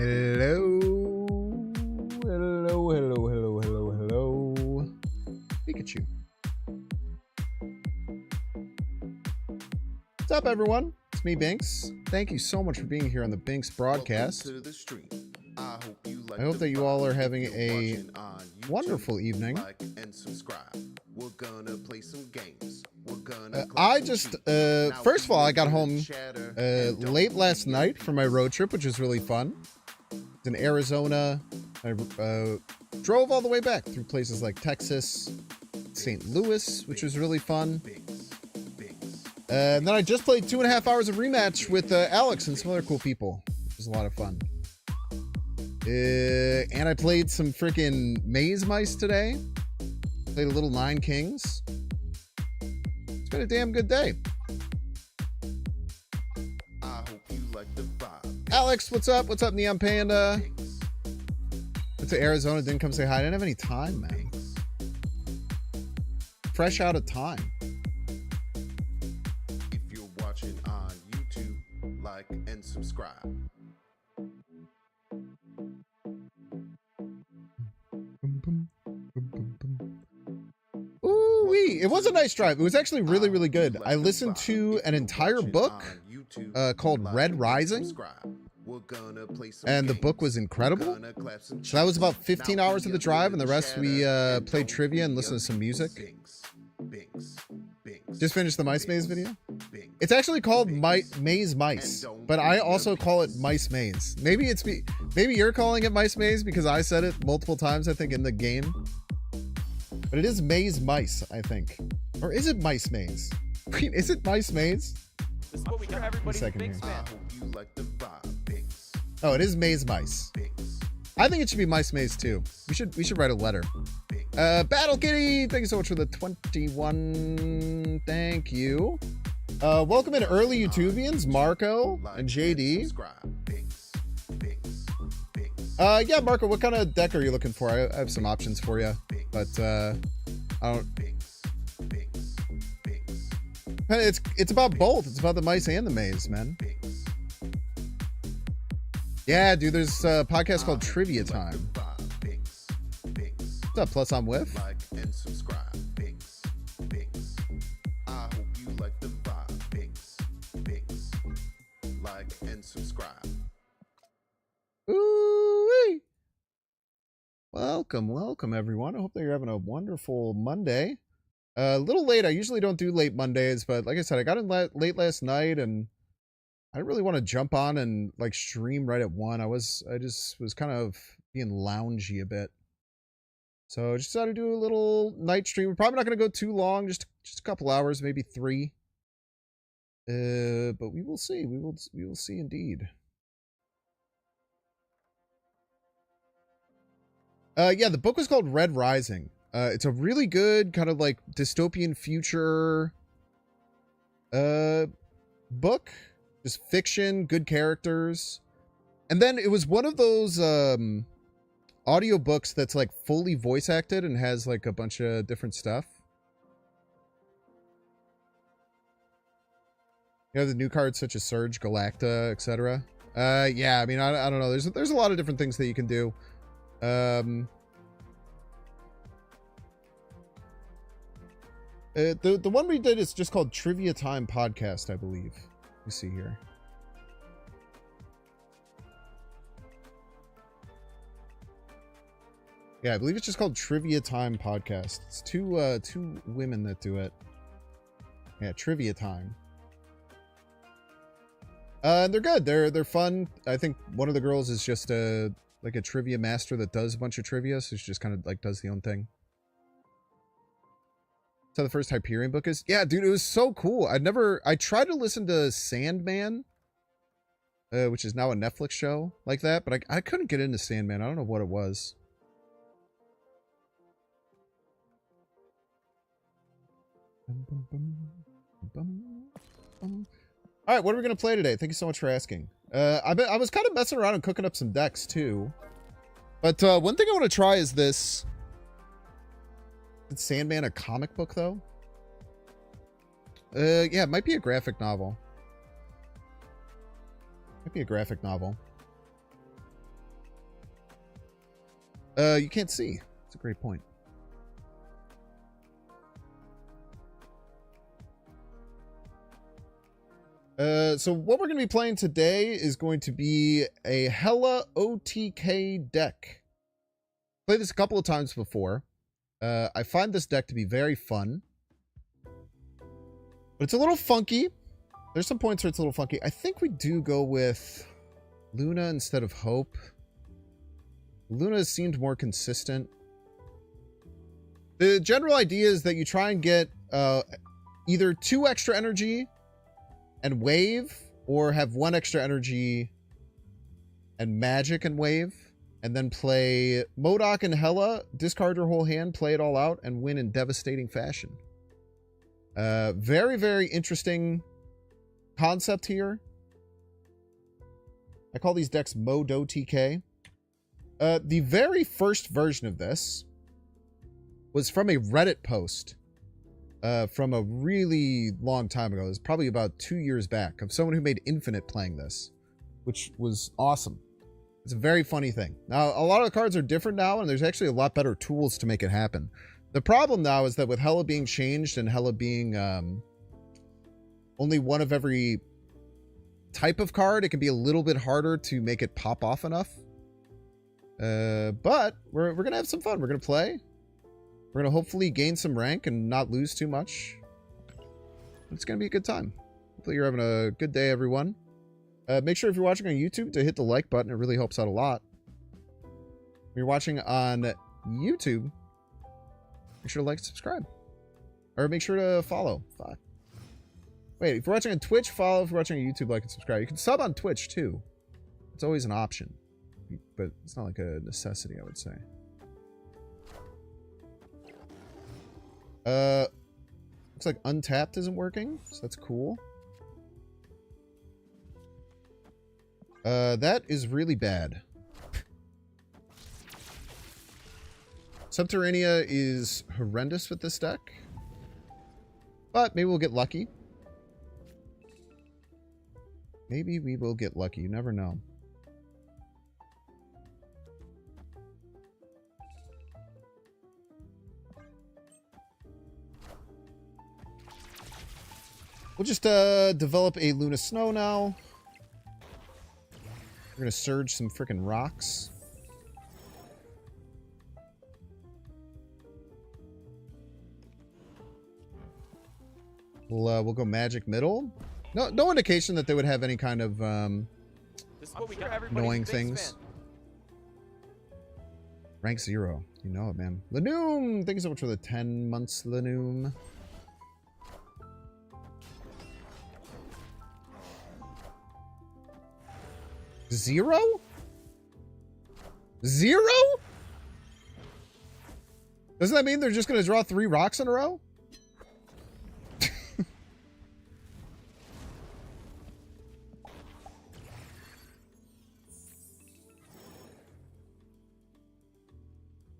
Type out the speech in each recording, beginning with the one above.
Hello. Hello, hello, hello, hello, hello. Pikachu. What's up, everyone? It's me, Binks. Thank you so much for being here on the Binks broadcast. I hope that you all are having a wonderful evening. We're gonna play some games. First of all, I got home late last night from my road trip, which was really fun. In Arizona, I drove all the way back through places like Texas, St. Louis, which was really fun. And then I just played 2.5 hours of rematch with Alex and some other cool people. It was a lot of fun. And I played some freaking Maze Mice today. Played a little Nine Kings. It's been a damn good day. I hope you like the vibe. Alex, what's up? What's up, Neon Panda? Went to Arizona, didn't come say hi. I didn't have any time, man. Fresh out of time. If you're watching on YouTube, like and subscribe. Ooh-wee. It was a nice drive. It was actually really, really good. I listened to an entire book called Red Rising. And the book was incredible. So that was about 15 hours of the drive, and the rest we played trivia and listened to some music. Just finished the Mice Maze video. It's actually called Maze Mice, but I also call it Mice Maze. Maybe you're calling it Mice Maze because I said it multiple times, I think, in the game. But it is Maze Mice, I think. Or is it Mice Maze? Wait, is it Mice Maze? This is what we got everybody. Oh, it is Maze Mice. I think it should be Mice Maze too. We should write a letter. Battle Kitty, thank you so much for the 21. Thank you. Welcome in early YouTubians, Marco and JD. Yeah, Marco, what kind of deck are you looking for? I have some options for you, but I don't. It's about both. It's about the mice and the maze, man. Yeah, dude, there's a podcast called Trivia Time. What's up, Plus I'm With? Like and subscribe. Binks. I hope you like the vibe. Binks. Like and subscribe. Ooh-wee. Welcome, everyone. I hope that you're having a wonderful Monday. A little late. I usually don't do late Mondays, but like I said, I got in late last night, and I didn't really want to jump on and like stream right at 1. I just was kind of being loungy a bit. So I just decided to do a little night stream. We're probably not going to go too long, just a couple hours, maybe 3. But we will see. We will see indeed. Yeah, the book was called Red Rising. It's a really good kind of like dystopian future book. Just fiction, good characters. And then it was one of those audiobooks that's like fully voice acted and has like a bunch of different stuff. You know, the new cards such as Surge, Galacta, etc. Yeah, I mean, I don't know. There's a lot of different things that you can do. The one we did is just called Trivia Time Podcast, I believe. Let me see here. Yeah, I believe it's just called Trivia Time Podcast. It's two women that do it. Yeah, Trivia Time. And they're good. They're fun. I think one of the girls is just like a trivia master that does a bunch of trivia, so she just kind of like does the own thing. So the first Hyperion book is, yeah, dude, it was so cool. I tried to listen to Sandman, which is now a Netflix show like that, but I couldn't get into Sandman. I don't know what it was. All right, what are we going to play today? Thank you so much for asking. I was kind of messing around and cooking up some decks too. But one thing I want to try is this. Is Sandman a comic book though? Yeah, it might be a graphic novel. Might be a graphic novel. You can't see. That's a great point. So what we're going to be playing today is going to be a Hella OTK deck. Played this a couple of times before. I find this deck to be very fun. But it's a little funky. There's some points where it's a little funky. I think we do go with Luna instead of Hope. Luna seemed more consistent. The general idea is that you try and get either 2 extra energy and wave, or have 1 extra energy and magic and wave, and then play MODOK and Hella, discard your whole hand, play it all out, and win in devastating fashion. Very, very interesting concept here. I call these decks MODOTK. The very first version of this was from a Reddit post from a really long time ago. It was probably about 2 years back, of someone who made Infinite playing this, which was awesome. It's a very funny thing. Now, a lot of the cards are different now, and there's actually a lot better tools to make it happen. The problem now is that with Hella being changed and Hella being only one of every type of card, it can be a little bit harder to make it pop off enough. But we're going to have some fun. We're going to play. We're going to hopefully gain some rank and not lose too much. It's going to be a good time. Hopefully you're having a good day, everyone. Make sure if you're watching on YouTube to hit the like button. It really helps out a lot. If you're watching on YouTube, make sure to like and subscribe. Or make sure to follow. Fuck. Wait, if you're watching on Twitch, follow. If you're watching on YouTube, like and subscribe. You can sub on Twitch, too. It's always an option. But it's not like a necessity, I would say. Looks like Untapped isn't working, so that's cool. That is really bad. Subterranea is horrendous with this deck. But maybe we'll get lucky. Maybe we will get lucky. You never know. We'll just develop a Luna Snow now. We're going to surge some freaking rocks. We'll go Magic Middle. No indication that they would have any kind of annoying things. Rank 0. You know it, man. Lanoom! Thank you so much for the 10 months, Lanoom. Zero? Zero? Doesn't that mean they're just going to draw 3 rocks in a row?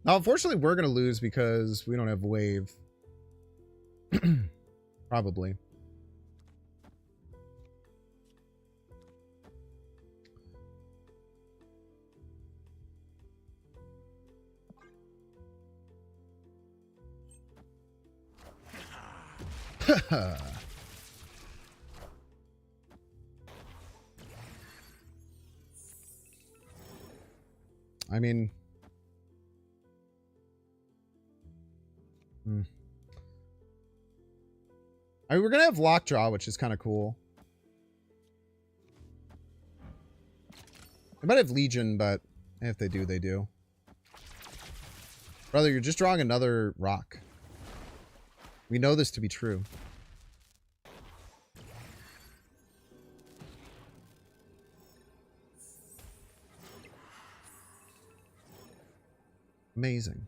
Now, unfortunately, we're going to lose because we don't have wave. Probably. I mean... I mean, we're going to have Lockjaw, which is kind of cool. They might have Legion, but if they do, they do. Brother, you're just drawing another rock. We know this to be true. Amazing.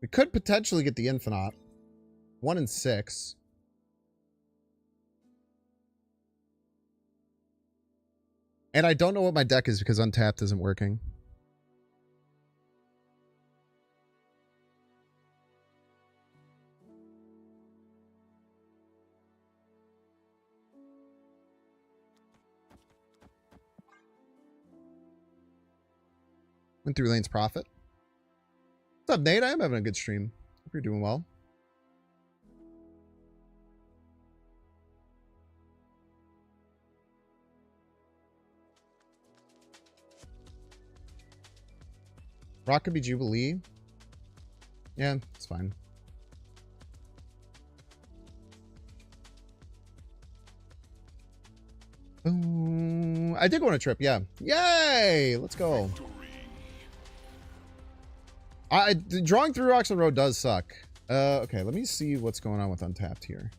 We could potentially get the Infinite. 1 in 6. And I don't know what my deck is because Untapped isn't working. Went through Lane's Profit. What's up, Nate? I am having a good stream. Hope you're doing well. Rock could be Jubilee. Yeah, it's fine. Ooh, I did go on a trip, yeah. Yay! Let's go. Drawing through rocks on the road does suck. Okay, let me see what's going on with Untapped here.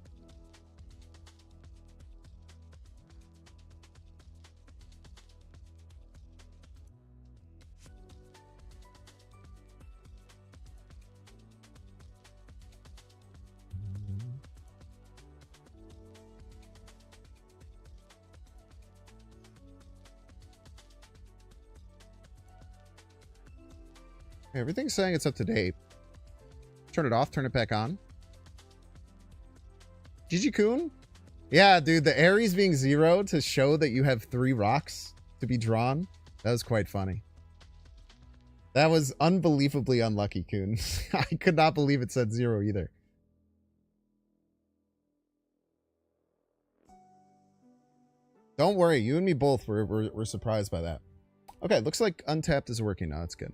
Everything's saying it's up to date. Turn it off, turn it back on. GG Kun? Yeah, dude, the Aries being 0 to show that you have 3 rocks to be drawn. That was quite funny. That was unbelievably unlucky, Kun. I could not believe it said 0 either. Don't worry, you and me both were surprised by that. Okay, looks like Untapped is working now. That's good.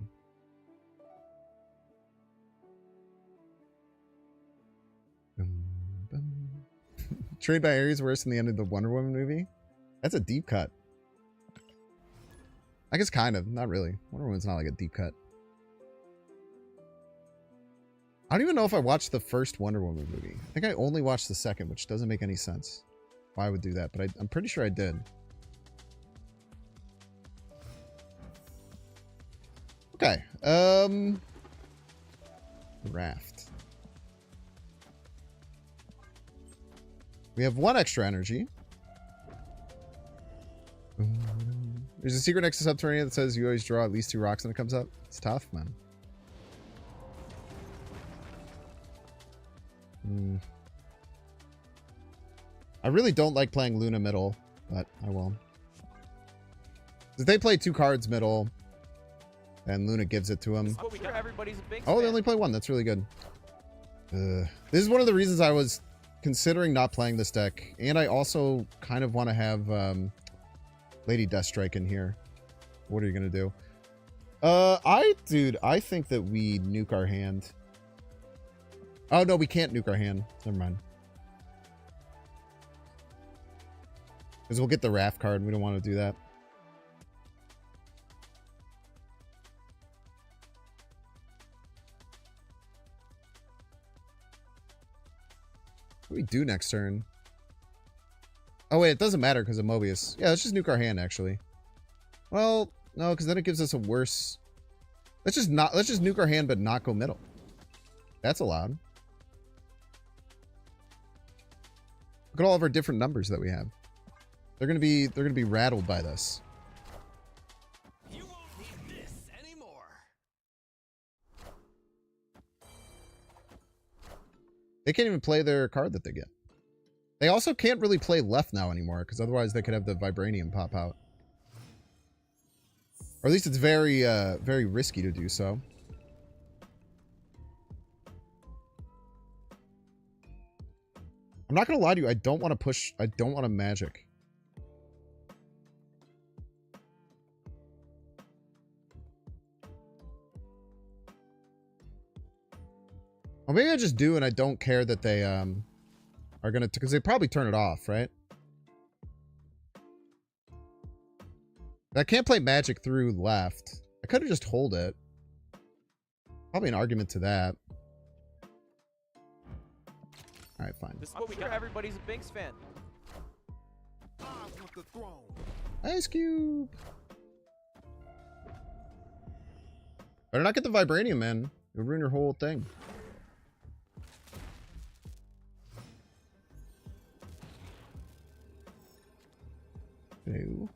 Trade by Aries worse than the end of the Wonder Woman movie? That's a deep cut. I guess kind of. Not really. Wonder Woman's not like a deep cut. I don't even know if I watched the first Wonder Woman movie. I think I only watched the second, which doesn't make any sense. Why I would do that, but I'm pretty sure I did. Okay. Raft. We have 1 extra energy. There's a secret next to Subterranean that says you always draw at least 2 rocks when it comes up. It's tough, man. I really don't like playing Luna middle, but I will. If they play 2 cards middle, and Luna gives it to him. Oh, they only play 1. That's really good. This is one of the reasons I was considering not playing this deck, and I also kind of want to have Lady Deathstrike in here. What are you gonna do? Dude, I think that we nuke our hand. Oh no, we can't nuke our hand. Never mind. Because we'll get the Raft card. We don't want to do that. What do we do next turn? Oh wait, it doesn't matter because of Mobius. Yeah, let's just nuke our hand actually. Well, no, because then it gives us a worse. Let's just nuke our hand but not go middle. That's allowed. Look at all of our different numbers that we have. They're gonna be rattled by this. You won't need this anymore. They can't even play their card that they get. They also can't really play left now anymore, because otherwise they could have the Vibranium pop out. Or at least it's very, very risky to do so. I'm not gonna lie to you, I don't want to push, I don't want to magic. Well, maybe I just do and I don't care that they, are gonna, because they probably turn it off, right? I can't play magic through left. I could have just hold it. Probably an argument to that. Alright, fine. This is what we got. Everybody's a Binks fan. Ice Cube. Better not get the Vibranium, man. It'll ruin your whole thing. Ew.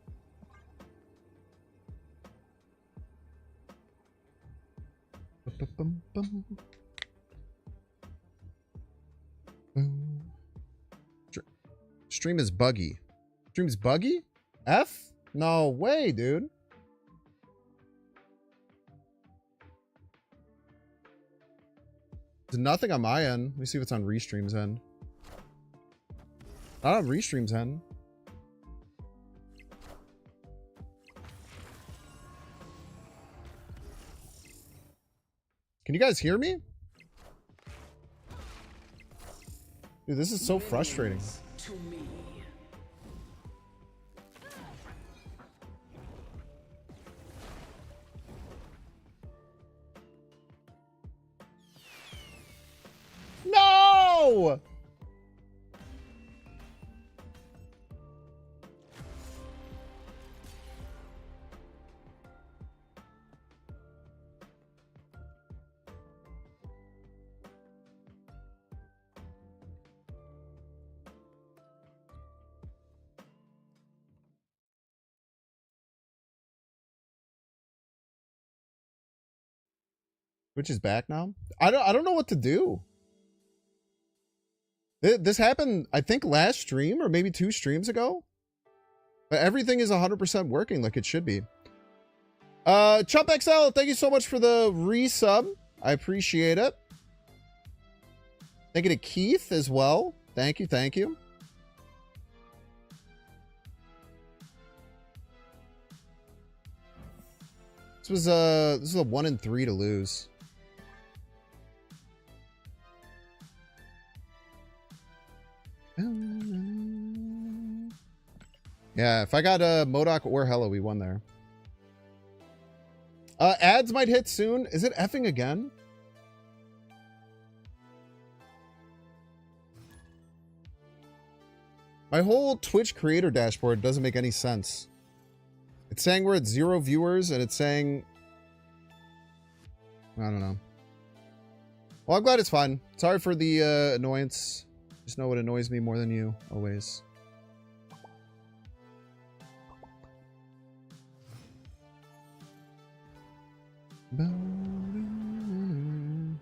Stream is buggy. Stream's buggy? F? No way, dude. There's nothing on my end. Let me see what's on Restream's end. Not on Restream's end. Can you guys hear me? Dude, this is so frustrating. To me. No! Which is back now? I don't know what to do. This happened, I think, last stream or maybe 2 streams ago. But everything is 100% working like it should be. Chump XL, thank you so much for the resub. I appreciate it. Thank you to Keith as well. Thank you, thank you. This was a 1 in 3 to lose. Yeah, if I got MODOK or Hella, we won there. Ads might hit soon. Is it effing again? My whole Twitch creator dashboard doesn't make any sense. It's saying we're at 0 viewers, and it's saying... I don't know. Well, I'm glad it's fine. Sorry for the annoyance. Just know what annoys me more than you, always.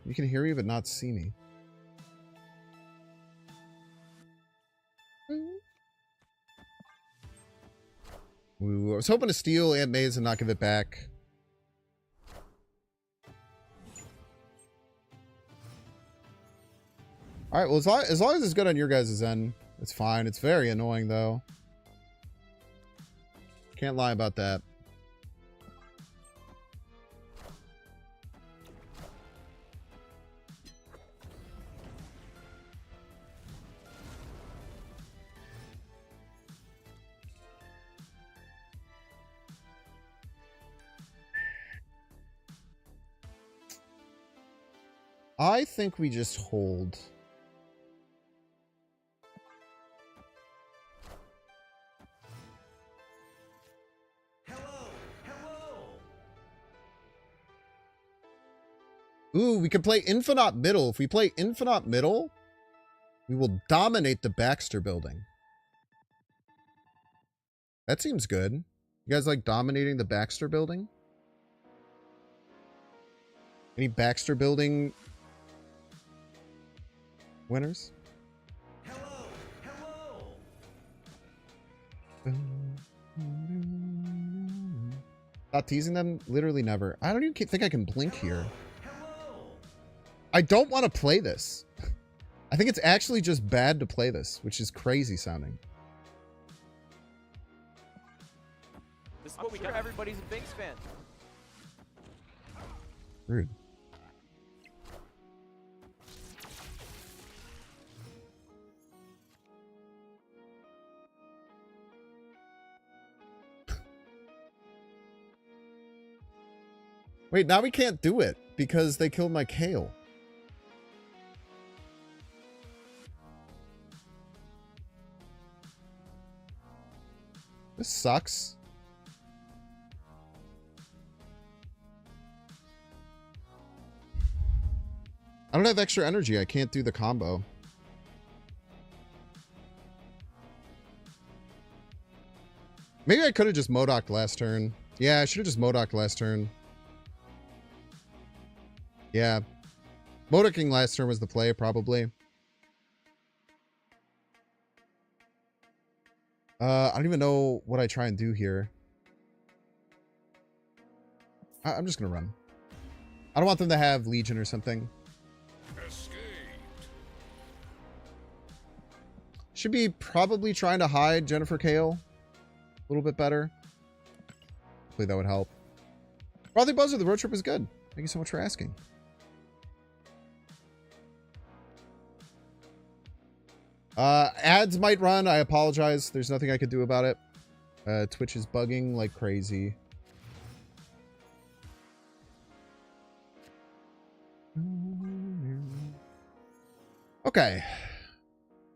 You can hear me, but not see me. Ooh, I was hoping to steal Aunt May's and not give it back. Alright, well, as long as it's good on your guys' end, it's fine. It's very annoying, though. Can't lie about that. I think we just hold. Ooh, we can play Infinite Middle. If we play Infinite Middle, we will dominate the Baxter building. That seems good. You guys like dominating the Baxter building? Any Baxter building winners? Stop teasing them? Literally never. I don't even think I can blink here. I don't want to play this. I think it's actually just bad to play this, which is crazy sounding. This is what we do. Everybody's a Binks fan. Rude. Wait, now we can't do it because they killed my Kale. This sucks. I don't have extra energy. I can't do the combo. Maybe I could have just MODOK'd last turn. Yeah, I should have just MODOK'd last turn. Yeah. MODOKing last turn was the play, probably. I don't even know what I try and do here. I'm just gonna run. I don't want them to have Legion or something. Should be probably trying to hide Jennifer Kale a little bit better. Hopefully that would help. Frothy Buzzer, the road trip was good. Thank you so much for asking. Ads might run. I apologize. There's nothing I could do about it. Twitch is bugging like crazy. Okay.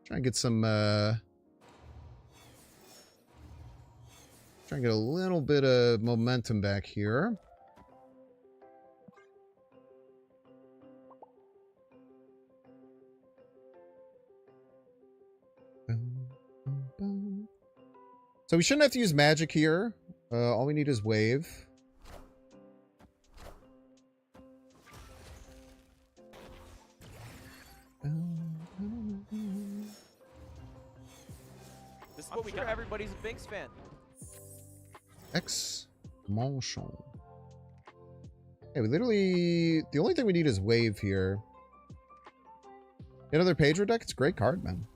Try and get some, try and get a little bit of momentum back here. So we shouldn't have to use magic here. All we need is wave. This is what we do. Everybody's a Binks fan. Exmansion. Hey, we literally... The only thing we need is wave here. Another Pedro deck? It's a great card, man.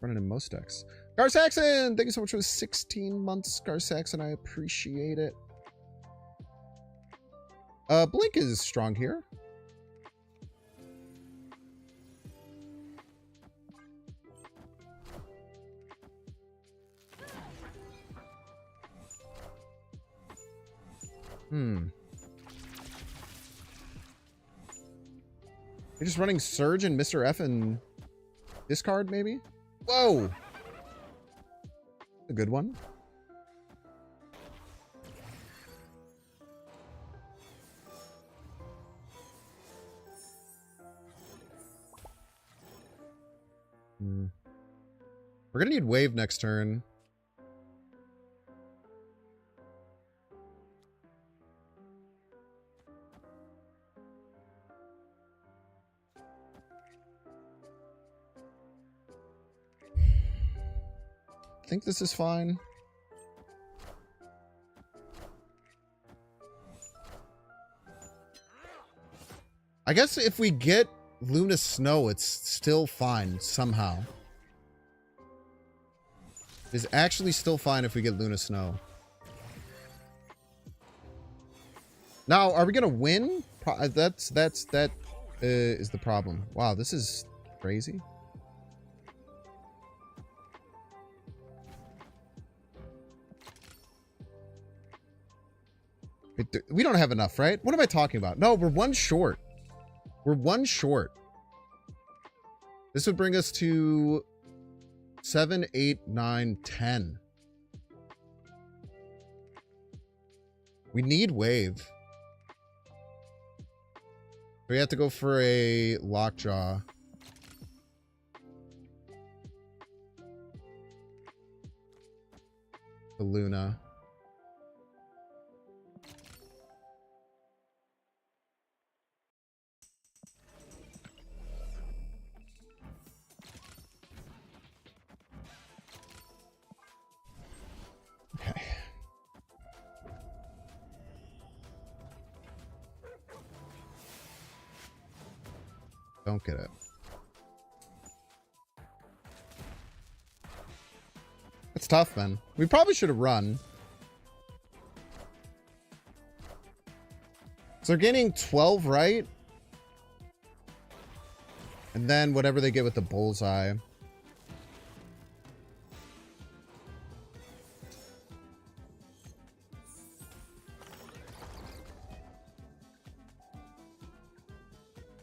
Running in most decks. Gar Saxon! Thank you so much for the 16 months, Gar Saxon. I appreciate it. Blink is strong here. You're just running Surge and Mr. F and discard, maybe? Whoa! A good one. We're gonna need wave next turn. I think this is fine. I guess if we get Luna Snow, it's still fine somehow. It's actually still fine if we get Luna Snow. Now, are we gonna win? That is the problem. Wow, this is crazy. We don't have enough, right? What am I talking about? No, we're one short. We're one short. This would bring us to 7, 8, 9, 10. We need wave. We have to go for a lockjaw. The Luna. Okay. Don't get it. It's tough, man. We probably should have run. So they're gaining 12, right? And then whatever they get with the bullseye.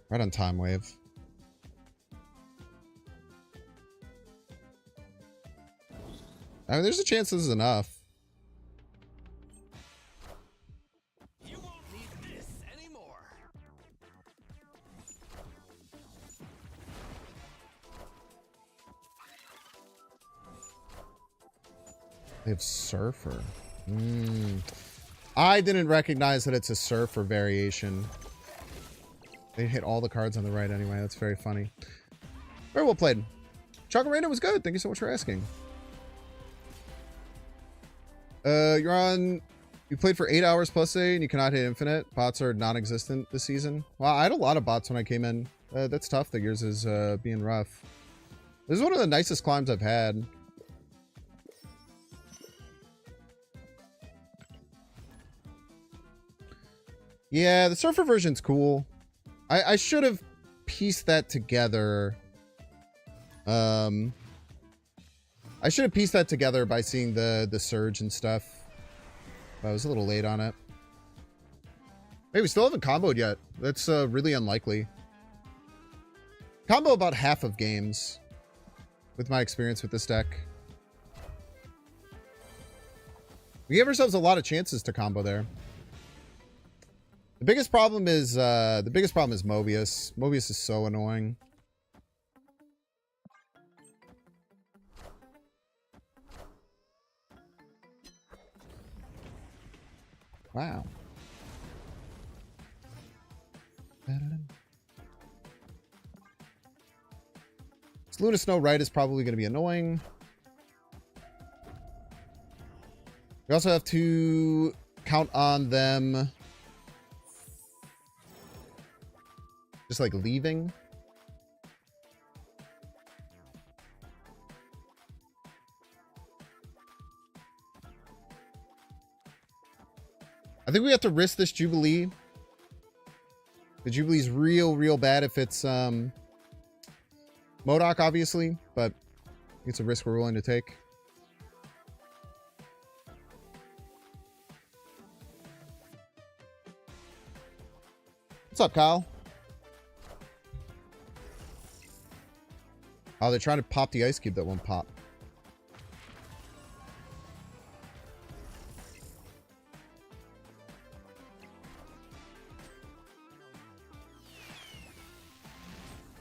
Right on time wave. I mean, there's a chance this is enough. You won't need this anymore. They have Surfer. I didn't recognize that it's a Surfer variation. They hit all the cards on the right anyway. That's very funny. Very well played. Chocolate was good. Thank you so much for asking. You're on... You played for 8 hours plus A and you cannot hit infinite. Bots are non-existent this season. Wow, I had a lot of bots when I came in. That's tough that yours is being rough. This is one of the nicest climbs I've had. Yeah, the surfer version's cool. I should have pieced that together. I should have pieced that together by seeing the surge and stuff. I was a little late on it. Hey, we still haven't comboed yet. That's really unlikely. Combo about half of games with my experience with this deck. We gave ourselves a lot of chances to combo there. The biggest problem is Mobius. Mobius is so annoying. Wow. This Luna Snow Right is probably going to be annoying. We also have to count on them just like leaving. I think we have to risk this Jubilee. The Jubilee's real bad if it's MODOK, obviously, but it's a risk we're willing to take. What's up, Kyle? Oh, they're trying to pop the ice cube that won't pop.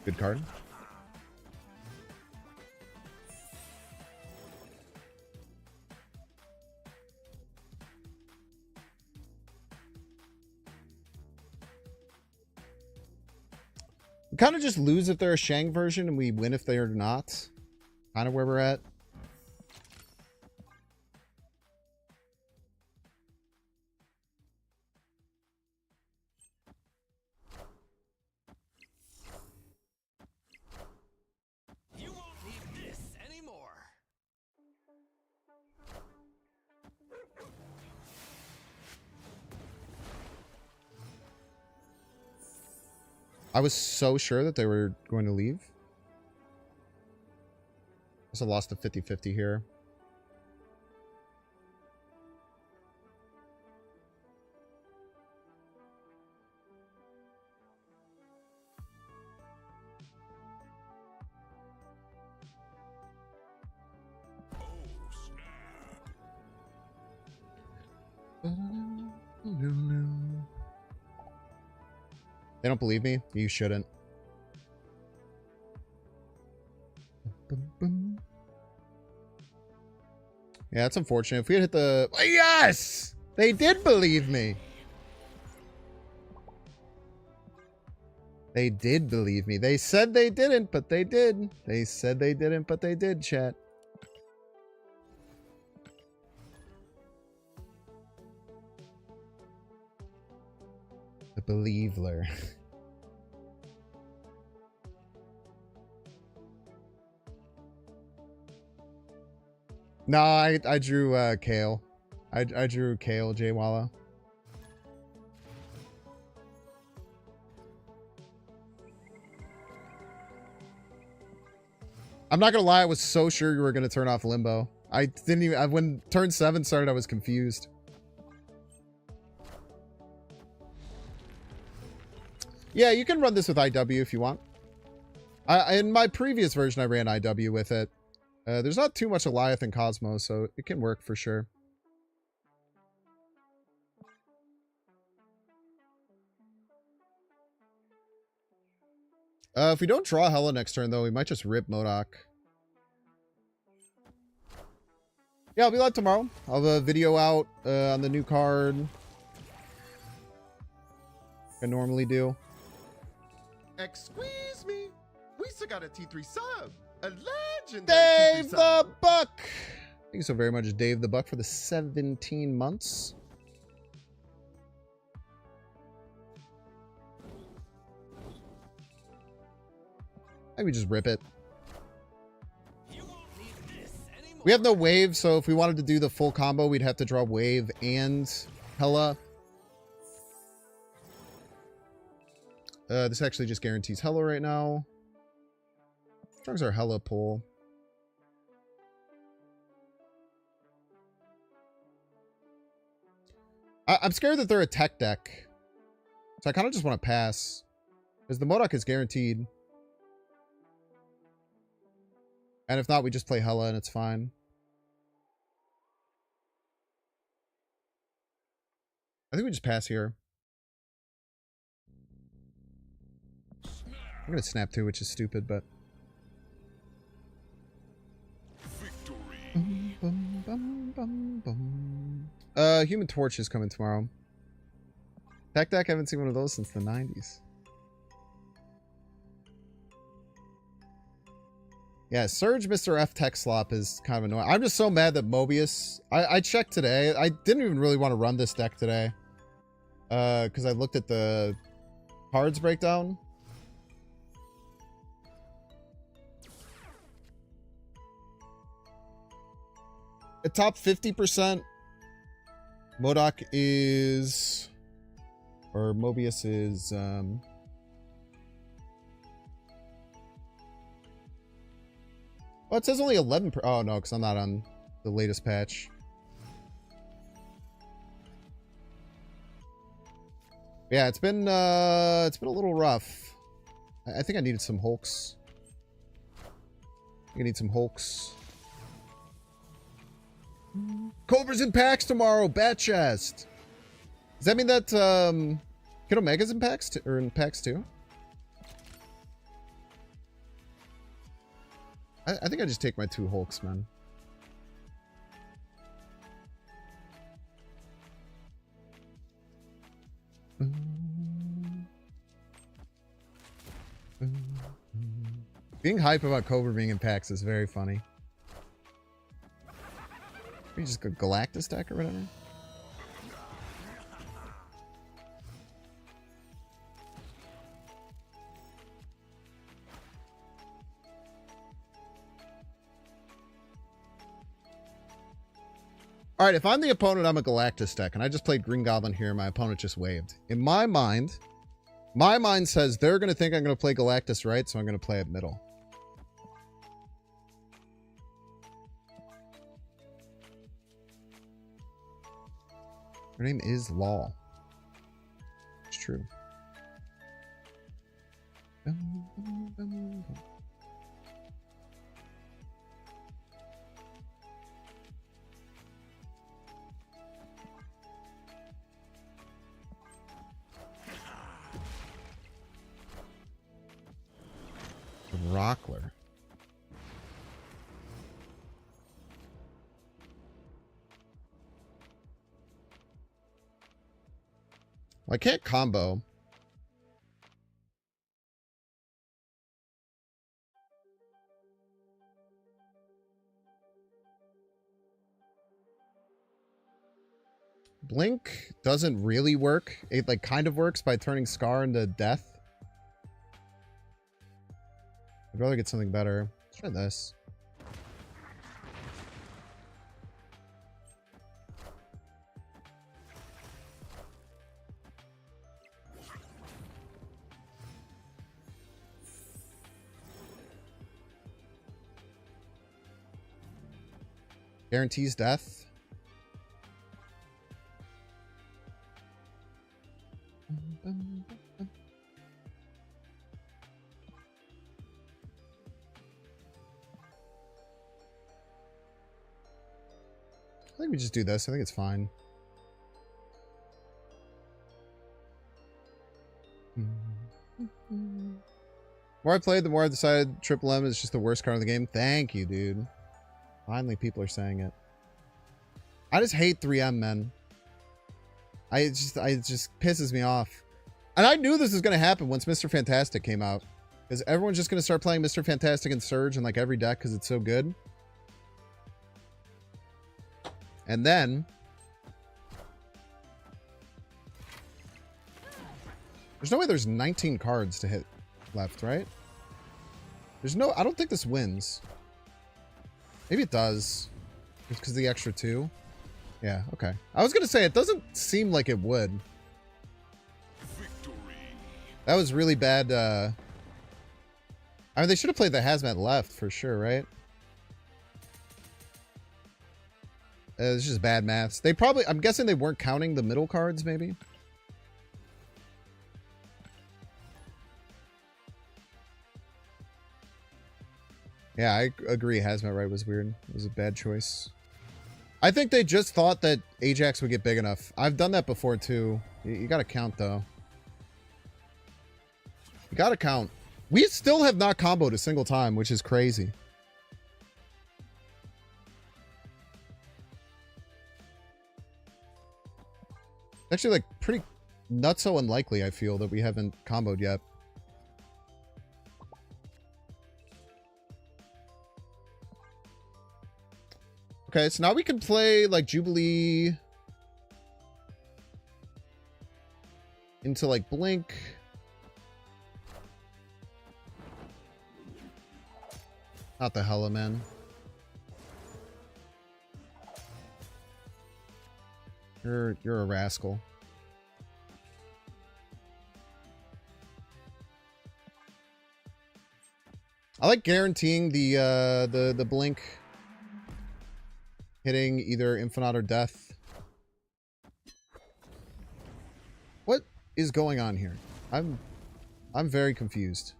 Good card. We kind of just lose if they're a Shang version and we win if they are not. Kind of where we're at. You won't need this anymore. I was so sure that they were going to leave. Also lost a 50-50 here. They don't believe me? You shouldn't. Yeah, that's unfortunate. If we had hit the... Oh, yes! They did believe me. They did believe me. They said they didn't, but they did. They said they didn't, but they did, chat. The Believer. No, I drew Kale. I drew Kale J Walla. I'm not gonna lie, I was so sure you were gonna turn off Limbo. I didn't even when turn 7 started, I was confused. Yeah, you can run this with IW if you want. In my previous version, I ran IW with it. There's not too much Goliath and Cosmos, so it can work for sure. If we don't draw Hella next turn, though, we might just rip MODOK. Yeah, I'll be live tomorrow. I'll have a video out on the new card. I normally do. Excuse me. We still got a T3 sub. A legendary Dave T3 the sub. Buck. Thank you so very much, Dave the Buck, for the 17 months. I think we just rip it. We have no wave, so if we wanted to do the full combo, we'd have to draw wave and Hella. This actually just guarantees Hella right now. As long as our Hella pull. I'm scared that they're a tech deck. So I kind of just want to pass. Because the Modok is guaranteed. And if not, we just play Hella and it's fine. I think we just pass here. I'm gonna snap too, which is stupid, but... Human Torch is coming tomorrow. Tech deck, I haven't seen one of those since the 90s. Yeah, Surge Mr. F Tech Slop is kind of annoying. I'm just so mad that Mobius... I checked today. I didn't even really want to run this deck today. Because I looked at the cards breakdown. The top 50%, Modok is... Or Mobius is... Oh, it says only 11 per... Oh, no, because I'm not on the latest patch. Yeah, it's been a little rough. I think I needed some Hulks. I need some Hulks. Cobra's in packs tomorrow. Bat chest. Does that mean that Kid Omega's in packs or in packs too? I think I just take my 2 Hulks, man. Being hype about Cobra being in packs is very funny. Maybe just go Galactus deck or whatever. Alright, if I'm the opponent, I'm a Galactus deck, and I just played Green Goblin here, and my opponent just waved. In my mind says they're going to think I'm going to play Galactus right, so I'm going to play it middle. Her name is Law. It's true. Rockler. Well, I can't combo. Blink doesn't really work. It like kind of works by turning Scar into death. I'd rather get something better. Let's try this. Guarantees death. I think we just do this. I think it's fine. The more I played, the more I decided Triple M is just the worst card in the game. Thank you, dude. Finally, people are saying it. I just hate 3M, man. It just pisses me off. And I knew this was going to happen once Mr. Fantastic came out. Because everyone's just going to start playing Mr. Fantastic and Surge in like every deck because it's so good. And then... There's no way there's 19 cards to hit left, right? There's no... I don't think this wins. Maybe it does. It's because the extra 2? Yeah, okay. I was going to say, it doesn't seem like it would. Victory. That was really bad. I mean, they should have played the Hazmat left for sure, right? It's just bad maths. They probably, I'm guessing they weren't counting the middle cards, maybe? Yeah, I agree. Hazmat right was weird. It was a bad choice. I think they just thought that Ajax would get big enough. I've done that before, too. You gotta count, though. You gotta count. We still have not comboed a single time, which is crazy. Actually, like, pretty nutso unlikely, I feel, that we haven't comboed yet. Okay, so now we can play, like, Jubilee into, like, Blink. Not the hella, man. You're a rascal. I like guaranteeing the blink hitting either Infinite or Death. What is going on here? I'm very confused.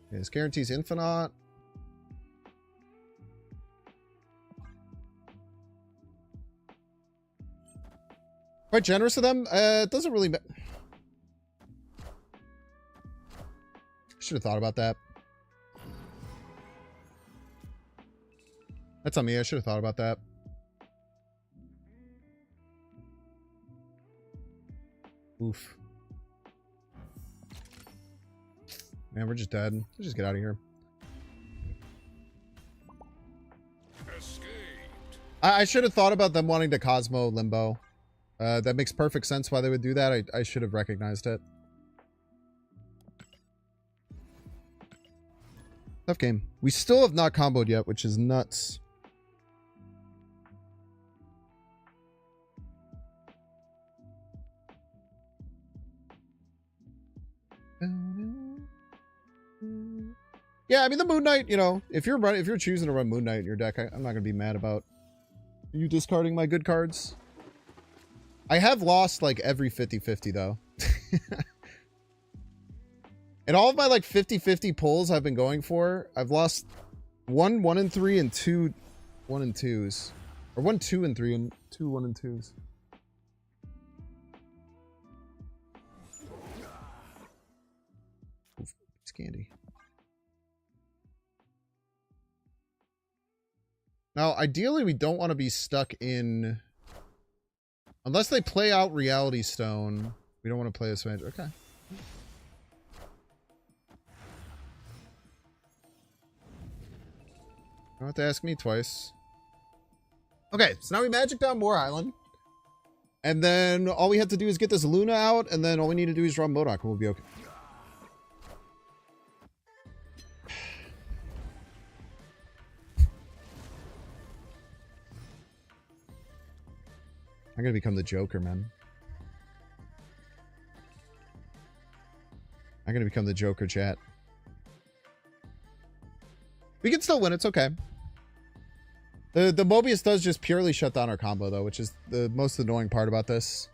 Okay, this guarantees Infinite. Quite generous of them. It doesn't really matter. Should have thought about that. That's on me. I should have thought about that. Oof. Man, we're just dead. Let's just get out of here. Escaped. I should have thought about them wanting to Cosmo Limbo. That makes perfect sense why they would do that. I should have recognized it. Tough game. We still have not comboed yet, which is nuts. Yeah, I mean the Moon Knight, you know, if you're choosing to run Moon Knight in your deck, I'm not gonna be mad about you discarding my good cards. I have lost like every 50-50 though. And all of my like 50-50 pulls I've been going for, I've lost 1 and 3 and 2 1 and 2s. Or 1 2 and 3 and 2 1 and 2s. Oof, it's candy. Now, ideally we don't want to be stuck in, unless they play out Reality Stone, we don't want to play this match. Okay. You don't have to ask me twice. Okay, so now we magic down Moor Island. And then all we have to do is get this Luna out, and then all we need to do is draw MODOK, and we'll be okay. I'm gonna become the Joker, man. I'm gonna become the Joker, chat. We can still win, it's okay. The Mobius does just purely shut down our combo, though, which is the most annoying part about this.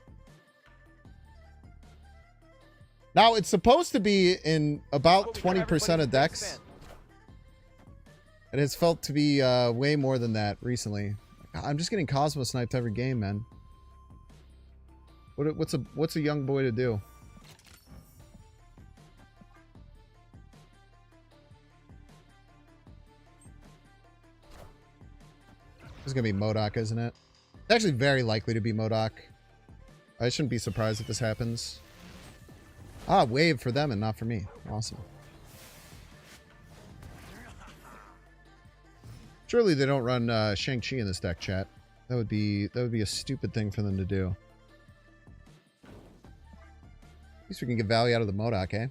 Now, it's supposed to be in about 20% of decks. It has felt to be way more than that recently. I'm just getting Cosmo sniped every game, man. What's a young boy to do? It's gonna be MODOK, isn't it? It's actually very likely to be MODOK. I shouldn't be surprised if this happens. Ah, wave for them and not for me. Awesome. Surely they don't run Shang-Chi in this deck, chat. That would be a stupid thing for them to do. least we can get value out of the Modok, eh?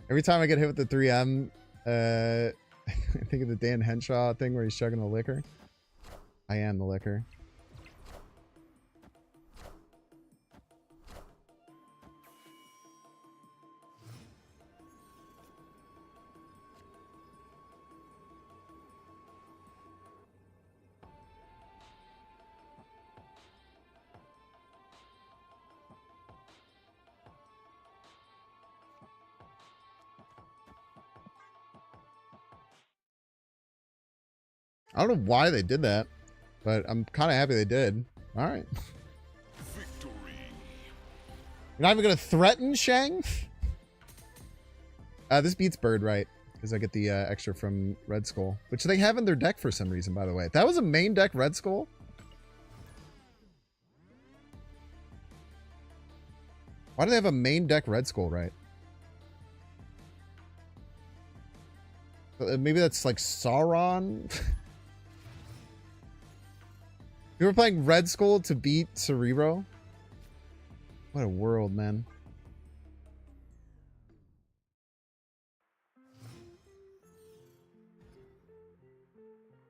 Every time I get hit with the 3M, I think of the Dan Henshaw thing where he's chugging the liquor. I am the liquor. I don't know why they did that, but I'm kind of happy they did. All right. Victory. You're not even going to threaten Shang? This beats Bird, right? Because I get the extra from Red Skull, which they have in their deck for some reason, by the way. That was a main deck Red Skull? Why do they have a main deck Red Skull, right? Maybe that's like Sauron? You were playing Red Skull to beat Cerebro? What a world, man.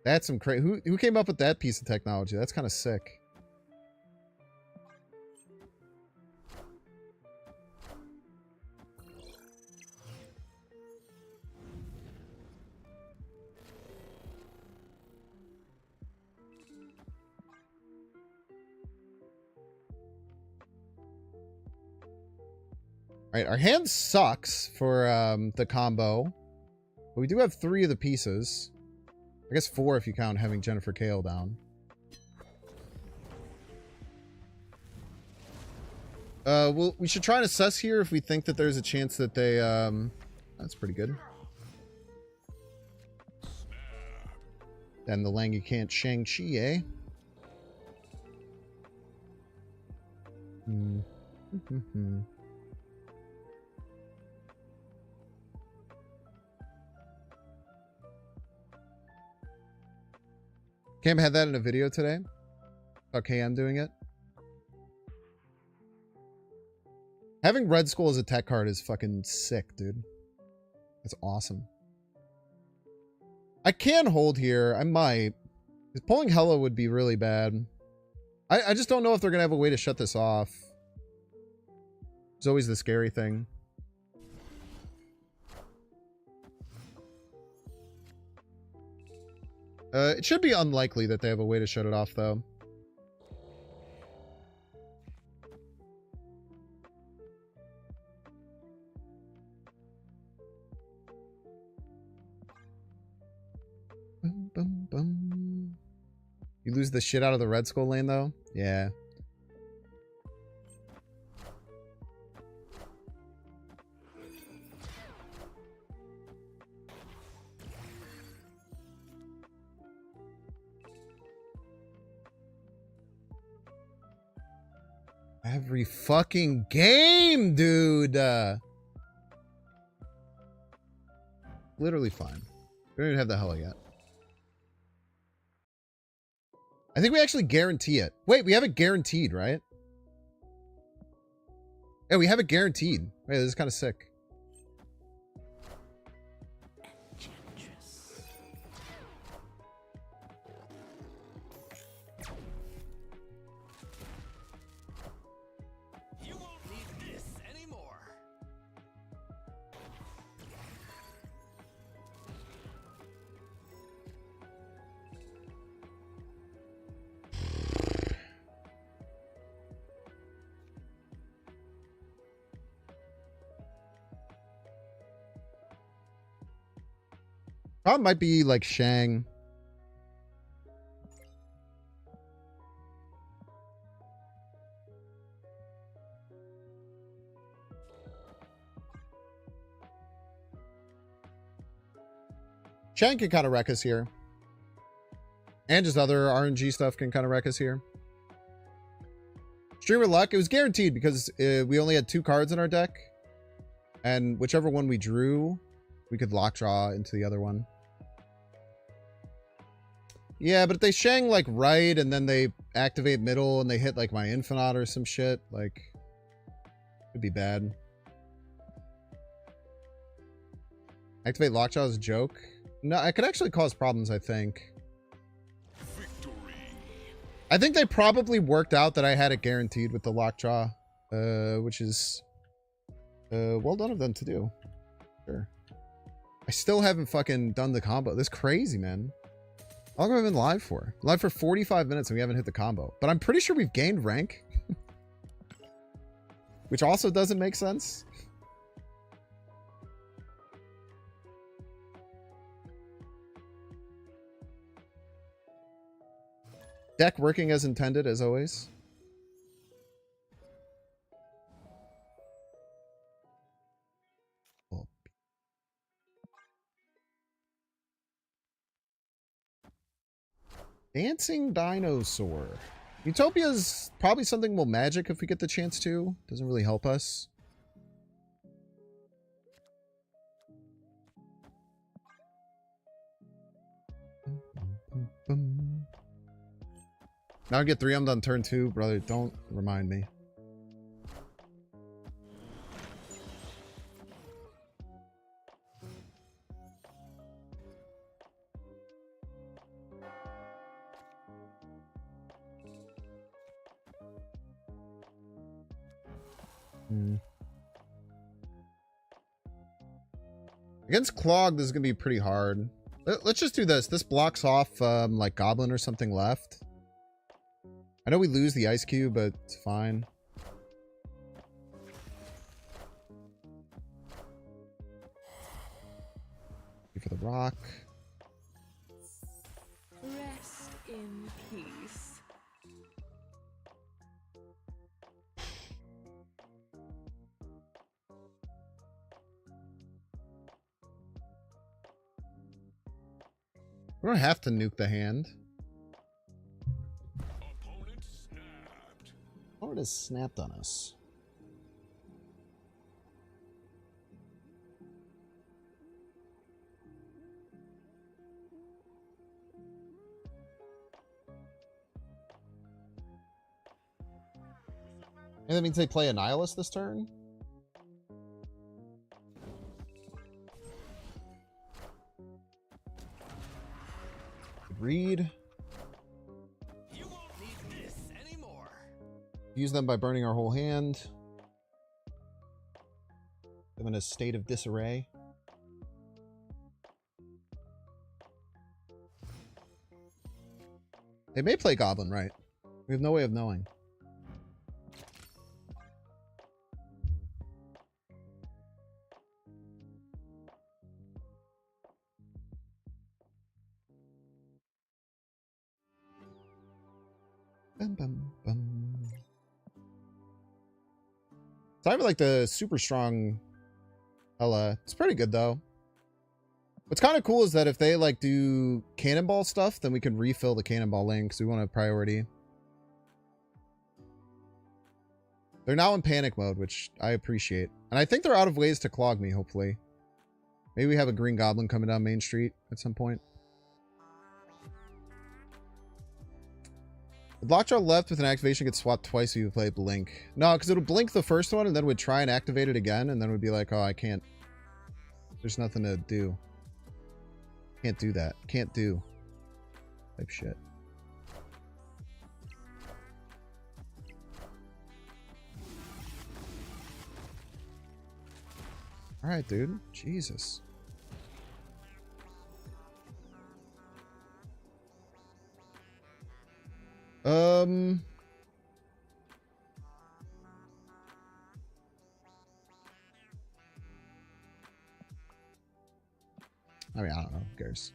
That's some crazy. Who came up with that piece of technology? That's kind of sick. All right, our hand sucks for the combo, but we do have 3 of the pieces. I guess 4 if you count having Jennifer Kale down. Well, we should try and assess here if we think that there's a chance that they, that's pretty good. Then the Lang can't Shang-Chi, eh? Cam had that in a video today. Okay, I'm doing it. Having Red Skull as a tech card is fucking sick, dude. That's awesome. I can hold here. I might. Because pulling Hella would be really bad. I just don't know if they're going to have a way to shut this off. It's always the scary thing. It should be unlikely that they have a way to shut it off, though. Boom, boom, boom. You lose the shit out of the Red Skull lane, though? Yeah. Every fucking game, dude. Literally fine. We don't even have the Hella yet. I think we actually guarantee it. Wait, we have it guaranteed, right? Yeah, we have it guaranteed. Wait, this is kind of sick. You won't need this anymore. Problem might be like Shang. Shang can kind of wreck us here. And just other RNG stuff can kind of wreck us here. Streamer Luck, it was guaranteed because we only had 2 cards in our deck. And whichever one we drew, we could lock draw into the other one. Yeah, but if they Shang like right and then they activate middle and they hit like my Infinite or some shit, like it'd be bad. Activate Lockjaw as a joke. No, I could actually cause problems, I think. Victory. I think they probably worked out that I had it guaranteed with the Lockjaw, which is well done of them to do. Sure. I still haven't fucking done the combo. This is crazy, man. How long have I been live for? Live for 45 minutes and we haven't hit the combo. But I'm pretty sure we've gained rank. Which also doesn't make sense. Deck working as intended, as always. Oh. Dancing Dinosaur. Utopia's probably something we'll magic if we get the chance to. Doesn't really help us. Now I get 3M'd on turn 2, brother. Don't remind me. Against Clog, this is going to be pretty hard. Let's just do this. This blocks off like Goblin or something left. I know we lose the Ice Cube, but it's fine. For the rock. Rest in peace. We don't have to nuke the hand. Opponent snapped. Or it has snapped on us. And that means they play a Nihilist this turn? Read. You won't need this anymore. Use them by burning our whole hand. I'm in a state of disarray. They may play Goblin, right? We have no way of knowing. Bum, bum, bum. So I have like the super strong Ella. It's pretty good though. What's kind of cool is that if they like do cannonball stuff, then we can refill the cannonball lane because we want a priority. They're now in panic mode, which I appreciate. And I think they're out of ways to clog me, hopefully. Maybe we have a green goblin coming down Main Street at some point. Lockjaw left with an activation gets swapped twice if you play Blink. No, because it'll blink the first one and then would try and activate it again and then would be like, oh, I can't. There's nothing to do. Can't do that. Can't do. Type shit. Alright, dude. Jesus. I mean, I don't know. Who cares?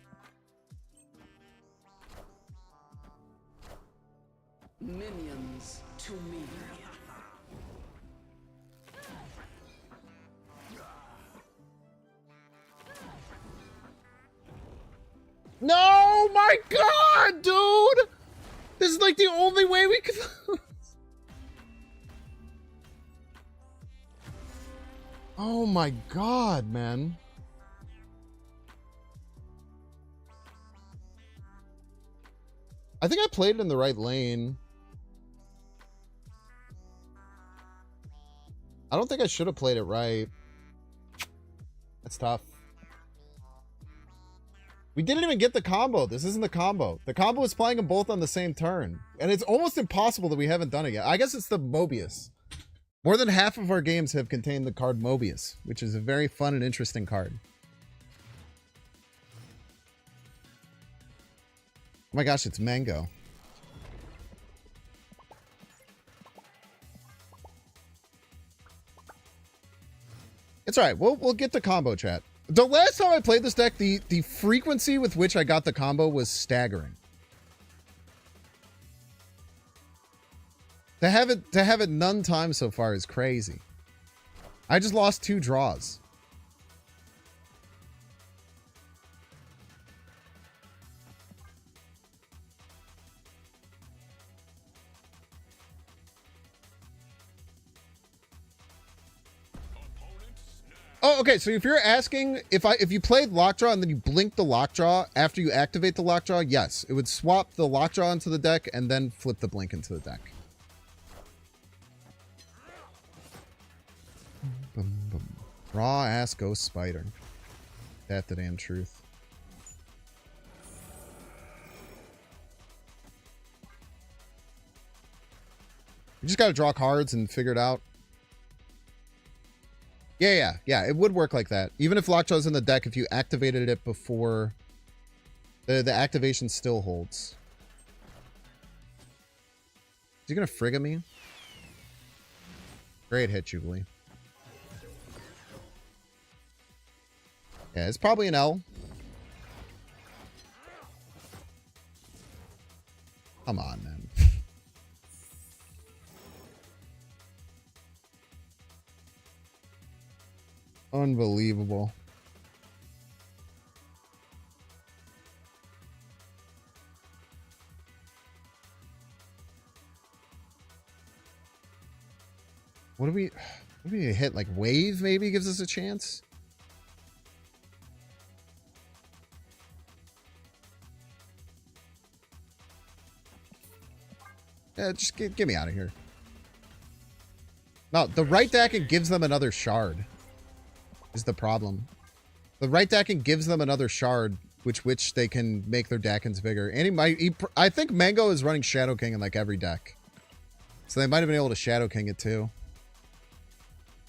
Minions to me. No, my God, dude! This is like the only way we could. Oh my God, man. I think I played it in the right lane. I don't think I should have played it right. That's tough. We didn't even get the combo. This isn't the combo. The combo is playing them both on the same turn. And it's almost impossible that we haven't done it yet. I guess it's the Mobius. More than half of our games have contained the card Mobius, which is a very fun and interesting card. Oh my gosh, it's Mango. It's alright. We'll get the combo, chat. The last time I played this deck, the frequency with which I got the combo was staggering. To have it none time so far is crazy. I just lost 2 draws. Oh, okay. So if you're asking if you played Lockjaw and then you blink the Lockjaw after you activate the Lockjaw, yes, it would swap the Lockjaw into the deck and then flip the blink into the deck. Boom, boom. Raw ass ghost spider. That's the damn truth. You just got to draw cards and figure it out. Yeah. It would work like that. Even if Lockjaw's in the deck, if you activated it before, the activation still holds. Is he gonna frigga me? Great hit, Jubilee. Yeah, it's probably an L. Come on, man. Unbelievable. What do we hit? Like wave maybe gives us a chance? Yeah, just get me out of here. No, the right deck and gives them another shard. Is the problem. The right Dakin gives them another shard, which they can make their Dakins bigger. And I think Mango is running Shadow King in like every deck. So they might have been able to Shadow King it too.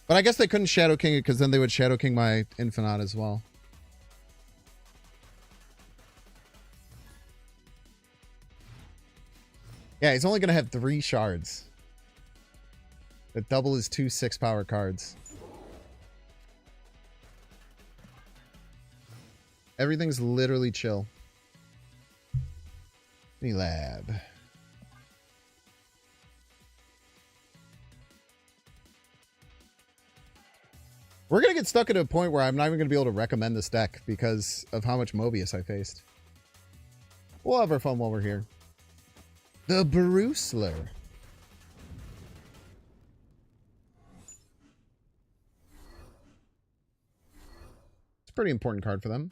But I guess they couldn't Shadow King it because then they would Shadow King my Infinite as well. Yeah, he's only going to have 3 shards. That double his 2 6-power cards. Everything's literally chill. Mini lab. We're going to get stuck at a point where I'm not even going to be able to recommend this deck because of how much Mobius I faced. We'll have our fun while we're here. The Brusler. It's a pretty important card for them.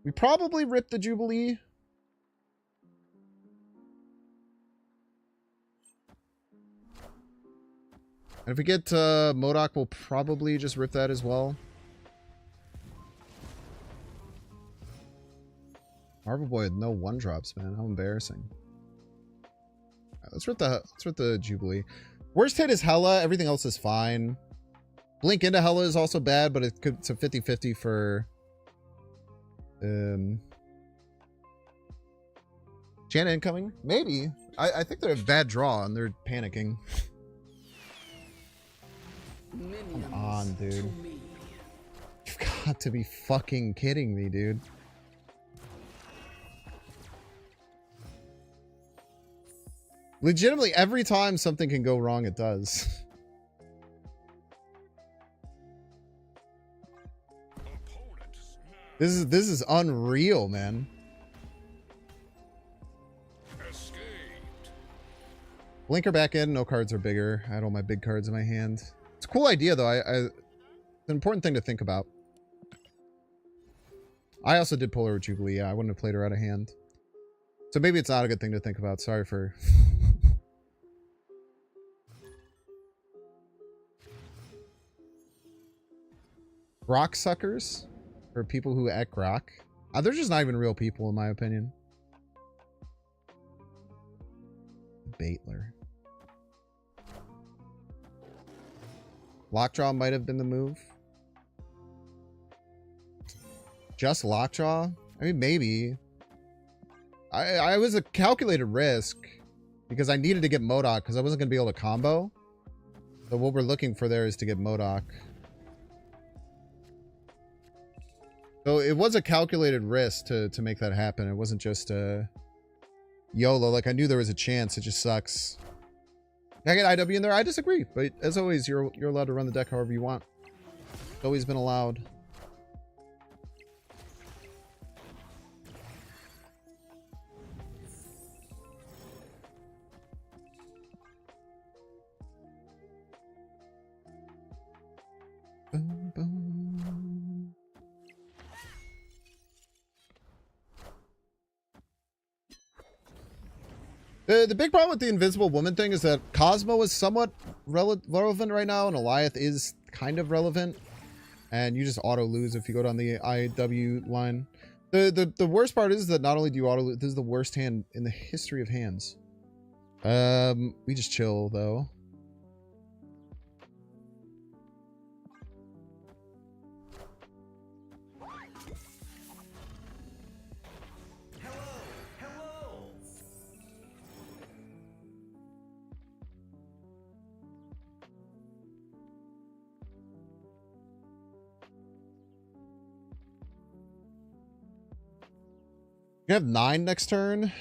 We probably ripped the Jubilee. And if we get MODOK, we'll probably just rip that as well. Marvel Boy with no 1-drops, man. How embarrassing. Right, let's rip the Jubilee. Worst hit is Hella. Everything else is fine. Blink into Hella is also bad, but it's a 50-50 for... Janna incoming? Maybe. I think they're a bad draw and they're panicking. Come on, dude. You've got to be fucking kidding me, dude. Legitimately, every time something can go wrong, it does. This is unreal, man. Blinker back in. No cards are bigger. I had all my big cards in my hand. It's a cool idea, though. It's an important thing to think about. I also did pull her with Jubilee. Yeah, I wouldn't have played her out of hand. So maybe it's not a good thing to think about. Sorry for... Rock suckers? For people who ek rock? They're just not even real people, in my opinion. Baitler. Lockjaw might have been the move. Just Lockjaw? I mean, maybe. I was a calculated risk because I needed to get MODOK because I wasn't going to be able to combo. So what we're looking for there is to get MODOK. So it was a calculated risk to make that happen. It wasn't just YOLO. Like, I knew there was a chance. It just sucks. I get IW in there. I disagree. But as always, you're allowed to run the deck however you want. It's always been allowed. Boom, boom. The big problem with the Invisible Woman thing is that Cosmo is somewhat relevant right now, and Alioth is kind of relevant. And you just auto-lose if you go down the IW line. The worst part is that not only do you auto-lose, this is the worst hand in the history of hands. We just chill, though. You have 9 next turn.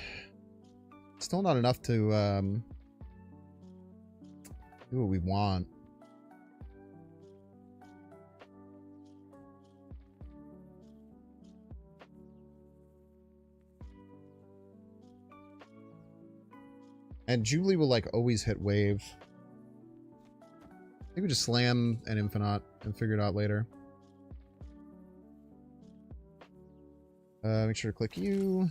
Still not enough to do what we want. And Jubilee will like always hit wave. I think we just slam an Infinite and figure it out later. Make sure to click you.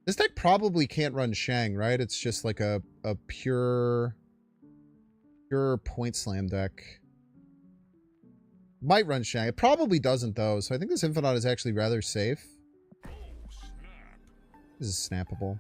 This deck probably can't run Shang, right? It's just like a pure point slam deck. Might run Shang. It probably doesn't, though. So I think this Infinite is actually rather safe. This is snappable.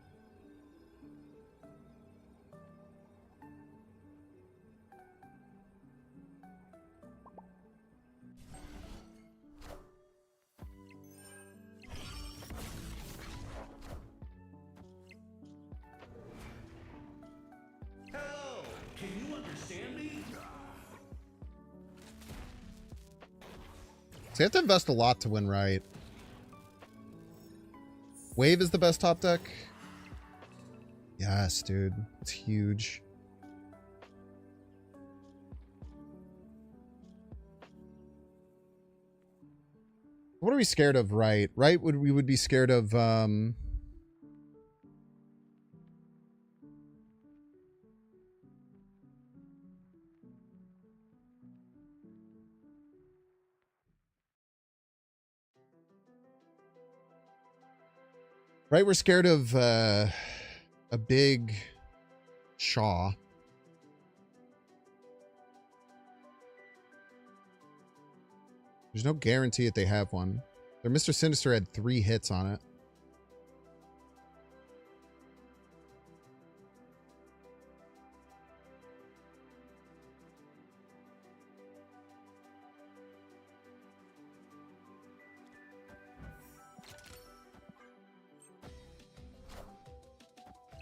So you have to invest a lot to win right. Wave is the best top deck. Yes, dude. It's huge. What are we scared of, right? Right? We would be scared of right, we're scared of a big Shaw. There's no guarantee that they have one. Their Mr. Sinister had 3 hits on it.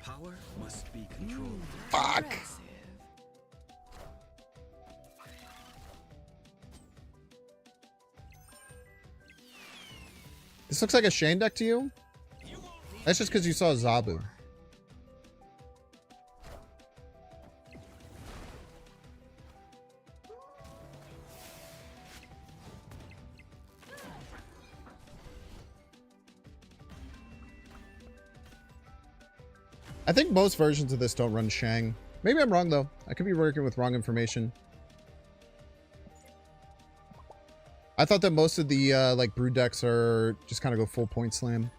Power must be controlled. Fuck! This looks like a Shane deck to you? That's just because you saw Zabu. I think most versions of this don't run Shang. Maybe I'm wrong, though. I could be working with wrong information. I thought that most of the like brood decks are just kind of go full point slam.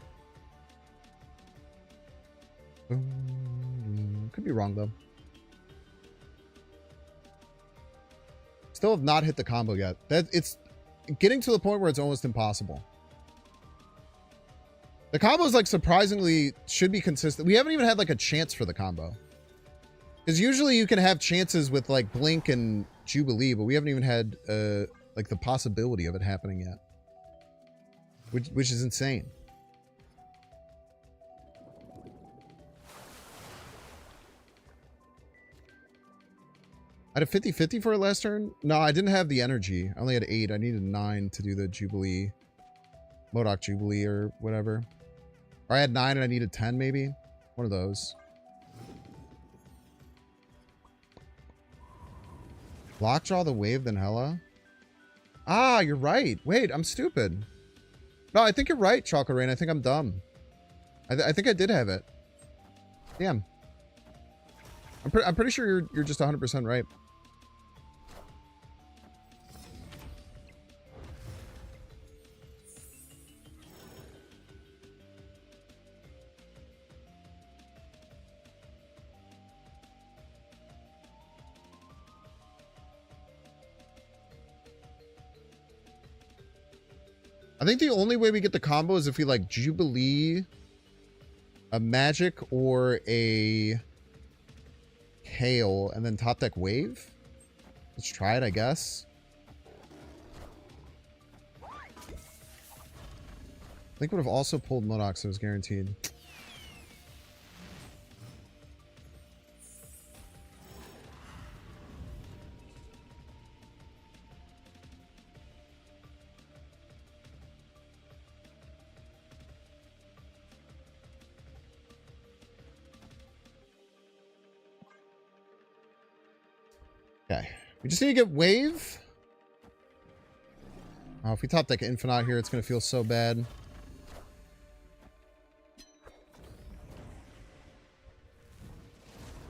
Could be wrong though. Still have not hit the combo yet. That it's getting to the point where it's almost impossible. The combos like surprisingly should be consistent. We haven't even had like a chance for the combo. Because usually you can have chances with like Blink and Jubilee, but we haven't even had like the possibility of it happening yet. Which is insane. I had a 50-50 for it last turn? No, I didn't have the energy. I only had 8. I needed 9 to do the Jubilee. MODOK Jubilee or whatever. Or I had 9 and I needed 10 maybe. One of those. Lockjaw the wave then Hella? Ah, you're right. Wait, I'm stupid. No, I think you're right, Chocolate Rain. I think I'm dumb. I think I did have it. Damn. I'm pretty sure you're just 100% right. I think the only way we get the combo is if we like Jubilee, a Magic, or a Hail, and then top deck Wave. Let's try it, I guess. I think would have also pulled MODOK, so it was guaranteed. Okay. We just need to get Wave. Oh, if we top deck Infinite here, it's going to feel so bad.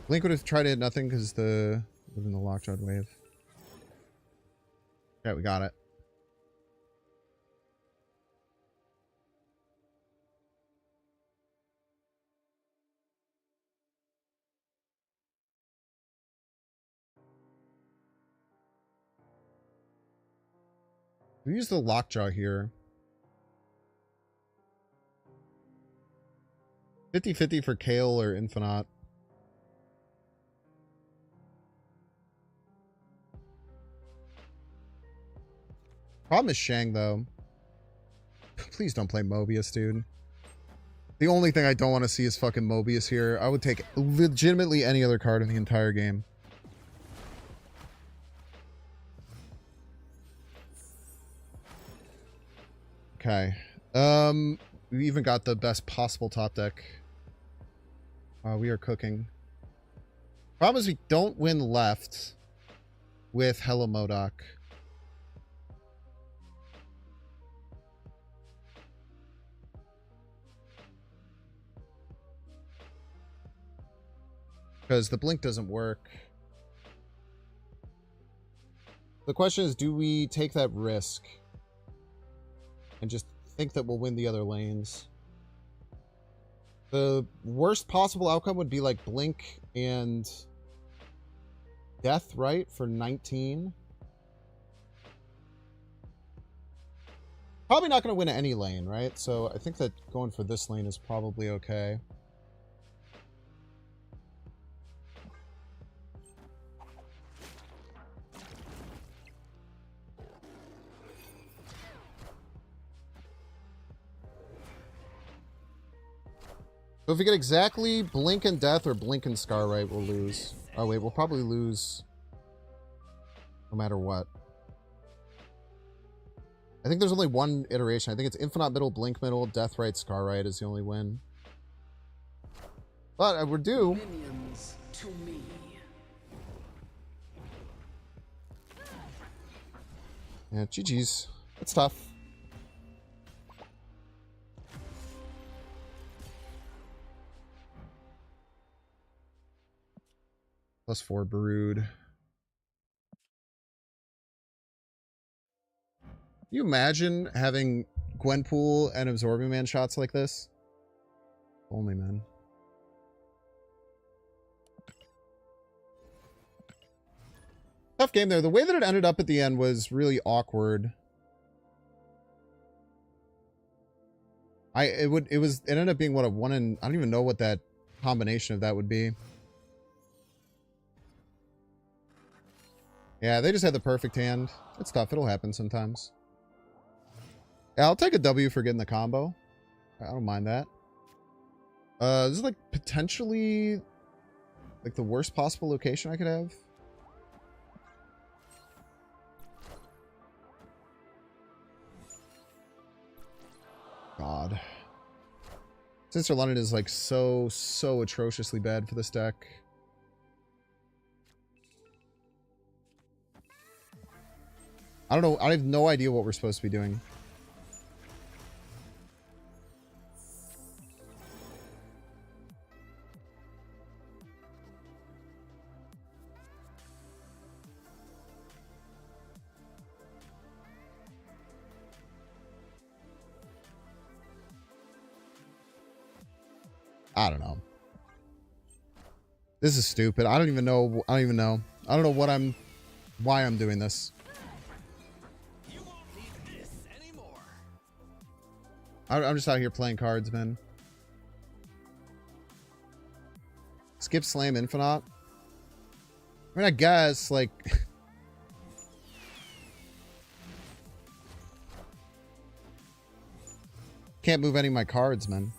Blink would have tried to hit nothing because the within the Lockjaw Wave. Okay, we got it. We use the Lockjaw here. 50-50 for Kale or Infinite. Problem is Shang, though. Please don't play Mobius, dude. The only thing I don't want to see is fucking Mobius here. I would take legitimately any other card in the entire game. Okay. We even got the best possible top deck. We are cooking. Problem is we don't win left with Hella MODOK. Because the blink doesn't work. The question is, do we take that risk and just think that we'll win the other lanes? The worst possible outcome would be like blink and death, right? For 19. Probably not going to win any lane, right? So I think that going for this lane is probably okay. So if we get exactly Blink and Death or Blink and Scar right, we'll lose. Oh wait, we'll probably lose no matter what. I think there's only one iteration. I think it's Infinite Middle, Blink Middle, Death Right, Scar Right is the only win. But we're due. Minions to me. Yeah, GG's. It's tough. +4 Brood. you imagine having Gwenpool and Absorbing Man shots like this? Only, man. Tough game there. The way that it ended up at the end was really awkward. It ended up being what, a 1 in, I don't even know what that combination of that would be. Yeah, they just had the perfect hand. It's tough. It'll happen sometimes. Yeah, I'll take a W for getting the combo. I don't mind that. This is like potentially like the worst possible location I could have. God. Sister London is like so atrociously bad for this deck. I don't know. I have no idea what we're supposed to be doing. I don't know. This is stupid. I don't even know. I don't know why I'm doing this. You won't need this anymore. I'm just out here playing cards, man. Skip Slam Infinite. I mean, I guess, like... Can't move any of my cards, man.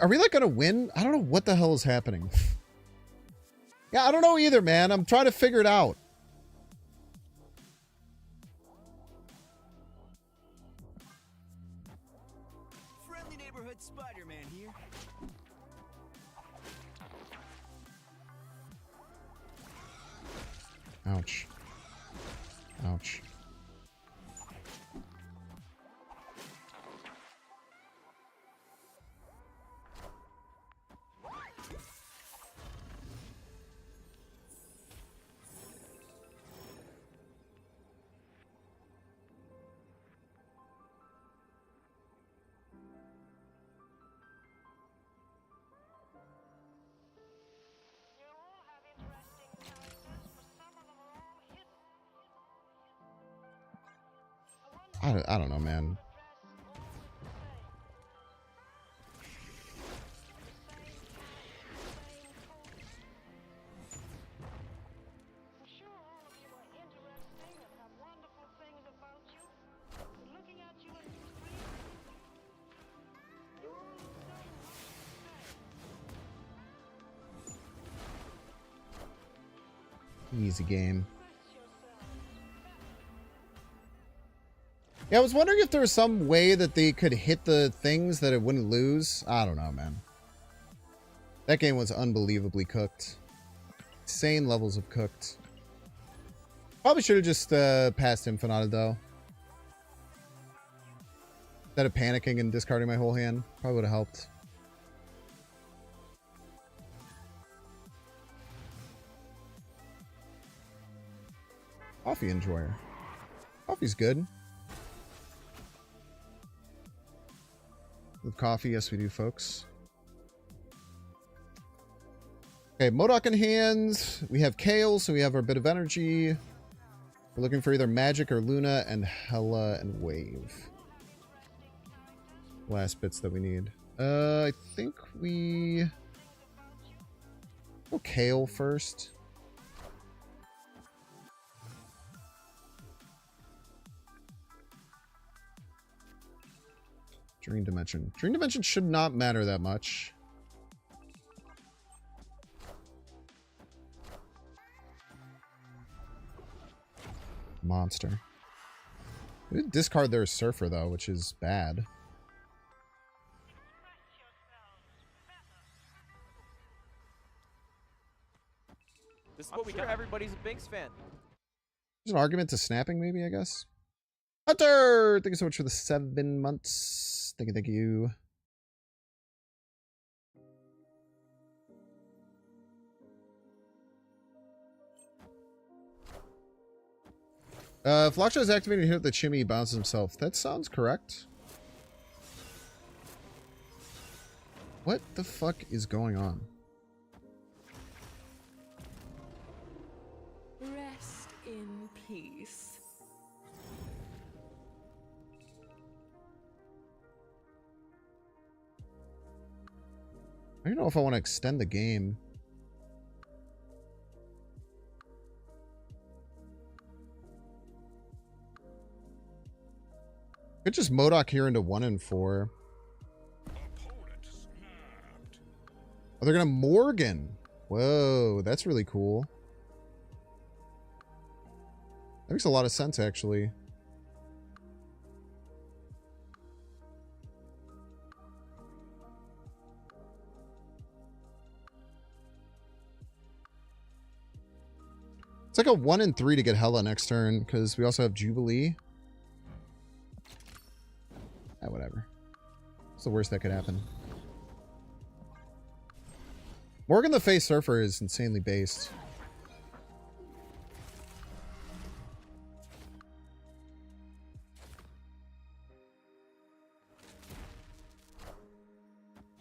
Are we like gonna win? I don't know what the hell is happening. Yeah, I don't know either, man. I'm trying to figure it out. Friendly neighborhood Spider-Man here. Ouch. Ouch. I don't know, man. Easy game. Yeah, I was wondering if there was some way that they could hit the things that it wouldn't lose. I don't know, man. That game was unbelievably cooked. Insane levels of cooked. Probably should have just passed Infinita, though. Instead of panicking and discarding my whole hand. Probably would have helped. Coffee enjoyer. Coffee's good. With coffee, yes we do, folks. Okay, Modok in hand. We have Kale, so we have our bit of energy. We're looking for either Magic or Luna and Hella and Wave. Last bits that we need. I think we... Go Kale first. Dream Dimension. Dream Dimension should not matter that much. Monster. We did discard their Surfer, though, which is bad. This is what we got. Everybody's a Binks fan. There's an argument to snapping, maybe, I guess. Hunter! Thank you so much for the 7 months. Thank you, thank you. If Lockjaw is activated and hit the chimney, he bounces himself. That sounds correct. What the fuck is going on? Rest in peace. I don't know if I want to extend the game. Could just Modok here into 1 and 4. Oh, they're gonna Morgan. Whoa, that's really cool. That makes a lot of sense, actually. It's like a 1 and 3 to get Hela next turn, because we also have Jubilee. Ah, whatever. It's the worst that could happen. Morgan the Face Surfer is insanely based.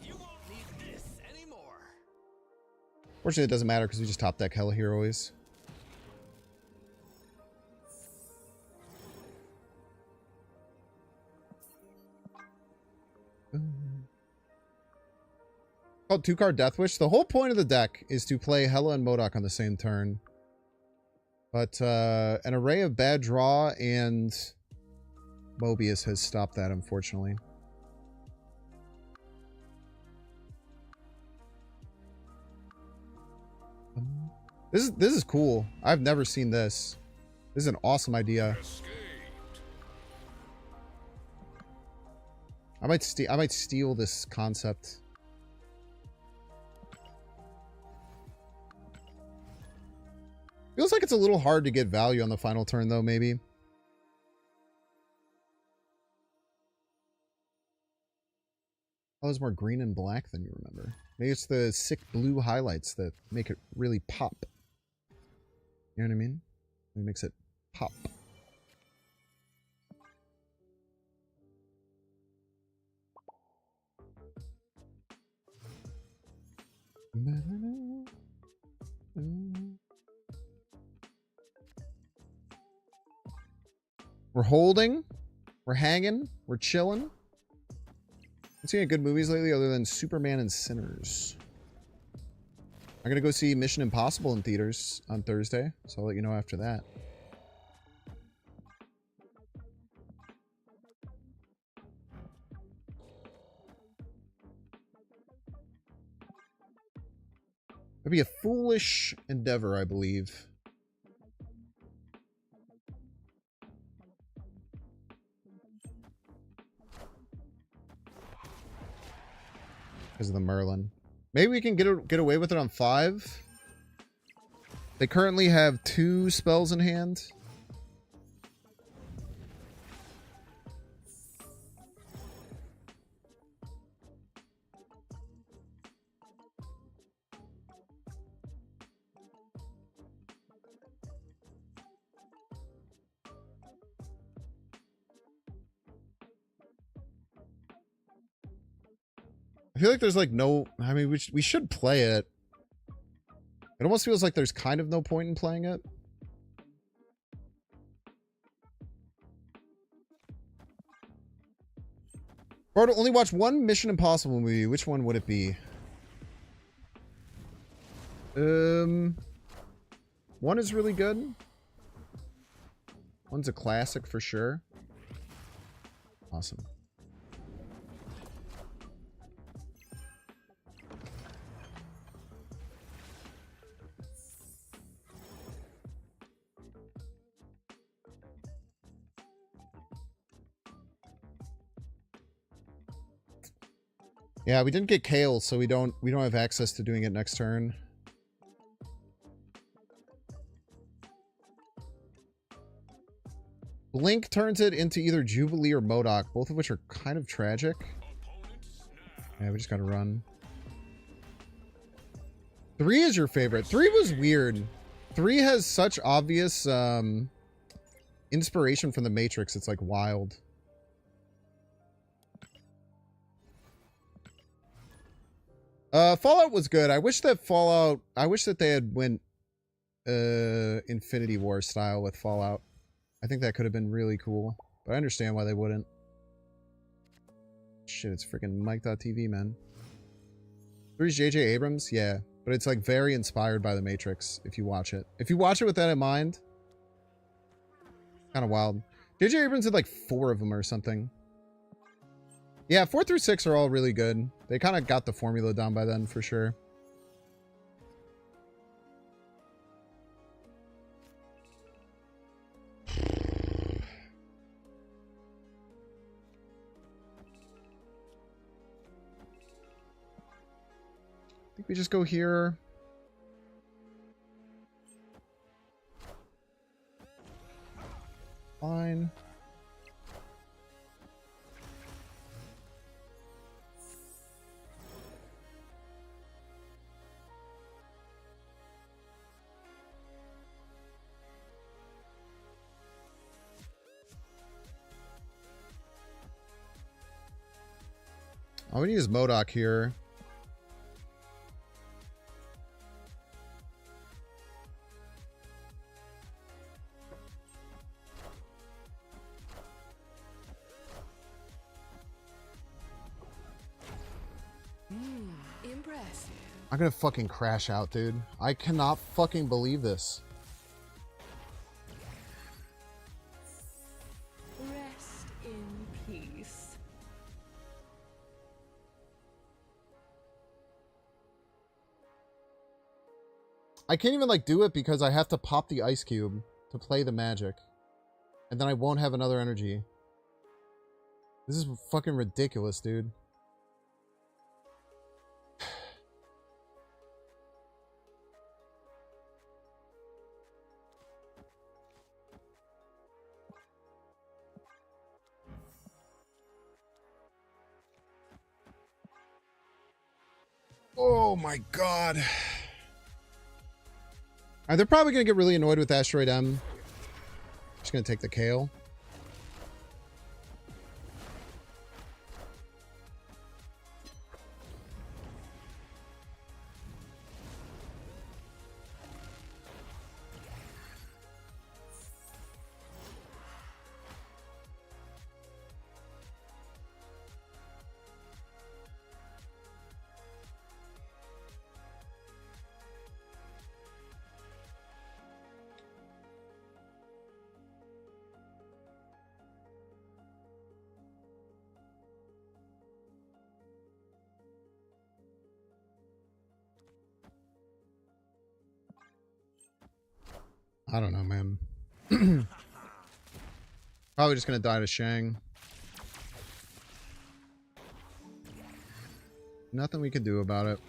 You won't need this anymore. Fortunately, it doesn't matter because we just top deck Hela here always. Called 2-card Death Wish. The whole point of the deck is to play Hela and Modok on the same turn. But an array of bad draw and Mobius has stopped that, unfortunately. This is cool. I've never seen this. This is an awesome idea. I might steal this concept. Feels like it's a little hard to get value on the final turn, though, maybe. Oh, it's more green and black than you remember. Maybe it's the sick blue highlights that make it really pop. You know what I mean? It makes it pop. We're holding. We're hanging. We're chilling. I've seen good movies lately other than Superman and Sinners. I'm going to go see Mission Impossible in theaters on Thursday, so I'll let you know after that. It'd be a foolish endeavor, I believe. Because of the Merlin. Maybe we can get away with it on 5. They currently have 2 spells in hand. I feel like there's like no... I mean, we should play it. It almost feels like there's kind of no point in playing it. If I were to only watch one Mission Impossible movie, which one would it be? One is really good. One's a classic for sure. Awesome. Yeah, we didn't get Kale, so we don't have access to doing it next turn. Blink turns it into either Jubilee or MODOK, both of which are kind of tragic. Yeah, we just gotta run. 3 is your favorite. 3 was weird. 3 has such obvious inspiration from the Matrix. It's like wild. Fallout was good. I wish that they had went Infinity War style with Fallout. I think that could have been really cool. But I understand why they wouldn't. Shit, it's freaking Mike.tv, man. 3's J.J. Abrams? Yeah. But it's like very inspired by the Matrix if you watch it. If you watch it with that in mind, kind of wild. J.J. Abrams did like 4 of them or something. Yeah, 4 through 6 are all really good. They kind of got the formula down by then for sure. I think we just go here. Fine. I'm gonna use MODOK here. Impressive. I'm gonna fucking crash out, dude. I cannot fucking believe this. Rest in peace. I can't even like do it because I have to pop the ice cube to play the magic. And then I won't have another energy. This is fucking ridiculous, dude. Oh my god. They're probably going to get really annoyed with Asteroid M. Just going to take the Kale. I don't know, man. Probably just gonna die to Shang. Nothing we could do about it.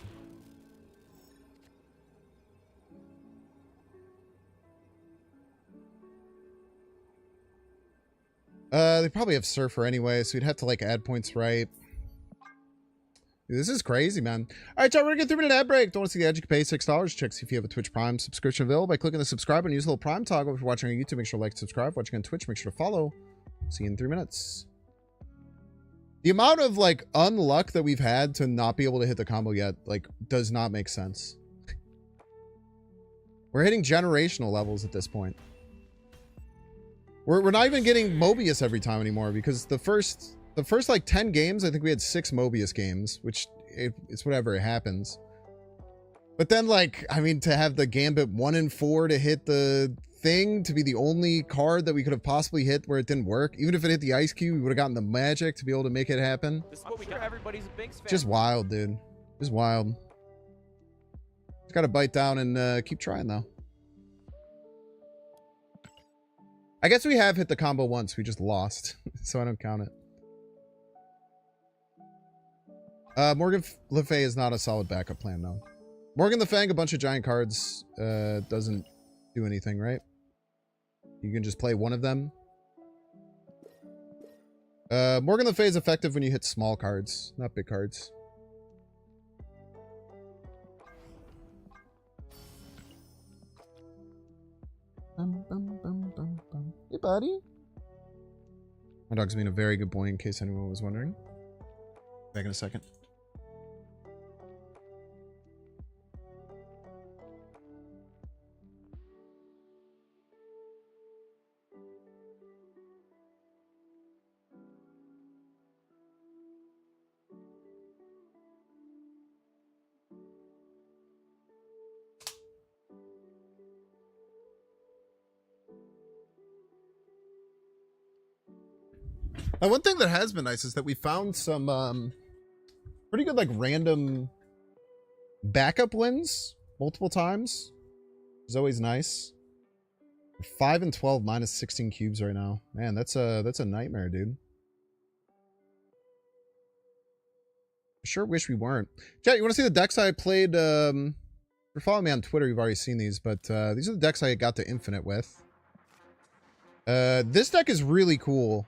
They probably have Surfer anyway, so we'd have to like add points right. Dude, this is crazy, man. All right, y'all, we're gonna get 3-minute ad break. Don't want to see the ad? You can pay $6. Check see if you have a Twitch Prime subscription available by clicking the subscribe and use the little Prime toggle. If you're watching on YouTube, make sure to like, subscribe. Watching on Twitch, make sure to follow. See you in 3 minutes. The amount of like unluck that we've had to not be able to hit the combo yet, like, does not make sense. We're hitting generational levels at this point. We're not even getting Mobius every time anymore because the first like 10 games, I think we had 6 Mobius games, which it's whatever, it happens. But then like, I mean, to have the Gambit 1 and 4 to hit the thing, to be the only card that we could have possibly hit where it didn't work, even if it hit the Ice Cube, we would have gotten the magic to be able to make it happen. This is what we got. Everybody's a Binks fan. Just wild, dude. Just wild. Just gotta bite down and keep trying though. I guess we have hit the combo once, we just lost, so I don't count it. Morgan Le Fay is not a solid backup plan, though. Morgan Le Fang, a bunch of giant cards, doesn't do anything, right? You can just play one of them. Morgan Le Fay is effective when you hit small cards, not big cards. Hey, buddy. My dog's being a very good boy, in case anyone was wondering. Back in a second. One thing that has been nice is that we found some pretty good, like, random backup wins multiple times. It's always nice. 5 and 12 minus 16 cubes right now. Man, that's a nightmare, dude. I sure wish we weren't. Chat, you want to see the decks I played? If you're following me on Twitter, you've already seen these, but these are the decks I got to Infinite with. This deck is really cool.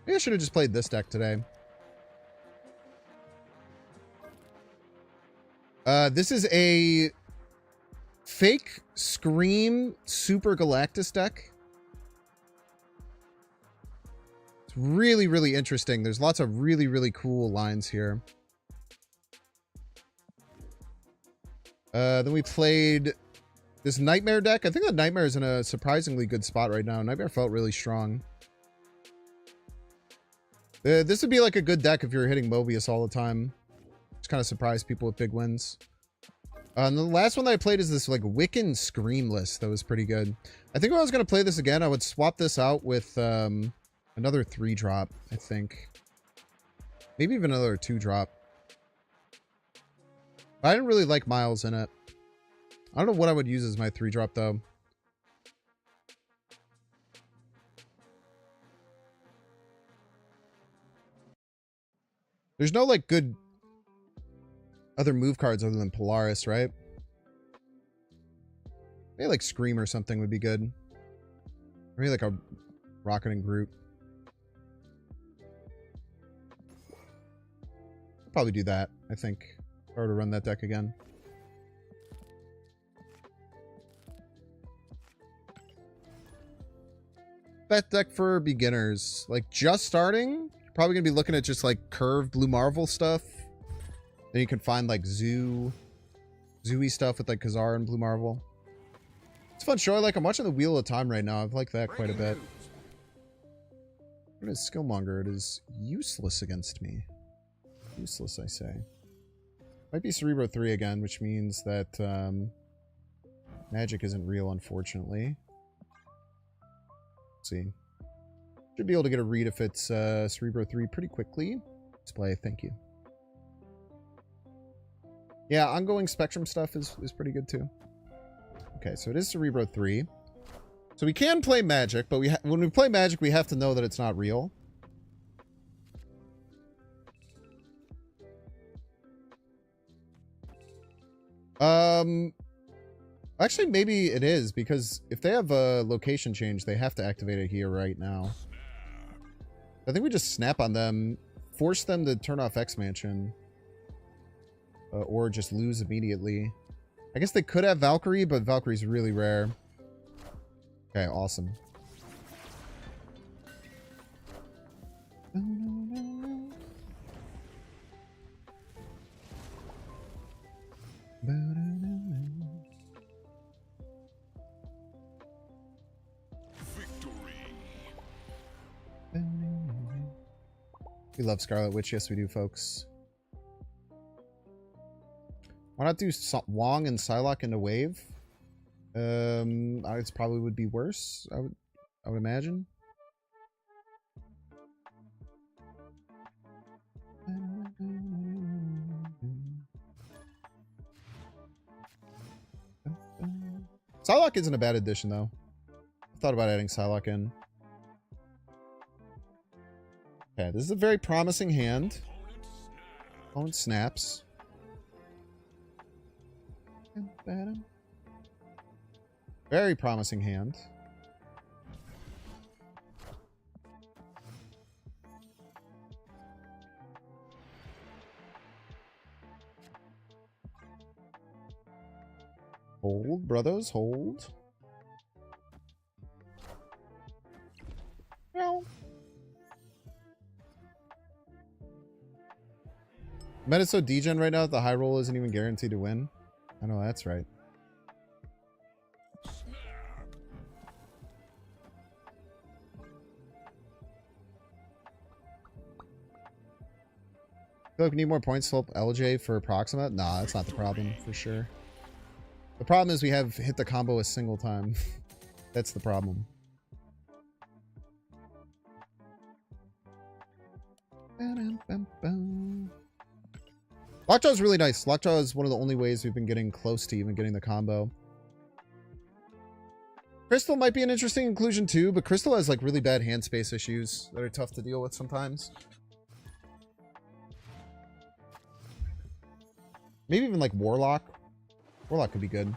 Maybe I should have just played this deck today. This is a fake Scream Super Galactus deck. It's really, really interesting. There's lots of really, really cool lines here. Then we played this Nightmare deck. I think the Nightmare is in a surprisingly good spot right now. Nightmare felt really strong. This would be like a good deck if you're hitting Mobius all the time. Just kind of surprise people with big wins. And the last one that I played is this like Wiccan Scream list that was pretty good. I think if I was going to play this again, I would swap this out with another 3-drop, I think. Maybe even another 2-drop. I didn't really like Miles in it. I don't know what I would use as my 3-drop though. There's no, like, good other move cards other than Polaris, right? Maybe, like, Scream or something would be good. Maybe, like, a Rocket and Groot. I'll probably do that, I think. If I were to run that deck again. That deck for beginners. Like, just starting... Probably gonna be looking at just like curved Blue Marvel stuff. Then you can find like Zooey stuff with like Kazar and Blue Marvel. It's a fun show. I'm watching the Wheel of Time right now. I've liked that quite a bit. What is Skillmonger? It is useless against me. Useless, I say. Might be Cerebro 3 again, which means that magic isn't real, unfortunately. Let's see. Should be able to get a read if it's Cerebro 3 pretty quickly. Display, thank you. Yeah, ongoing Spectrum stuff is pretty good too. Okay, so it is Cerebro 3. So we can play Magic, but when we play Magic, we have to know that it's not real. Actually, maybe it is, because if they have a location change, they have to activate it here right now. I think we just snap on them, force them to turn off X-Mansion, or just lose immediately. I guess they could have Valkyrie, but Valkyrie's really rare. Okay, awesome. We love Scarlet Witch. Yes, we do, folks. Why not do Wong and Psylocke into wave? It probably would be worse. I would imagine. Psylocke isn't a bad addition, though. I thought about adding Psylocke in. Okay, this is a very promising hand. Opponent snaps. Very promising hand. Hold, brothers, hold. No. Meta's so degen right now that the high roll isn't even guaranteed to win. I know that's right. I feel like we need more points to help LJ for Proxima. Nah, that's not the problem for sure. The problem is we have hit the combo a single time. That's the problem. Lockjaw is really nice. Lockjaw is one of the only ways we've been getting close to even getting the combo. Crystal might be an interesting inclusion too, but Crystal has like really bad hand space issues that are tough to deal with sometimes. Maybe even like Warlock. Warlock could be good.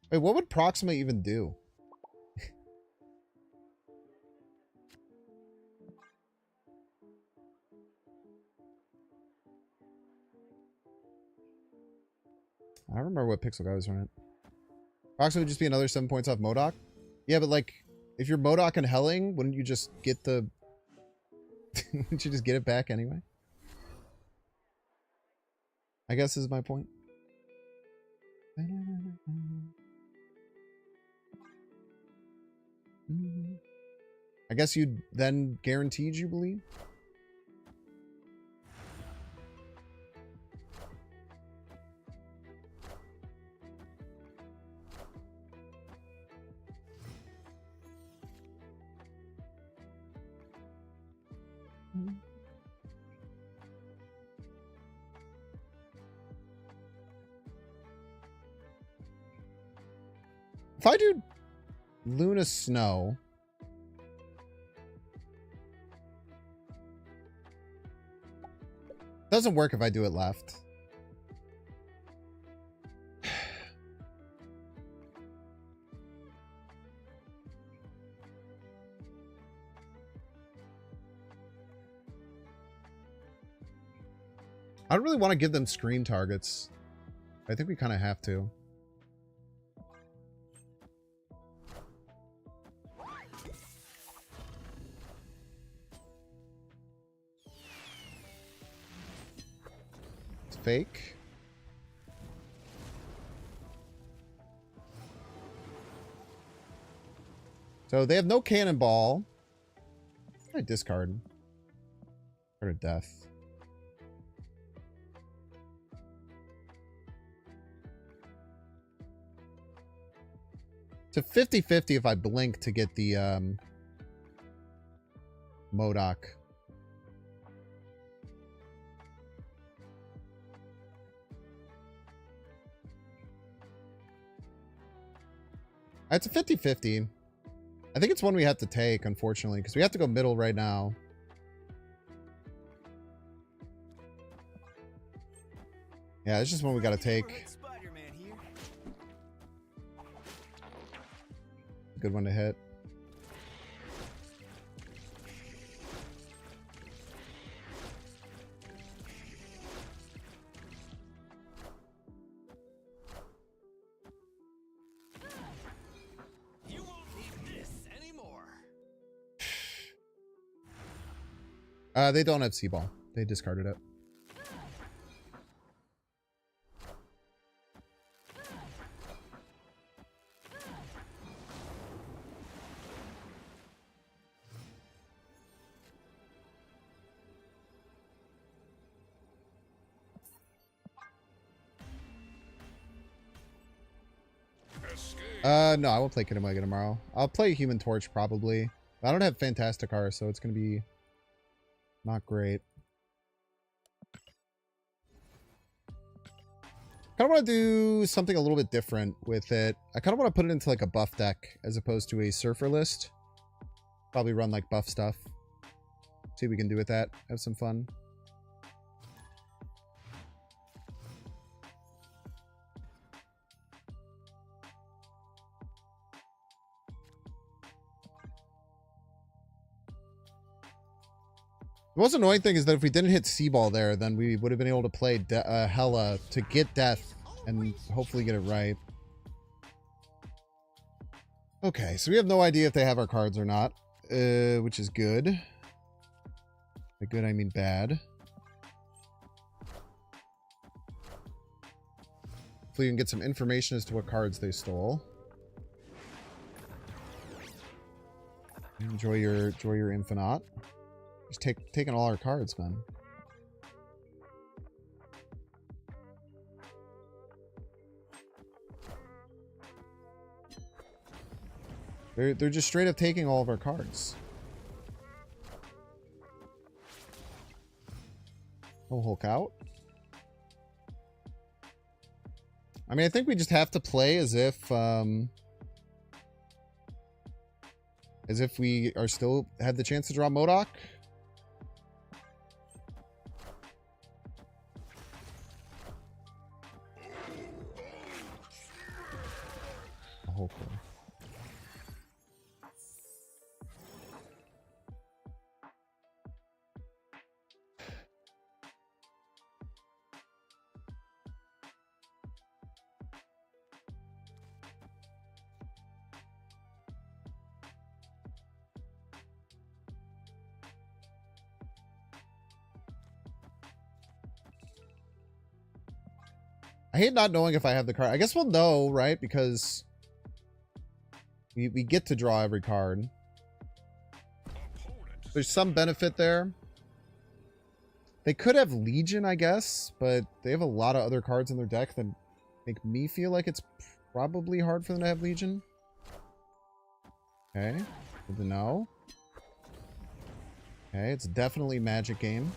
Wait, what would Proxima even do? I don't remember what pixel guy was running. Proxima would just be another 7 points off MODOK? Yeah, but like, if you're MODOK and Helling, wouldn't you just get the... wouldn't you just get it back anyway? I guess is my point. I guess you'd then guaranteed Jubilee? If I do Luna Snow, doesn't work if I do it left. I don't really want to give them screen targets. I think we kind of have to. It's fake. So they have no cannonball. I discard. Card of death. It's a 50-50 if I blink to get the MODOK. It's a 50-50. I think it's one we have to take, unfortunately, because we have to go middle right now. Yeah, it's just one we got to take. Good one to hit. You won't need this anymore. They don't have C-ball. They discarded it. No, I won't play Kid Omega tomorrow. I'll play Human Torch probably. I don't have Fantasticar, so it's going to be not great. Kind of want to do something a little bit different with it. I kind of want to put it into like a buff deck as opposed to a surfer list. Probably run like buff stuff. See what we can do with that. Have some fun. The most annoying thing is that if we didn't hit C-Ball there, then we would have been able to play Hella to get death and hopefully get it right. Okay, so we have no idea if they have our cards or not, which is good. By good, I mean bad. Hopefully we can get some information as to what cards they stole. Enjoy your Infinite. Just taking all our cards, man. They're just straight up taking all of our cards. No Hulk out. I mean, I think we just have to play as if we are still have the chance to draw MODOK. Hopefully. I hate not knowing if I have the card. I guess we'll know, right? Because we get to draw every card. There's some benefit there. They could have Legion, I guess, but they have a lot of other cards in their deck that make me feel like it's probably hard for them to have Legion. Okay, good to know. Okay, it's definitely Magic game.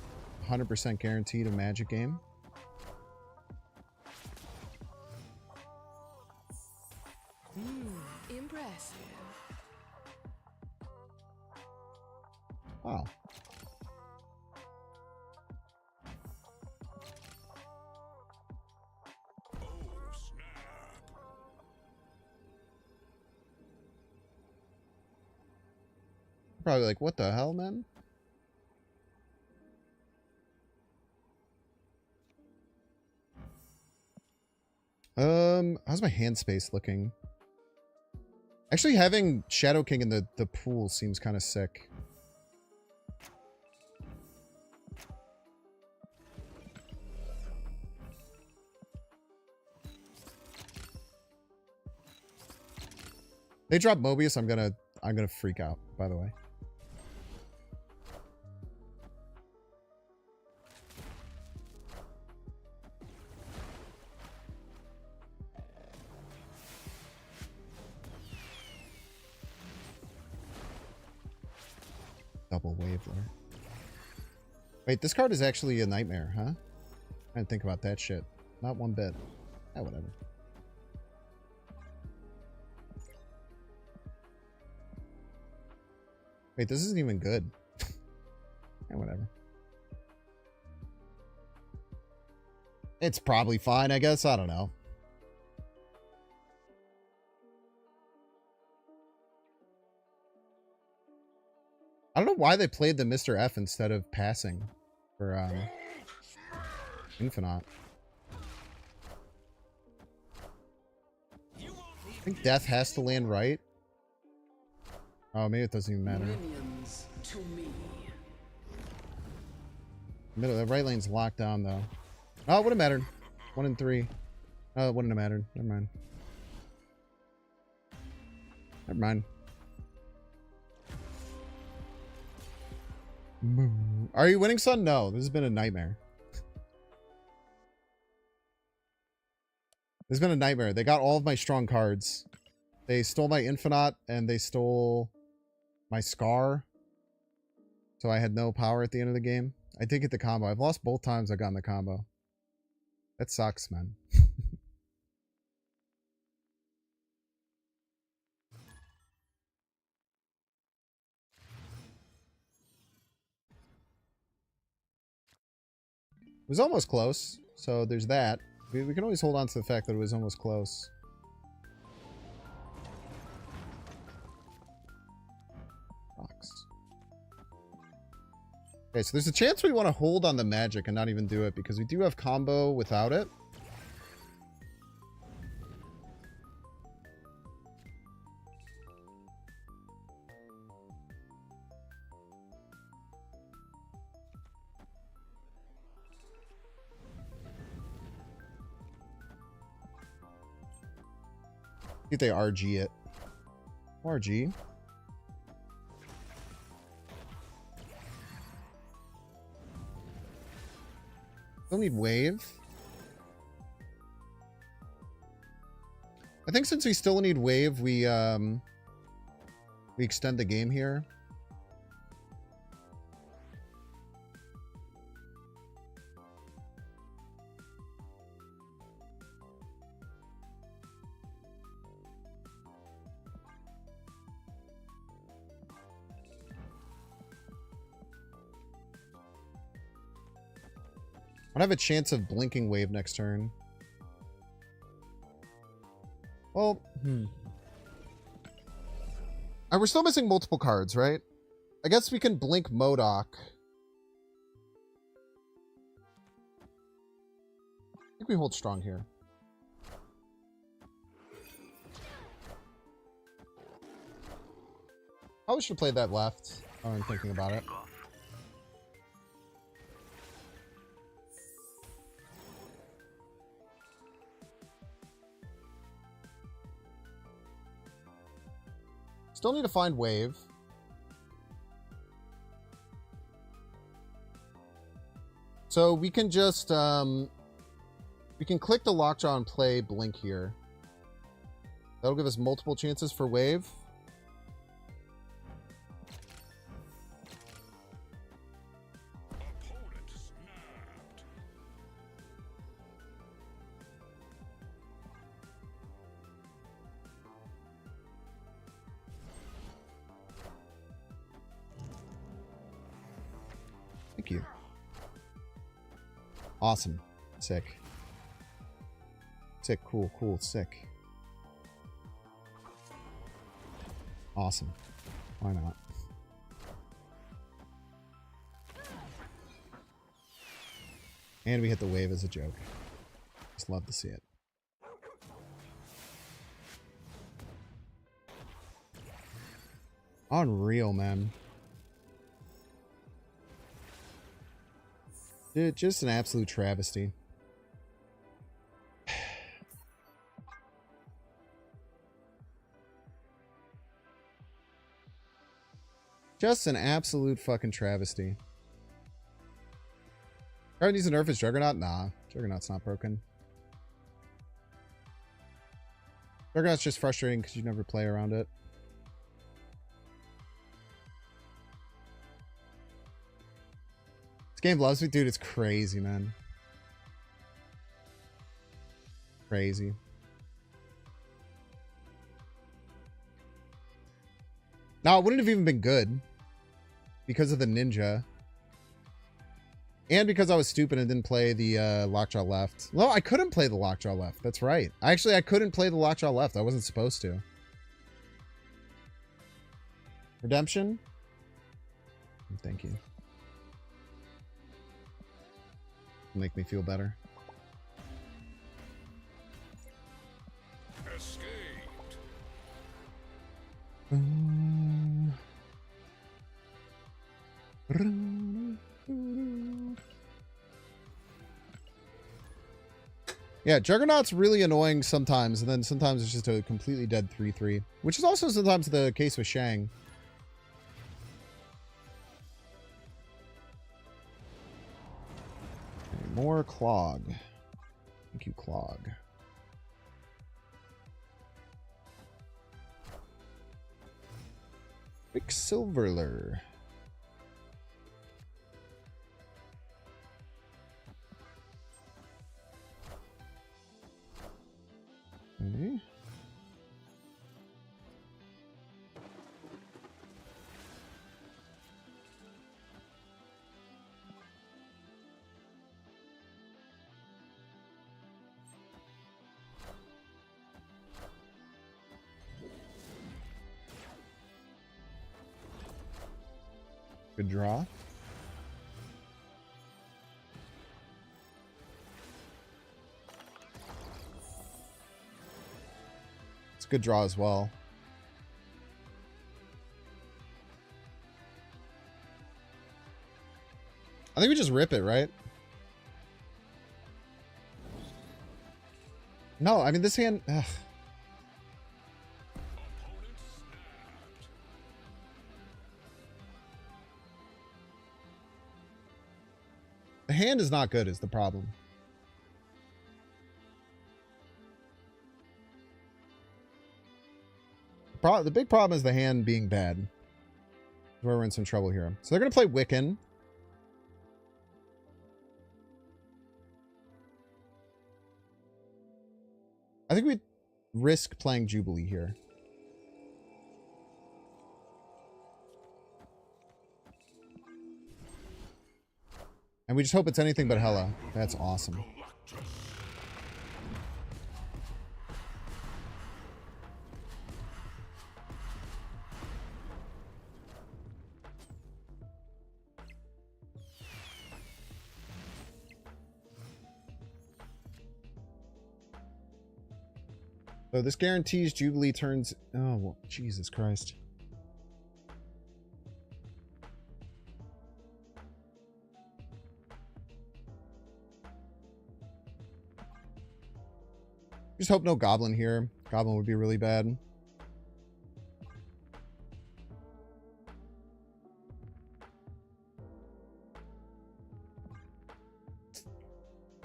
100% guaranteed a Magic game. Impressive. Wow. Probably like, what the hell, man? How's my hand space looking? Actually, having Shadow King in the pool seems kind of sick. They drop Mobius, I'm gonna freak out, by the way. Double wave there. Wait, this card is actually a nightmare, huh? I didn't think about that shit. Not one bit. Yeah, whatever. Wait, this isn't even good. Yeah, whatever. It's probably fine, I guess. I don't know. I don't know why they played the Mr. F instead of passing for Infinite. I think death has to land right. Oh, maybe it doesn't even matter. Minions to me. Middle, the right lane's locked down though. Oh, it would have mattered. 1 and 3. Oh, it wouldn't have mattered. Never mind. Never mind. Are you winning, son? No, this has been a nightmare. This has been a nightmare. They got all of my strong cards. They stole my Infinite and they stole my Scar. So I had no power at the end of the game. I did get the combo. I've lost both times I got in the combo. That sucks, man. It was almost close, so there's that. We can always hold on to the fact that it was almost close. Rocks. Okay, so there's a chance we want to hold on the magic and not even do it because we do have combo without it. See if they RG it. RG. Still need wave. I think since we still need wave, we extend the game here. I have a chance of blinking wave next turn. Well, we're still missing multiple cards, right? I guess we can blink Modok. I think we hold strong here. Probably should have played that left. Oh, I'm thinking about it. Still need to find wave. So we can just we can click the lockjaw and play blink here. That'll give us multiple chances for wave. Thank you. Awesome. Sick. Sick. Cool. Cool. Sick. Awesome. Why not? And we hit the wave as a joke. Just love to see it. Unreal, man. Dude, just an absolute travesty. Just an absolute fucking travesty. Card needs to nerf his Juggernaut? Nah, Juggernaut's not broken. Juggernaut's just frustrating because you never play around it. This game loves me, dude. It's crazy, man. Crazy. No, it wouldn't have even been good because of the ninja. And because I was stupid and didn't play the lockjaw left. Well, I couldn't play the lockjaw left. That's right. Actually, I couldn't play the lockjaw left. I wasn't supposed to. Redemption? Thank you. Make me feel better. Escaped. Yeah, Juggernaut's really annoying sometimes, and then sometimes it's just a completely dead 3-3, which is also sometimes the case with Shang. More Clog. Thank you, Clog. Quicksilverler. Okay. Good draw. good draw as well. I think we just rip it, right? No, I mean, this hand... Ugh. The hand is not good is the problem. The big problem is the hand being bad. We're in some trouble here. So they're going to play Wiccan. I think we risk playing Jubilee here. And we just hope it's anything but Hela. That's awesome. So this guarantees Jubilee turns... Oh, well, Jesus Christ. Just hope no Goblin here. Goblin would be really bad.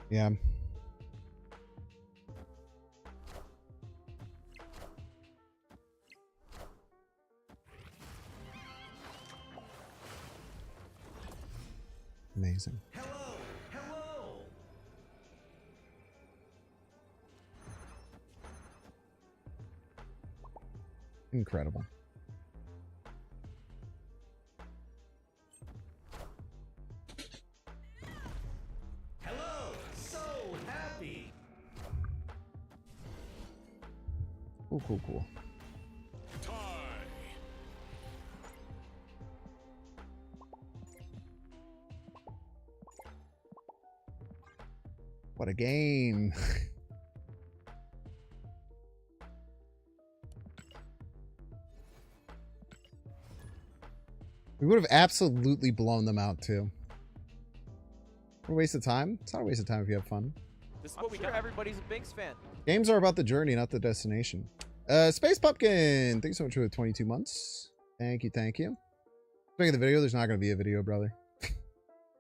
Yeah. Amazing. Hello, hello. Incredible. Hello, so happy. Cool, cool, cool. Tie. What a game. We would have absolutely blown them out too. What a waste of time? It's not a waste of time if you have fun. This is what we got. Everybody's a Binks fan. Games are about the journey, not the destination. Space Pumpkin! Thanks so much for the 22 months. Thank you, thank you. Speaking of the video, there's not going to be a video, brother. I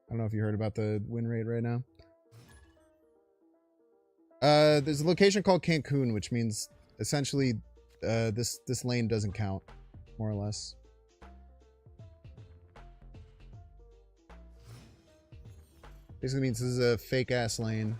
don't know if you heard about the win rate right now. There's a location called Cancun, which means essentially this lane doesn't count, more or less. Basically means this is a fake ass lane.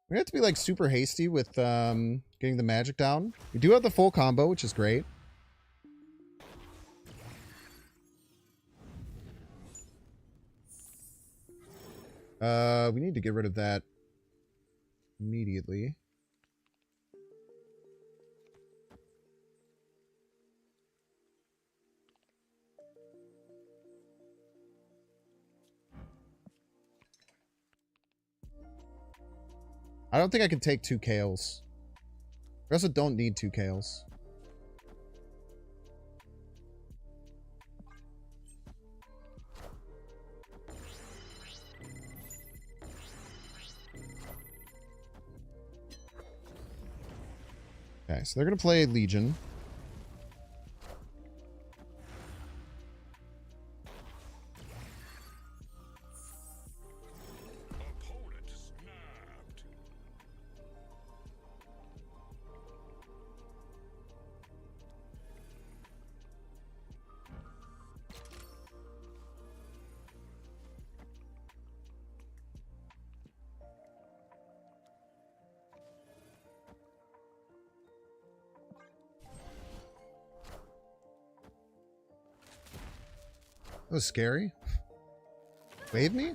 We have to be like super hasty with getting the magic down. We do have the full combo, which is great. We need to get rid of that immediately. I don't think I can take 2 Kales. We also don't need 2 Kales. Okay, so they're going to play Legion. Opponent snapped. That was scary. Wave me?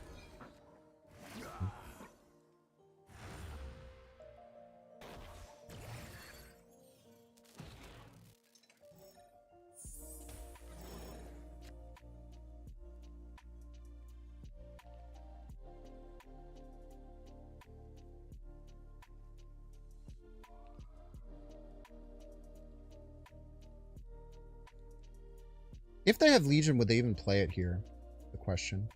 If they have Legion, would they even play it here? The question.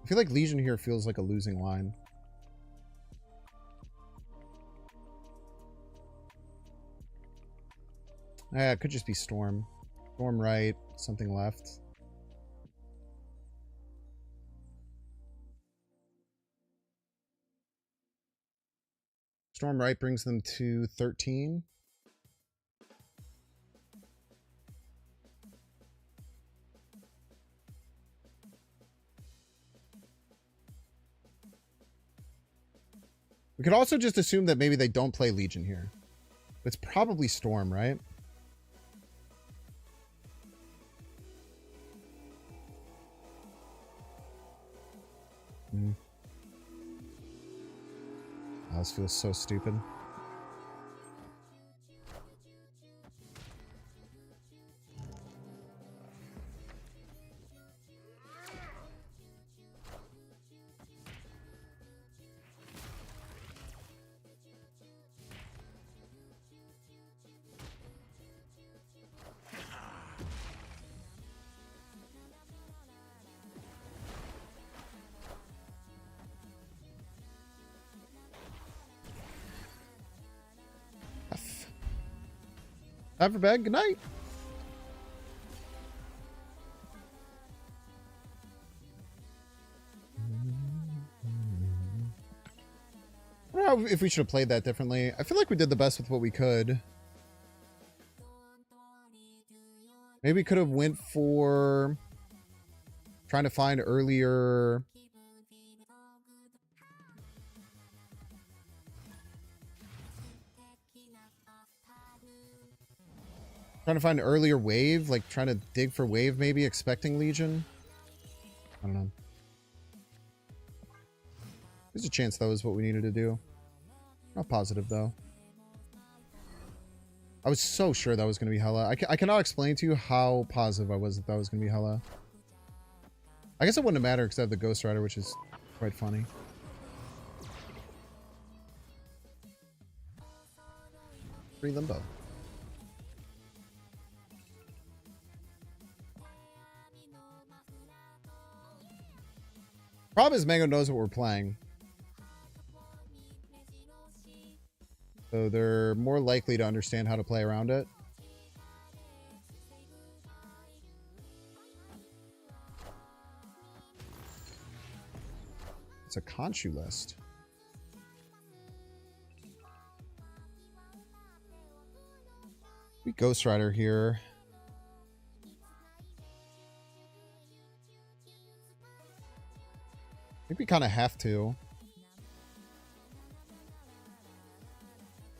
I feel like Legion here feels like a losing line. Yeah, it could just be Storm. Storm right, something left. Storm right brings them to 13. We could also just assume that maybe they don't play Legion here. It's probably Storm, right? Oh, this feels so stupid. Have a bad good night. I don't know if we should have played that differently. I feel like we did the best with what we could. Maybe we could have went for trying to find earlier. Trying to find an earlier wave, like trying to dig for wave, maybe expecting Legion. I don't know. There's a chance that was what we needed to do. Not positive though. I was so sure that was going to be Hela. I cannot explain to you how positive I was that was going to be Hela. I guess it wouldn't matter because I have the Ghost Rider, which is quite funny. Free Limbo. Problem is Mango knows what we're playing. So they're more likely to understand how to play around it. It's a Khonshu list. We Ghost Rider here. I think we kind of have to.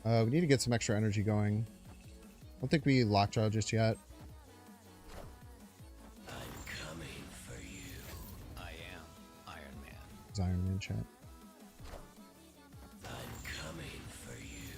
We need to get some extra energy going. I don't think we Lockjaw just yet. I'm coming for you. I am Iron Man. It's Iron Man chat. I'm coming for you.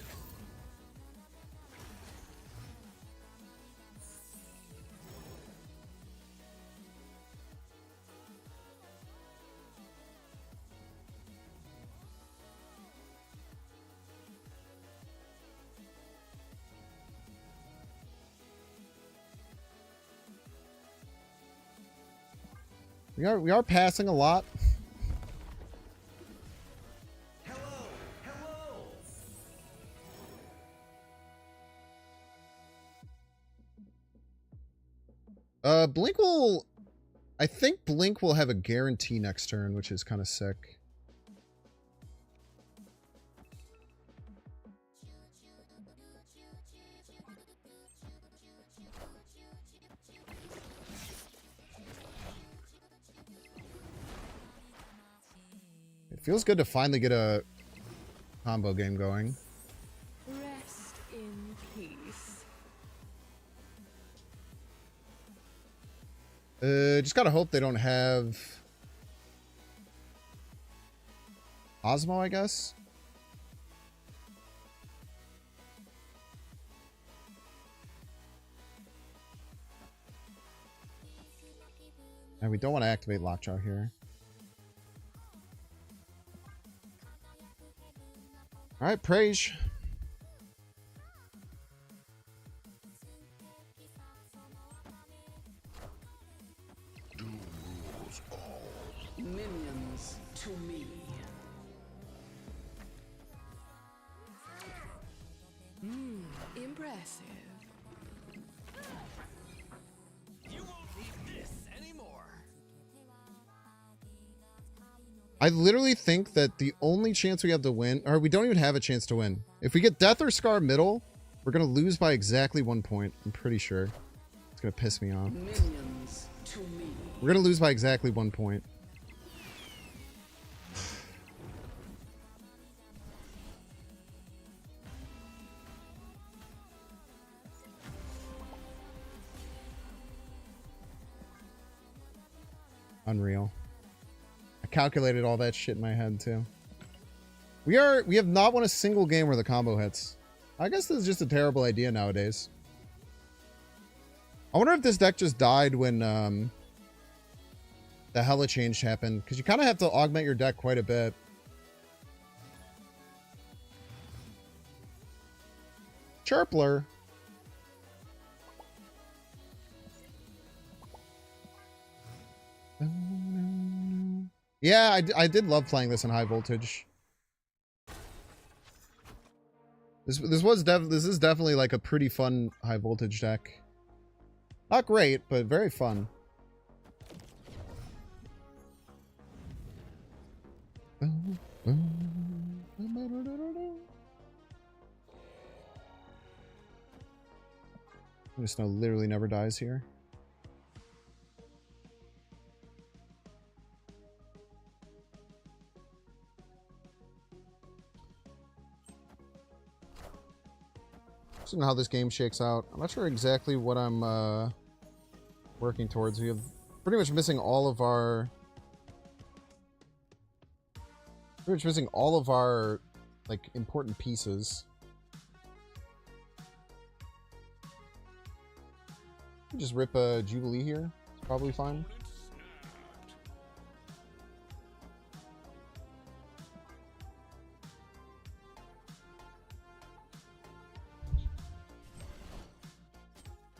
We are passing a lot. Blink will... I think Blink will have a guarantee next turn, which is kind of sick. It feels good to finally get a combo game going. Rest in peace. Just gotta hope they don't have Osmo, I guess. And we don't want to activate Lockjaw here. All right, praise. Minions to me. Impressive. You won't need this anymore. I literally think that the only chance we have to win, or we don't even have a chance to win. If we get Death or Scar middle, we're going to lose by exactly 1 point. I'm pretty sure. It's going to piss me off. Minions to me. We're going to lose by exactly 1 point. Unreal. I calculated all that shit in my head too. We have not won a single game where the combo hits. I guess this is just a terrible idea nowadays. I wonder if this deck just died when the Hella change happened, because you kind of have to augment your deck quite a bit. Chirpler. Yeah, I did love playing this in high voltage. This is definitely like a pretty fun high voltage deck. Not great, but very fun. Snow literally never dies here. I don't know how this game shakes out. I'm not sure exactly what I'm working towards. We have pretty much missing all of our like important pieces. Just rip a Jubilee here. It's probably fine.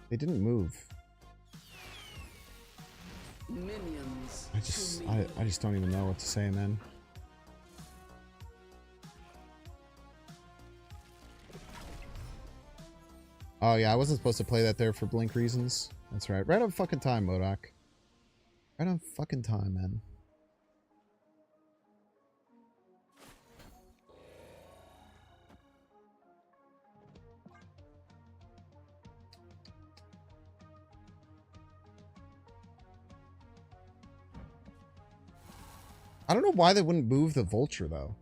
They didn't move. Minions I just to me. I just don't even know what to say, man. Oh yeah, I wasn't supposed to play that there for blink reasons. That's right. Right on fucking time, MODOK. Right on fucking time, man. I don't know why they wouldn't move the Vulture, though.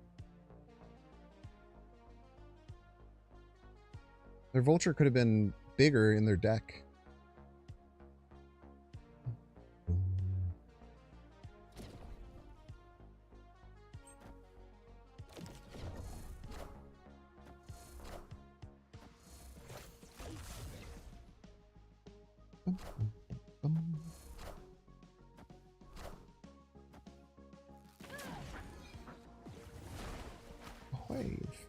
Their Vulture could have been bigger in their deck. Wave.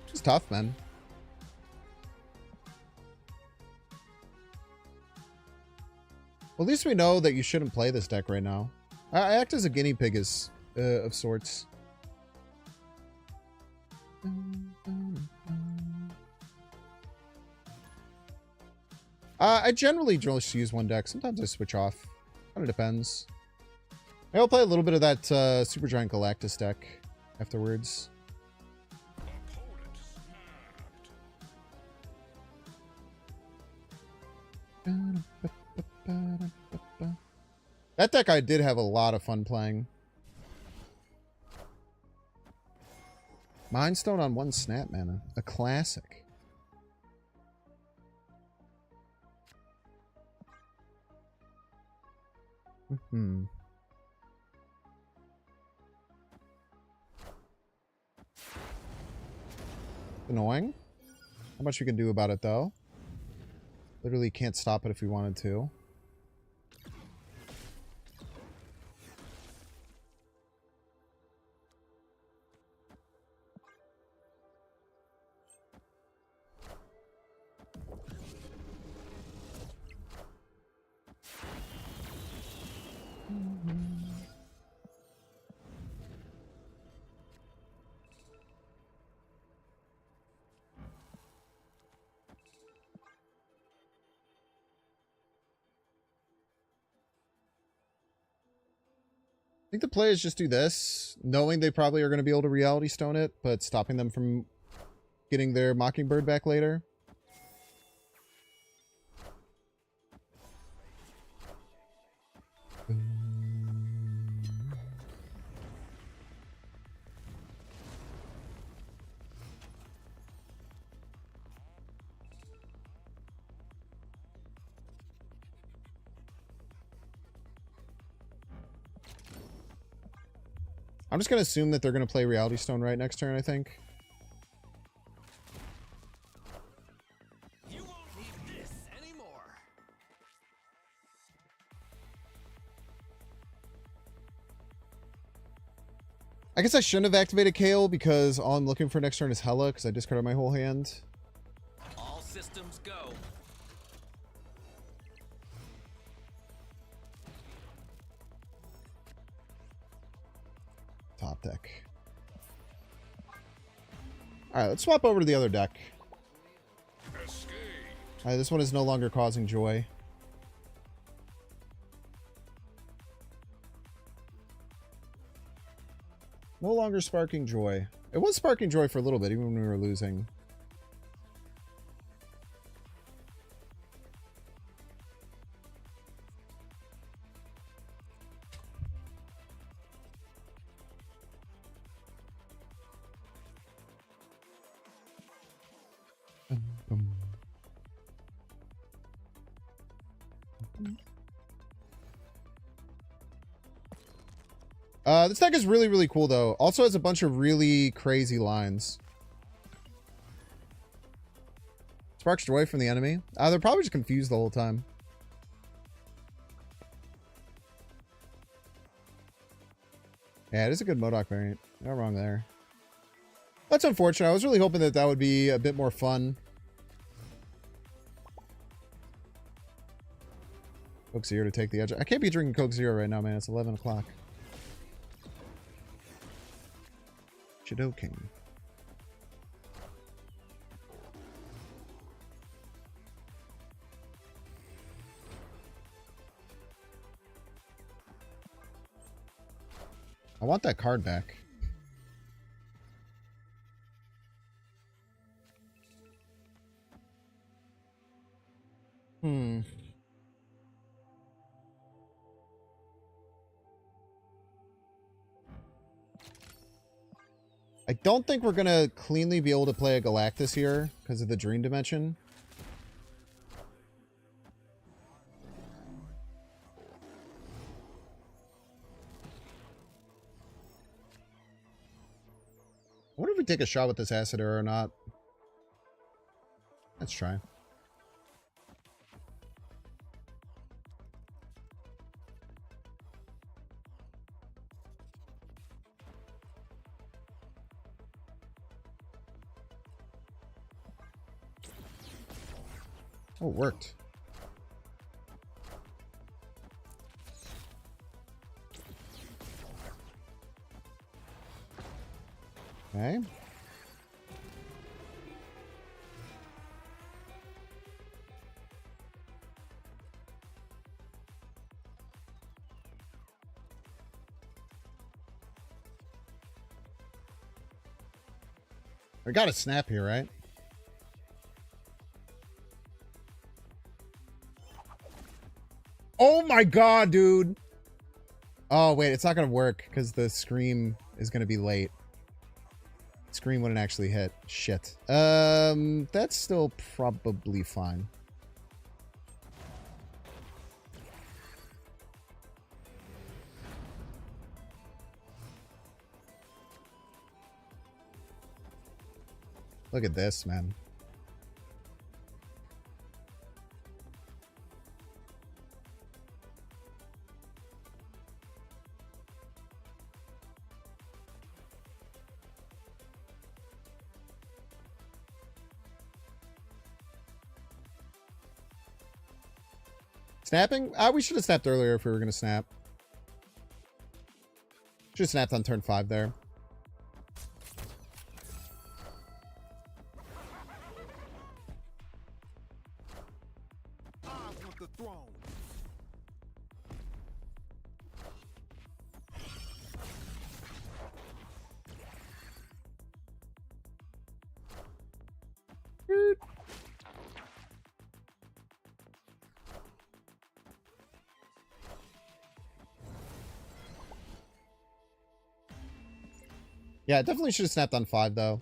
It's tough, man. Well, at least we know that you shouldn't play this deck right now. I act as a guinea pig of sorts. I generally just use one deck. Sometimes I switch off. Kind of depends. I'll play a little bit of that Supergiant Galactus deck afterwards. That deck I did have a lot of fun playing. Mind Stone on 1 snap mana. A classic. Annoying. Not much we can do about it, though. Literally can't stop it if we wanted to. I think the play is just do this, knowing they probably are going to be able to reality stone it, but stopping them from getting their Mockingbird back later. I'm just going to assume that they're going to play Reality Stone right next turn, I think. You won't need this anymore. I guess I shouldn't have activated Kale because all I'm looking for next turn is Hela because I discarded my whole hand. All systems go. Top deck. Alright, let's swap over to the other deck. Alright, this one is no longer causing joy. No longer sparking joy. It was sparking joy for a little bit, even when we were losing. This deck is really, really cool, though. Also has a bunch of really crazy lines. Sparks joy from the enemy. They're probably just confused the whole time. Yeah, it is a good MODOK variant. Not wrong there. That's unfortunate. I was really hoping that that would be a bit more fun. Coke Zero to take the edge. I can't be drinking Coke Zero right now, man. It's 11 o'clock. Chidoking. I want that card back. I don't think we're going to cleanly be able to play a Galactus here because of the Dream Dimension. I wonder if we take a shot with this Acid Arrow or not. Let's try. Oh, it worked. Okay. I got a snap here, right? Oh my god, dude. Oh, wait, it's not going to work because the Scream is going to be late. Scream wouldn't actually hit. Shit. That's still probably fine. Look at this, man. Snapping? We should have snapped earlier if we were going to snap. Should have snapped on turn 5 there. I want the throne. Yeah, definitely should have snapped on 5 though.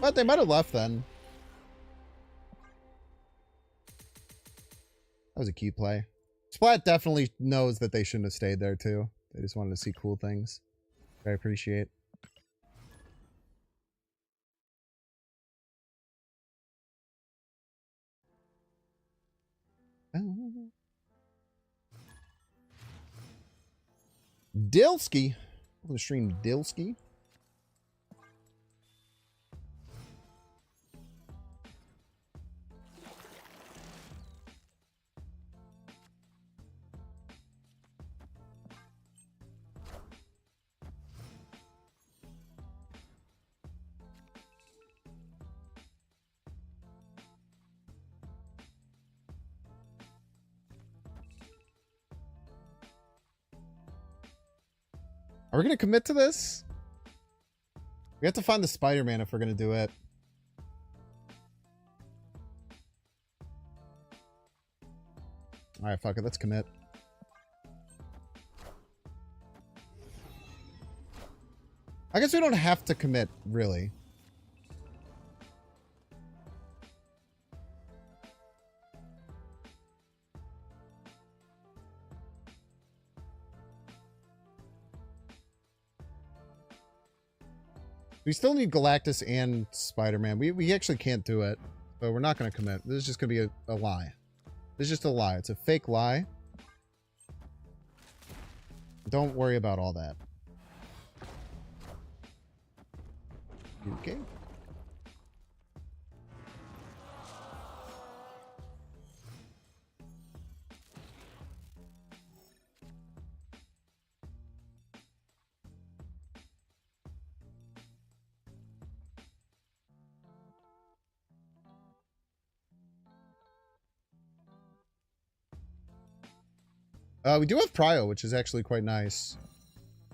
But they might have left then. That was a key play. Splat definitely knows that they shouldn't have stayed there too. They just wanted to see cool things. I appreciate. Dilsky. I'm gonna stream Dilsky. Are we going to commit to this? We have to find the Spider-Man if we're going to do it. Alright, fuck it. Let's commit. I guess we don't have to commit, really. We still need Galactus and Spider-Man. We actually can't do it. So we're not going to commit. This is just going to be a lie. This is just a lie. It's a fake lie. Don't worry about all that. Okay. We do have Prio, which is actually quite nice.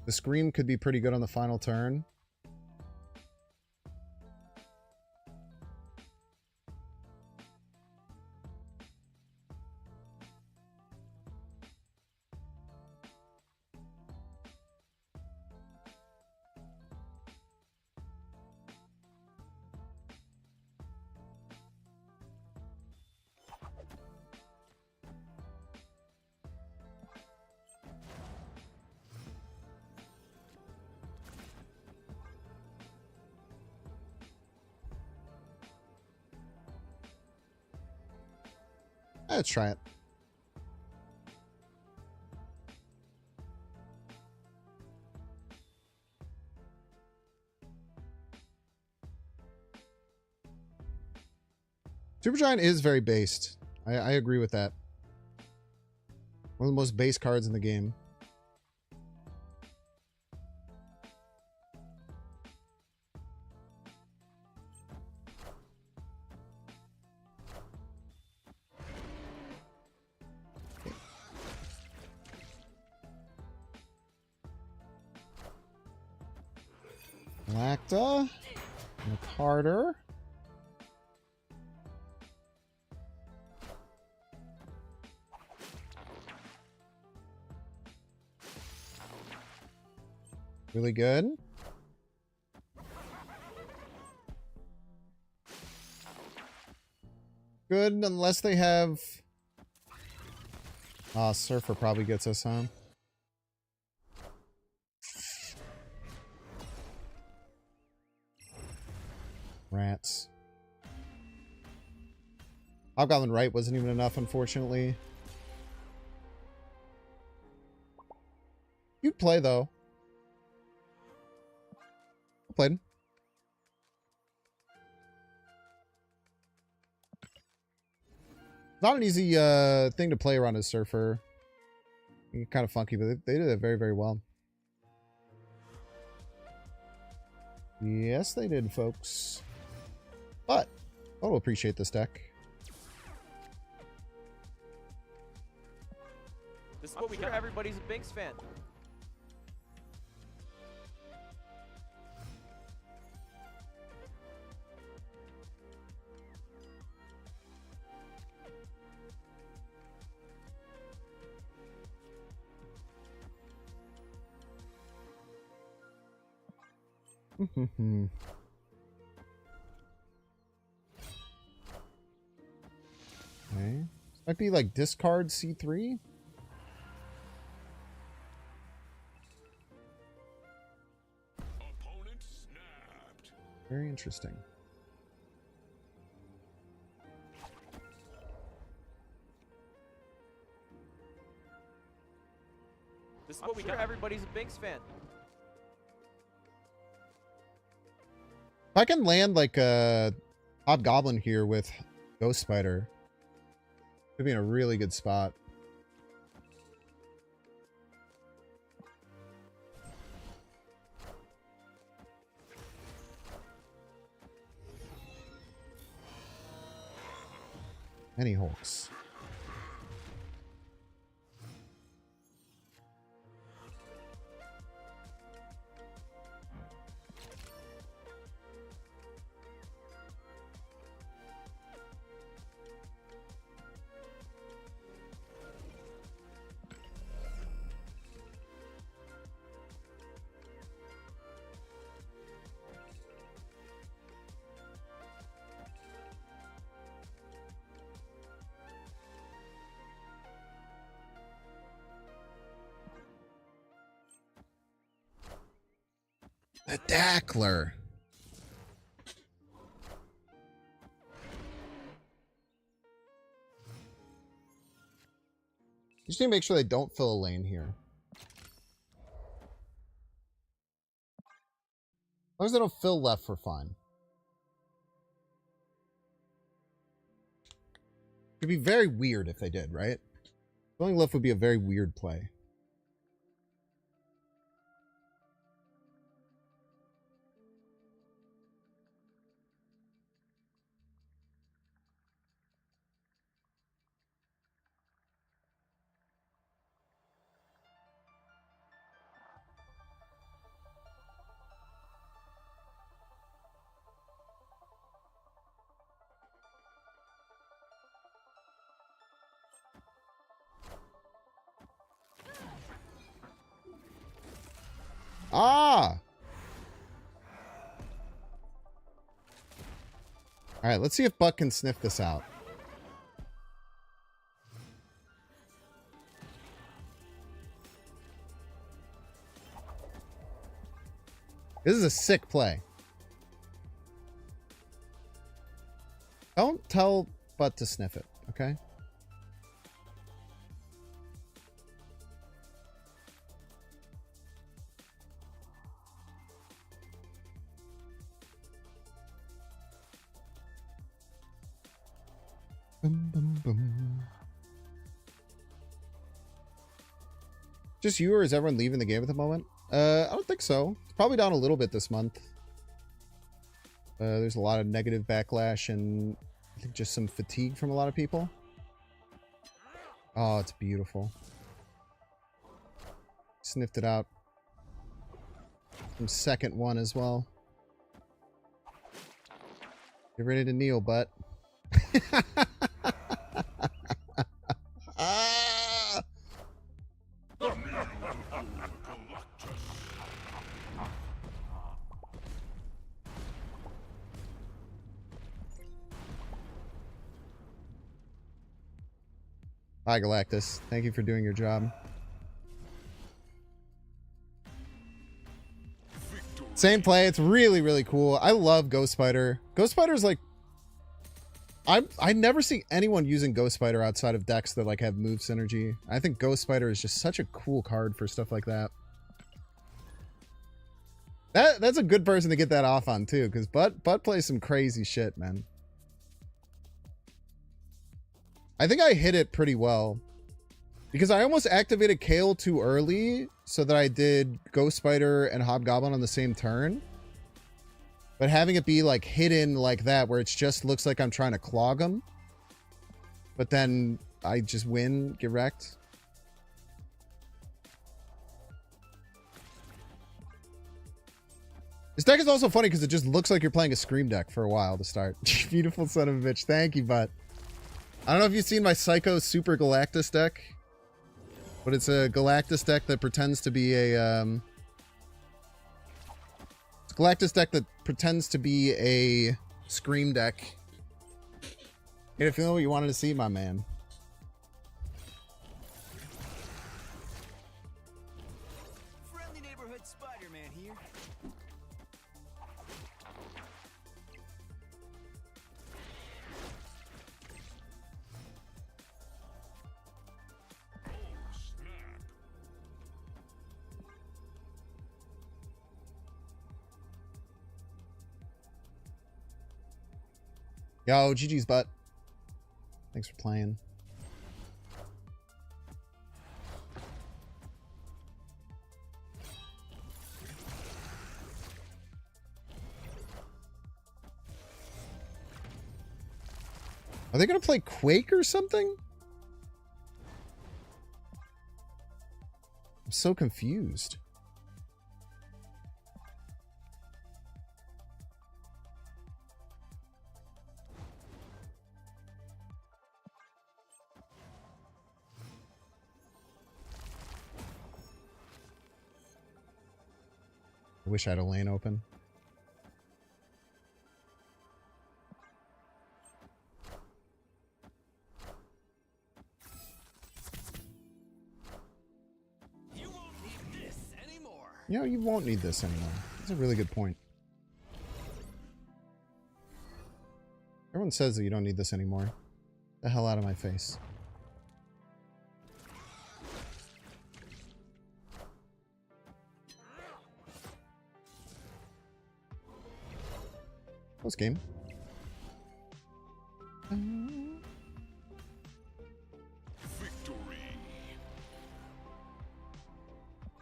The Scream could be pretty good on the final turn. Let's try it. Supergiant is very based. I agree with that. One of the most base cards in the game. Lacta. And Carter. Really good. Good, unless they have... Surfer probably gets us, huh? Rats. Hobgoblin Right wasn't even enough, unfortunately. You'd play, though. I played. Not an easy thing to play around as Surfer. Kind of funky, but they did it very, very well. Yes, they did, folks. But I'll appreciate this deck. This is what we do. Everybody's a Binks fan. Okay. This might be like discard C3. Opponent snapped. Very interesting. This is what we do. Everybody's a Binks fan. If I can land like a Hobgoblin here with Ghost Spider, could be in a really good spot. Many Hulks. The Dackler. Just need to make sure they don't fill a lane here. As long as they don't fill left, we're fine. It'd be very weird if they did, right? Filling left would be a very weird play. Ah! Alright, let's see if Buck can sniff this out. This is a sick play. Don't tell Butt to sniff it, okay? Bum, bum, bum. Just you, or is everyone leaving the game at the moment? I don't think so. It's probably down a little bit this month. There's a lot of negative backlash and I think just some fatigue from a lot of people. Oh, it's beautiful. Sniffed it out. Some second one as well. Get ready to kneel, butt. Ah! Hi, Galactus. Thank you for doing your job. Same play. It's really, really cool. I love Ghost Spider. Ghost Spider is like... I never see anyone using Ghost Spider outside of decks that like have move synergy. I think Ghost Spider is just such a cool card for stuff like that. That's a good person to get that off on too, because Butt plays some crazy shit, man. I think I hit it pretty well. Because I almost activated Kale too early so that I did Ghost Spider and Hobgoblin on the same turn. But having it be like hidden like that where it just looks like I'm trying to clog them. But then I just win, get wrecked. This deck is also funny because it just looks like you're playing a Scream deck for a while to start. Beautiful son of a bitch. Thank you, bud. I don't know if you've seen my Psycho Super Galactus deck. But it's a Galactus deck that pretends to be a... it's a Galactus deck that pretends to be a Scream deck. Get a feeling what you wanted to see, my man. Friendly neighborhood Spider-Man here. Yo, GG's butt. Thanks for playing. Are they gonna play Quake or something? I'm so confused. I wish I had a lane open. You won't need this anymore. You know, you won't need this anymore. That's a really good point. Everyone says that you don't need this anymore. The hell out of my face. Close game. Victory.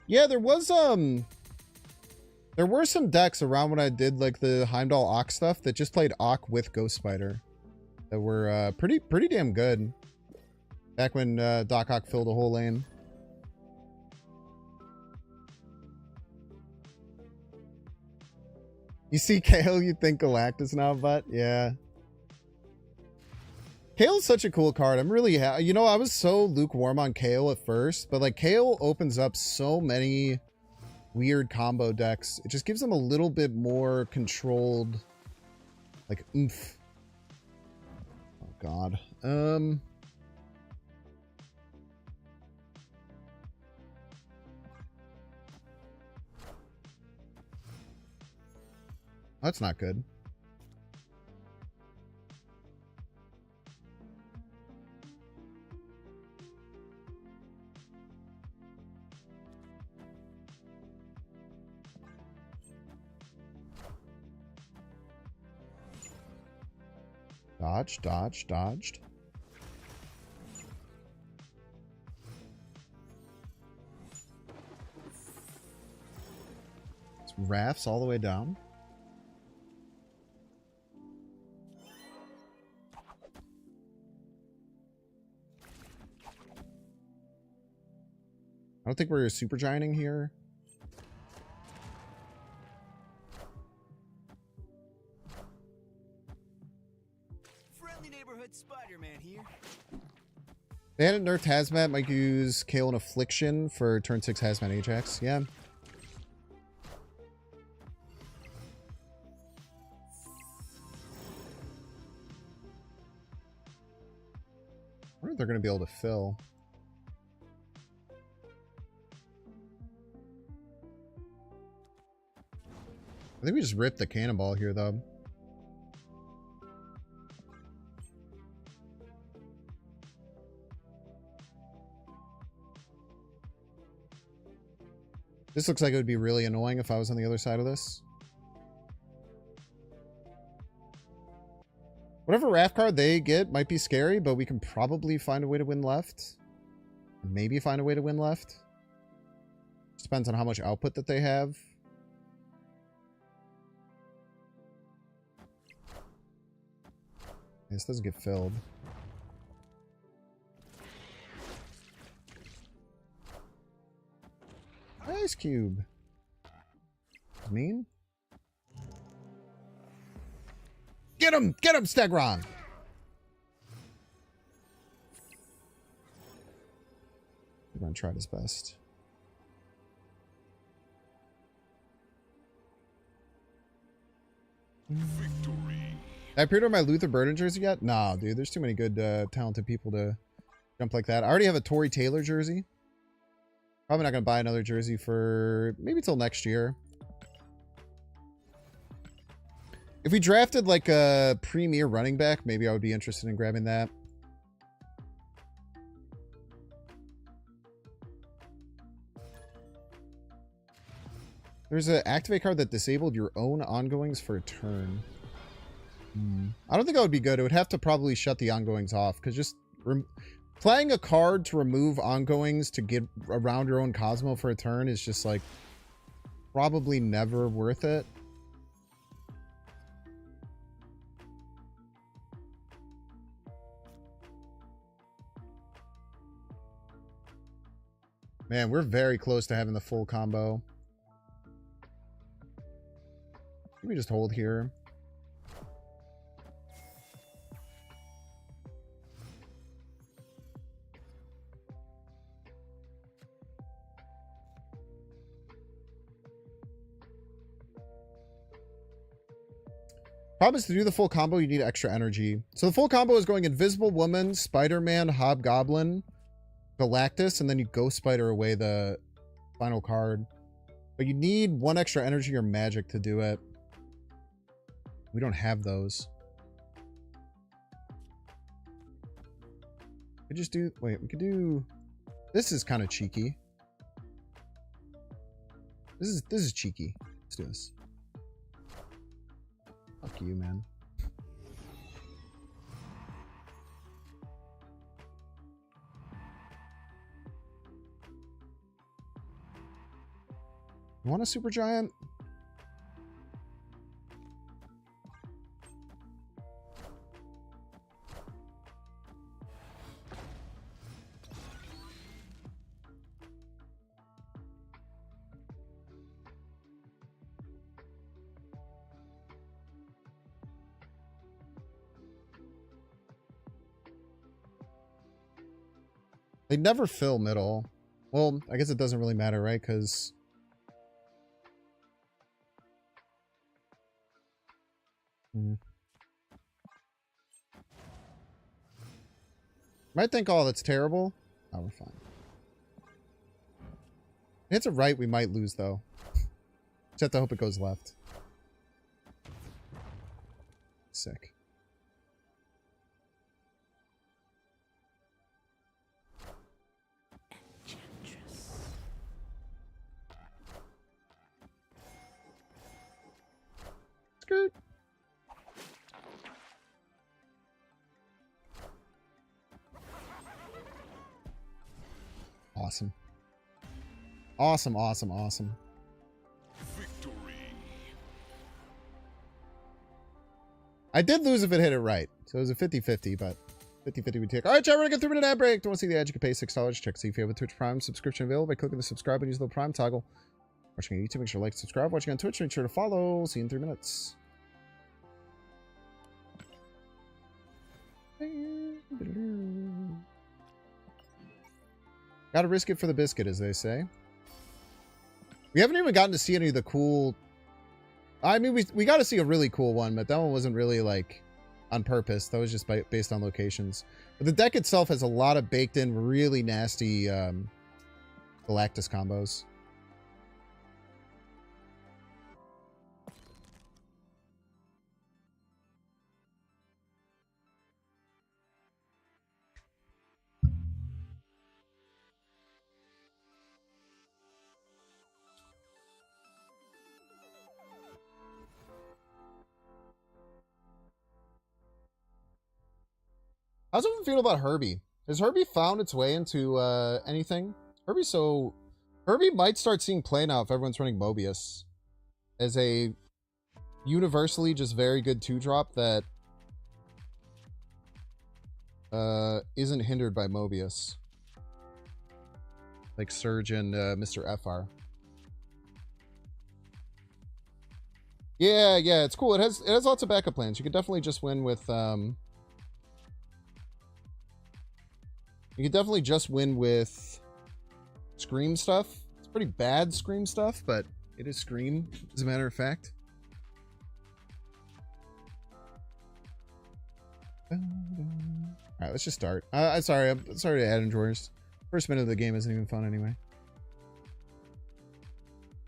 Yeah, there were some decks around when I did like the Heimdall Ock stuff that just played Ock with Ghost Spider that were pretty damn good. Back when Doc Ock filled a whole lane. You see Kale, you think Galactus now, but yeah. Kale's such a cool card. I'm really you know, I was so lukewarm on Kale at first, but like Kale opens up so many weird combo decks. It just gives them a little bit more controlled like oomph. Oh god. That's not good. Dodge, dodge, dodged. It's rafts all the way down. I don't think we're super gianting here. Friendly neighborhood Spider-Man here. They hadn't nerfed Hazmat, might use Kale and Affliction for turn 6 Hazmat Ajax. Yeah. I wonder if they're going to be able to fill. I think we just ripped the cannonball here, though. This looks like it would be really annoying if I was on the other side of this. Whatever raft card they get might be scary, but we can probably find a way to win left. Maybe find a way to win left. Just depends on how much output that they have. This doesn't get filled. Ice cube. Mean? Get him! Get him, Stegron! He's gonna try his best. Victory. I pre-ordered my Luther Burden jersey yet? Nah, dude. There's too many good, talented people to jump like that. I already have a Tory Taylor jersey. Probably not going to buy another jersey for maybe till next year. If we drafted like a premier running back, maybe I would be interested in grabbing that. There's an activate card that disabled your own ongoings for a turn. I don't think that would be good. It would have to probably shut the ongoings off, because just playing a card to remove ongoings to get around your own Cosmo for a turn is just like probably never worth it. Man, we're very close to having the full combo. Can we just hold here? Problem is, to do the full combo, you need extra energy. So the full combo is going Invisible Woman, Spider-Man, Hobgoblin, Galactus, and then you Ghost Spider away the final card. But you need one extra energy or magic to do it. We don't have those. We just do... Wait, we could do... This is kind of cheeky. This is cheeky. Let's do this. Fuck you, man. You want a super giant? They never fill middle. Well, I guess it doesn't really matter, right? Because... Might think, oh, that's terrible. Oh, we're fine. If it hits a right, we might lose, though. Just have to hope it goes left. Sick. Skirt. Awesome. Awesome, awesome, awesome. Victory. I did lose if it hit it right. So it was a 50-50, but 50-50 we take. All right, chat, we're going to get 3-minute ad break. Don't want to see the ad? You can pay $6. Check to see if you have a Twitch Prime subscription available by clicking the subscribe and use the little Prime toggle. Watching on YouTube, make sure to like, subscribe. Watching on Twitch, make sure to follow. See you in 3 minutes. Gotta risk it for the biscuit, as they say. We haven't even gotten to see any of the cool... I mean, we got to see a really cool one, but that one wasn't really, like, on purpose. That was just based on locations. But the deck itself has a lot of baked-in, really nasty Galactus combos. How's everyone feel about Herbie? Has Herbie found its way into anything? Herbie might start seeing play now if everyone's running Mobius as a universally just very good 2-drop that isn't hindered by Mobius. Like Surge and Mr. FR. Yeah, it's cool. It has lots of backup plans. You could definitely just win with you could definitely just win with Scream stuff. It's pretty bad Scream stuff, but it is Scream, as a matter of fact. Alright, let's just start. I'm sorry to add enjoyers. First minute of the game isn't even fun anyway.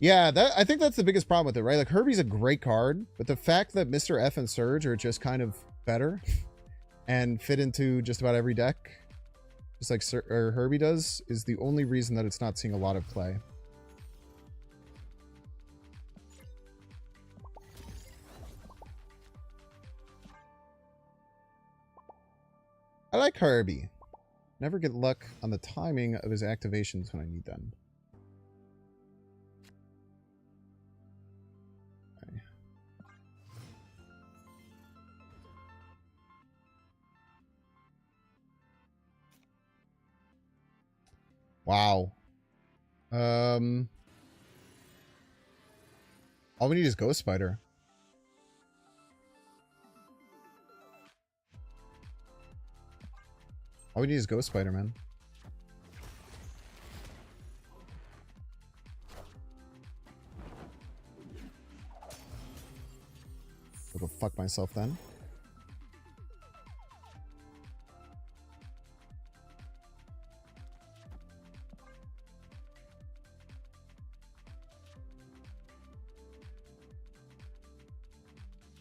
Yeah, I think that's the biggest problem with it, right? Like, Herbie's a great card, but the fact that Mr. F and Surge are just kind of better and fit into just about every deck, just like Herbie does, is the only reason that it's not seeing a lot of play. I like Herbie. Never get luck on the timing of his activations when I need them. Okay. Wow. All we need is Ghost Spider. All we need is Ghost Spider, man. I'll go fuck myself then.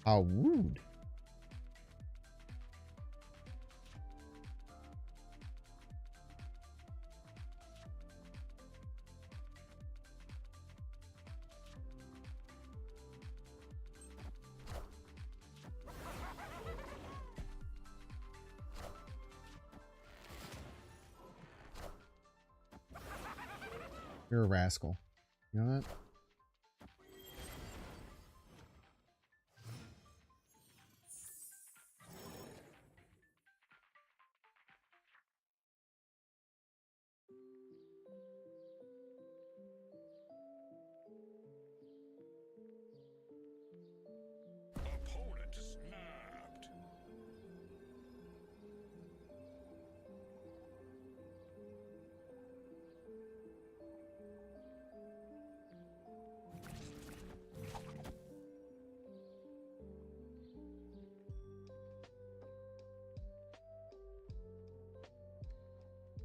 How rude. You're a rascal. You know that? Opponent snapped.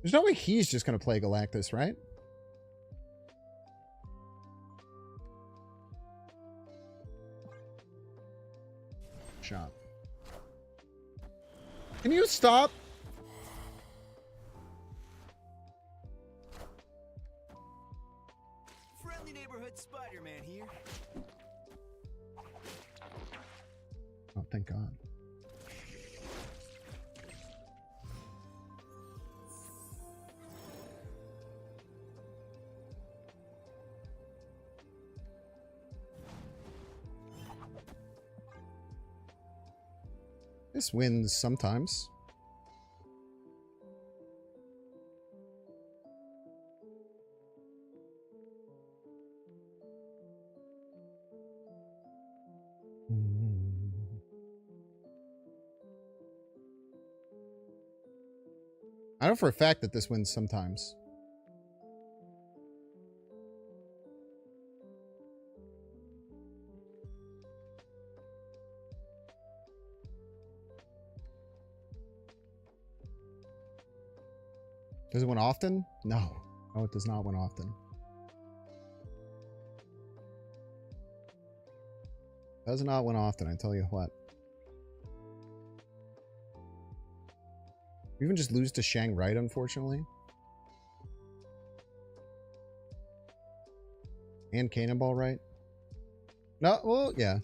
There's no way he's just going to play Galactus, right? Shot. Can you stop? Friendly neighborhood Spider-Man here. Oh, thank God. This wins sometimes. I know for a fact that this wins sometimes. Does it win often? No. No, it does not win often. Does not win often, I tell you what. We even just lose to Shang Right, unfortunately. And Cannonball Right. No, well, yeah.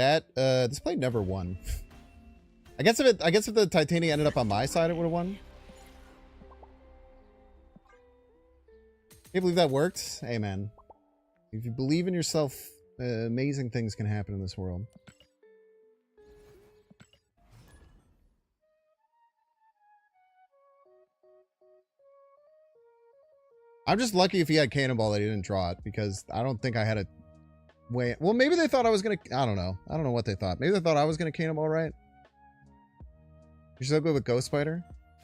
That this play never won. I guess if the Titania ended up on my side, it would have won. Can't believe that worked. Hey man, if you believe in yourself, amazing things can happen in this world. I'm just lucky if he had Cannonball that he didn't draw it, because I don't think I had a way. Well, maybe they thought I was gonna. I don't know. I don't know what they thought. Maybe they thought I was gonna Cannonball, right? You're so good with Ghost Spider.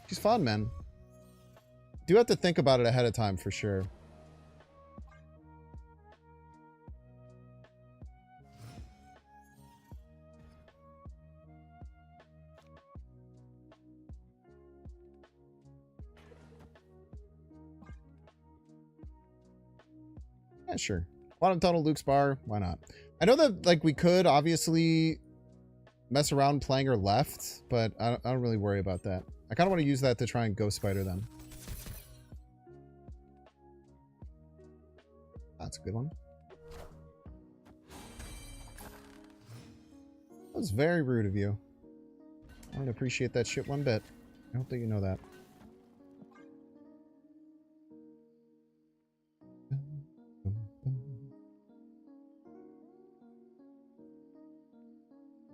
She's fun, man. Do have to think about it ahead of time for sure. Yeah, sure. Quantum Tunnel, Luke's Bar, why not? I know that, like, we could obviously mess around playing her left, but I don't really worry about that. I kind of want to use that to try and Ghost Spider them. That's a good one. That was very rude of you. I don't appreciate that shit one bit. I hope that you know that.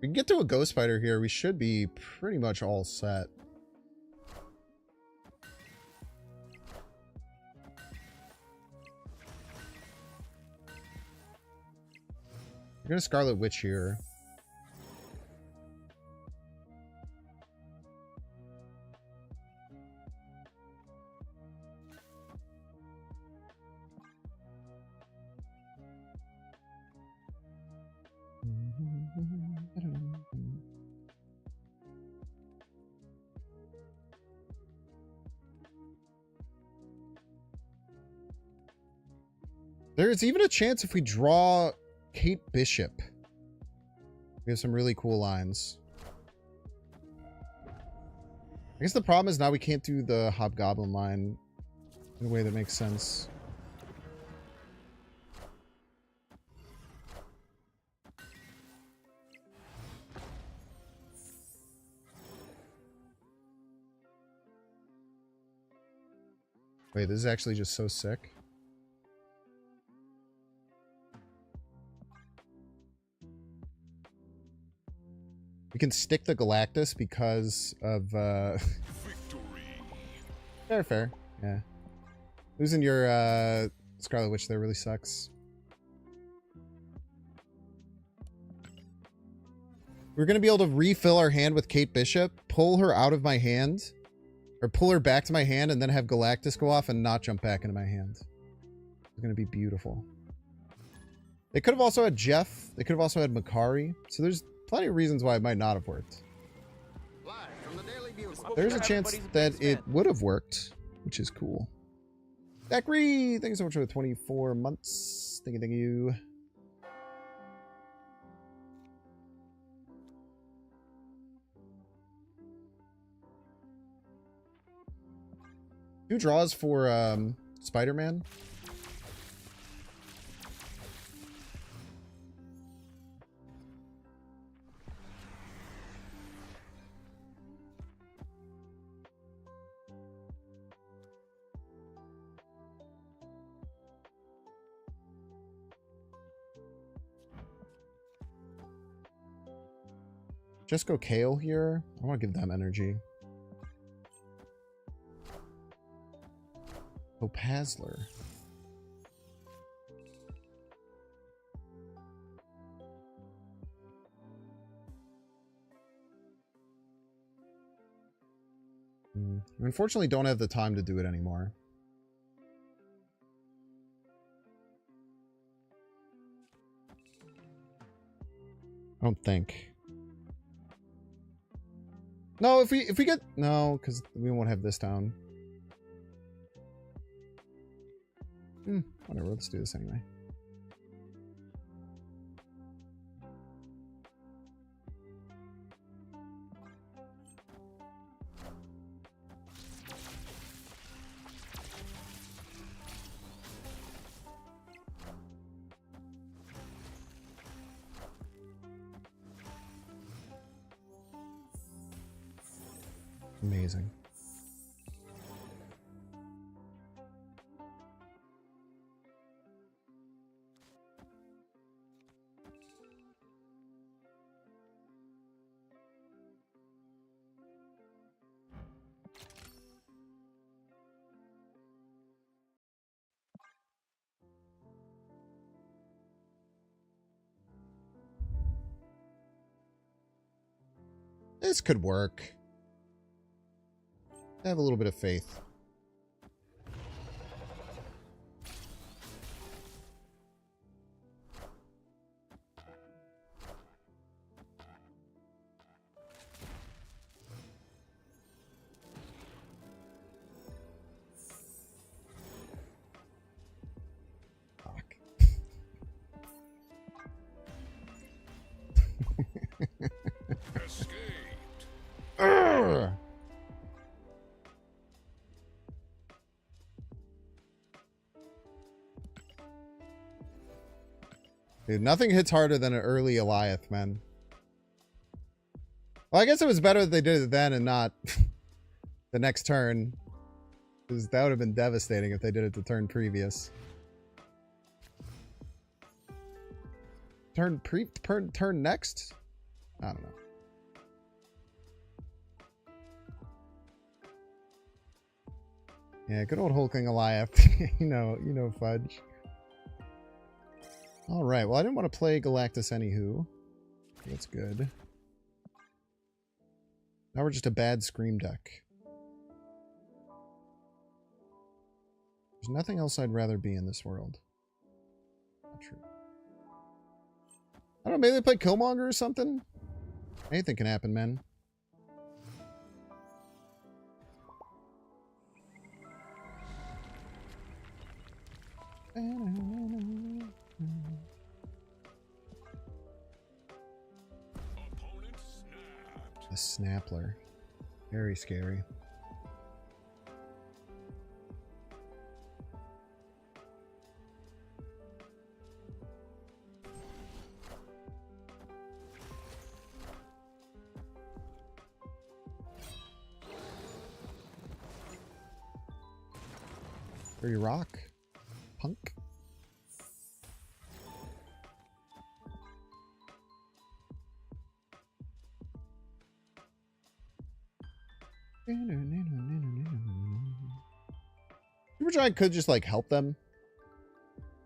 We can get to a Ghost Spider here. We should be pretty much all set. We're gonna Scarlet Witch here. There's even a chance if we draw Kate Bishop. We have some really cool lines. I guess the problem is now we can't do the Hobgoblin line in a way that makes sense. Wait, this is actually just so sick. We can stick the Galactus because of, Fair. Yeah. Losing your, Scarlet Witch there really sucks. We're gonna be able to refill our hand with Kate Bishop, pull her out of my hand, or pull her back to my hand, and then have Galactus go off and not jump back into my hand. It's gonna be beautiful. They could have also had Jeff. They could have also had Makari. So there's plenty of reasons why it might not have worked. There's a chance that it would have worked, which is cool. Zachary, thank you so much for the 24 months. Thank you. Two draws for Spider-Man. Just go Kale here. I want to give them energy. Opazler. We unfortunately don't have the time to do it anymore. I don't think. No, if we get no, because we won't have this down. Whatever, let's do this anyway. Amazing. This could work. I have a little bit of faith. Fuck. Escaped. Urgh. Dude, nothing hits harder than an early Eliath, man. Well, I guess it was better that they did it then and not the next turn. Because that would have been devastating if they did it the turn previous. Turn next? I don't know. Yeah, good old hulking Eliath. you know, Fudge. All right. Well, I didn't want to play Galactus anywho. That's good. Now we're just a bad Scream deck. There's nothing else I'd rather be in this world. Not true. I don't know. Maybe they play Killmonger or something? Anything can happen, man. Opponent snapped. The Snappler. Very scary. Free rock. Punk. Supergiant could just like help them.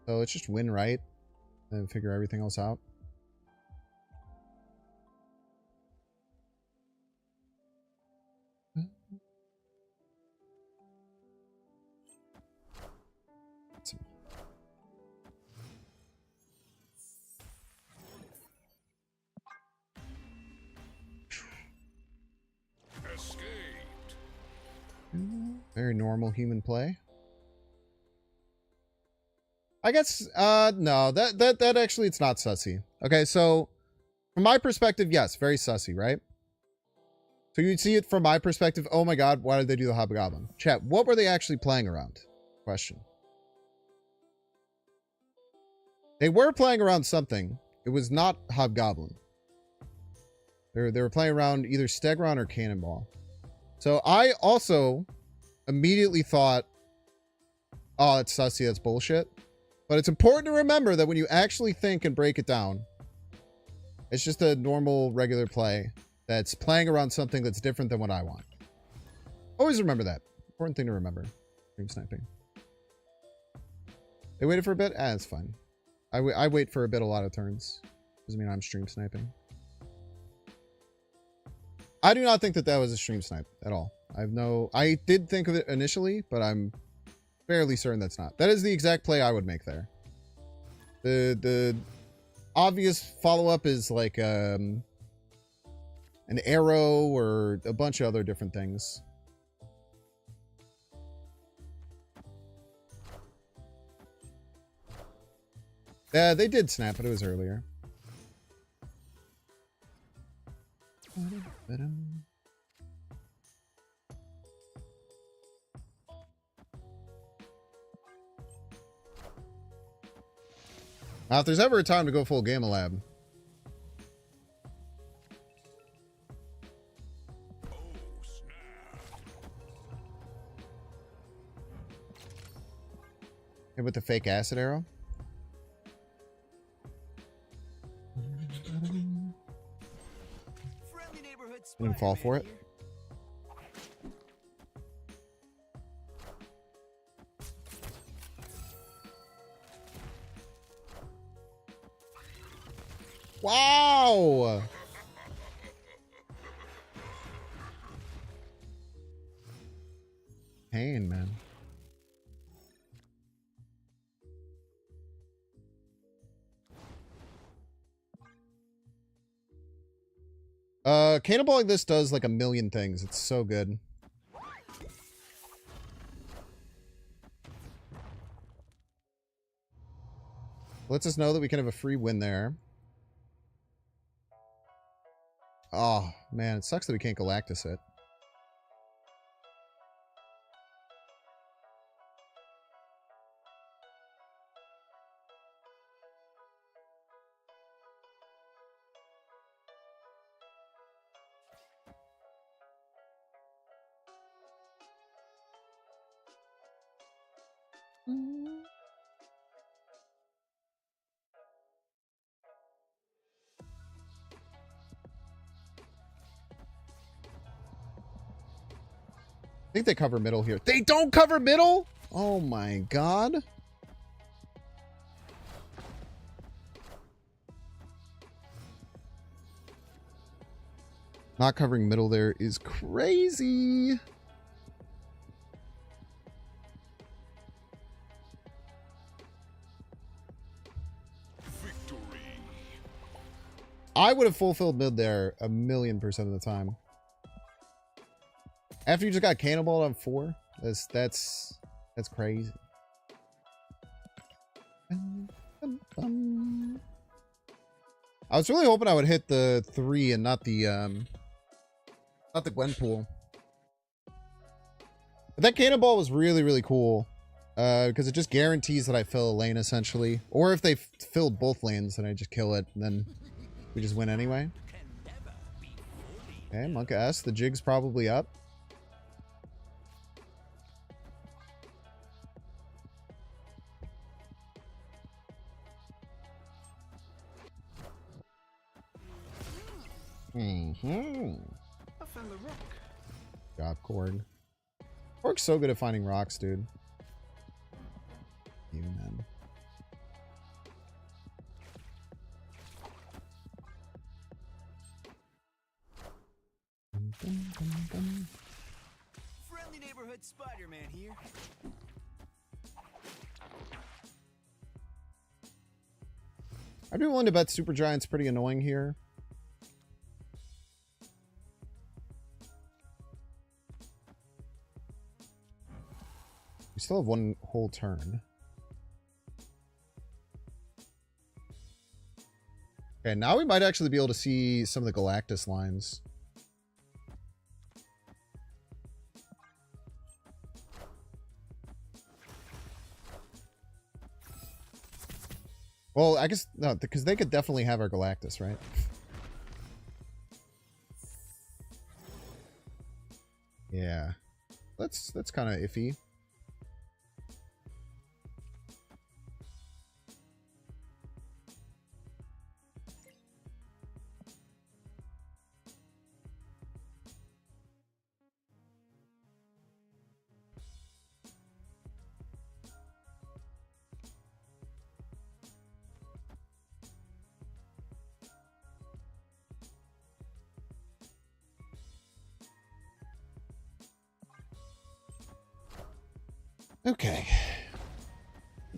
So let's just win right and figure everything else out. Escaped. Very normal human play. I guess no, that actually it's not sussy. Okay, so from my perspective, yes, very sussy, right? So you'd see it from my perspective, oh my god, why did they do the Hobgoblin? Chat, what were they actually playing around? Question. They were playing around something. It was not Hobgoblin. They were playing around either Stegron or Cannonball. So I also immediately thought, oh, that's sussy, that's bullshit. But it's important to remember that when you actually think and break it down, it's just a normal, regular play that's playing around something that's different than what I want. Always remember that. Important thing to remember. Stream sniping. They waited for a bit? Ah, it's fine. I wait for a bit a lot of turns. Doesn't mean I'm stream sniping. I do not think that that was a stream snipe at all. I did think of it initially, but I'm fairly certain that's not. That is the exact play I would make there. The obvious follow-up is like an arrow or a bunch of other different things. Yeah, they did snap, but it was earlier. Now, if there's ever a time to go full Gamma Lab. Oh, snap. Hit with the fake acid arrow. Friendly neighborhood Didn't fall Spider-Man for it. here. Wow! Pain, man. Cannonballing this does like a million things. It's so good. Lets us know that we can have a free win there. Oh, man. It sucks that we can't Galactus it. I think they cover middle here. They don't cover middle? Oh my god. Not covering middle there is crazy. Victory. I would have fulfilled mid there 1,000,000% of the time. After you just got cannonballed on 4, that's crazy. I was really hoping I would hit the 3 and not the Gwenpool. But that cannonball was really, really cool. Because it just guarantees that I fill a lane, essentially. Or if they filled both lanes, then I just kill it, and then we just win anyway. Okay, Monk S. The jig's probably up. I found the rock. Job, Korg. Korg's so good at finding rocks, dude. You, man. Friendly neighborhood Spider-Man here. I'd be willing to bet Supergiant's pretty annoying here. We still have one whole turn. Okay, now we might actually be able to see some of the Galactus lines. Well, I guess, no, because they could definitely have our Galactus, right? Yeah. That's kind of iffy. Okay.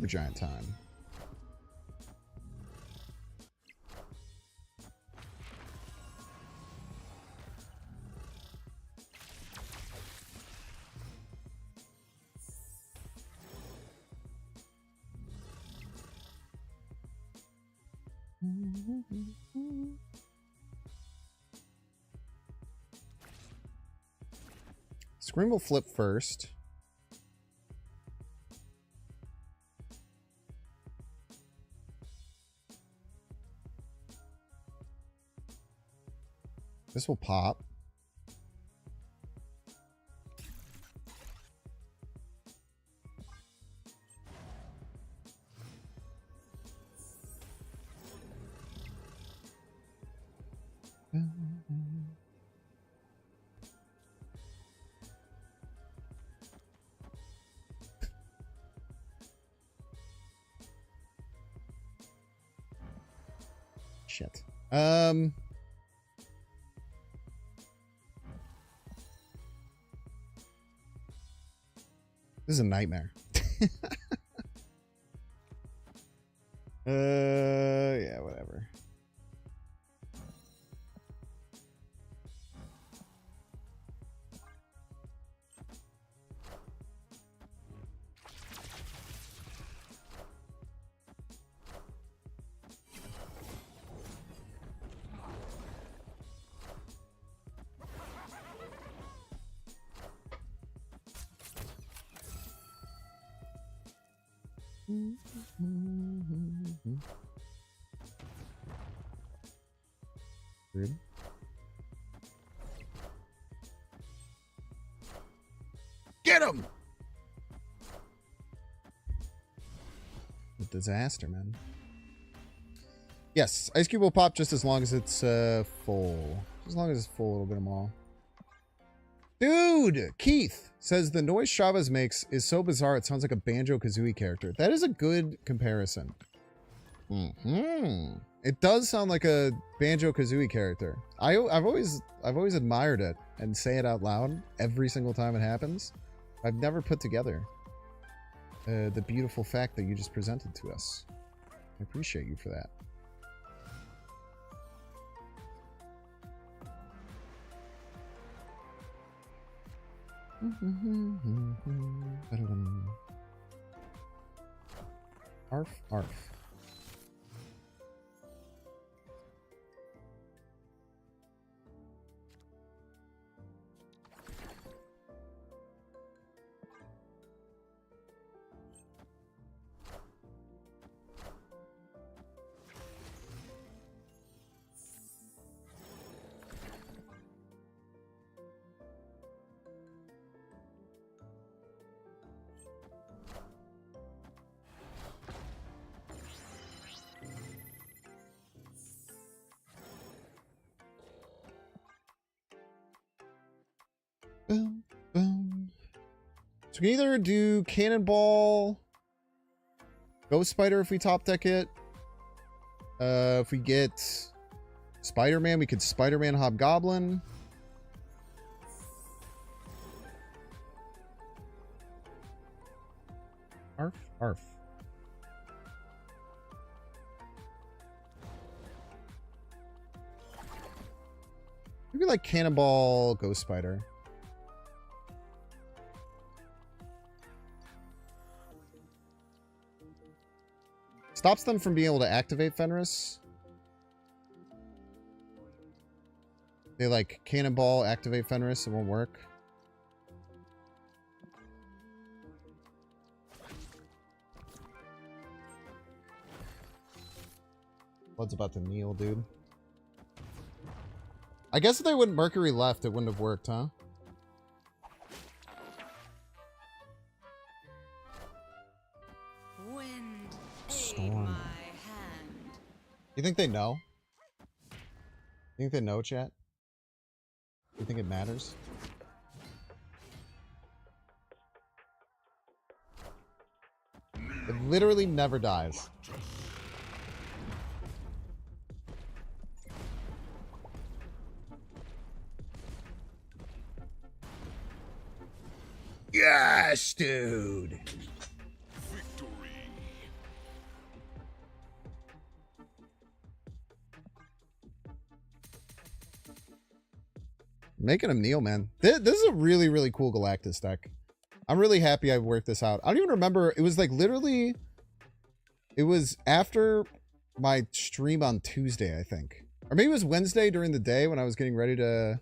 Giant time. Scream will flip first. This will pop. Shit. This is a nightmare. Yeah, whatever. Rude. Get him! A disaster, man. Yes, Ice Cube will pop just as long as it's full. As long as it's full, it'll get them all. Dude! Keith says the noise Chavez makes is so bizarre it sounds like a Banjo-Kazooie character. That is a good comparison. It does sound like a Banjo-Kazooie character. I've always admired it and say it out loud every single time it happens. I've never put together the beautiful fact that you just presented to us. I appreciate you for that. Arf, arf. Boom, boom. So we can either do Cannonball, Ghost Spider if we top deck it. If we get Spider-Man, we could Spider-Man Hobgoblin. Arf, arf. Maybe like Cannonball, Ghost Spider. Stops them from being able to activate Fenris. They like Cannonball, activate Fenris, it won't work. Blood's about to kneel, dude. I guess if they went Mercury left, it wouldn't have worked, huh? Wind, Storm. aid my hand. You think they know? You think they know, chat? You think it matters? It literally never dies. Yes, dude. Making him kneel, man. This is a really, really cool Galactus deck. I'm really happy I worked this out. I don't even remember. It was like literally... It was after my stream on Tuesday, I think. Or maybe it was Wednesday during the day when I was getting ready to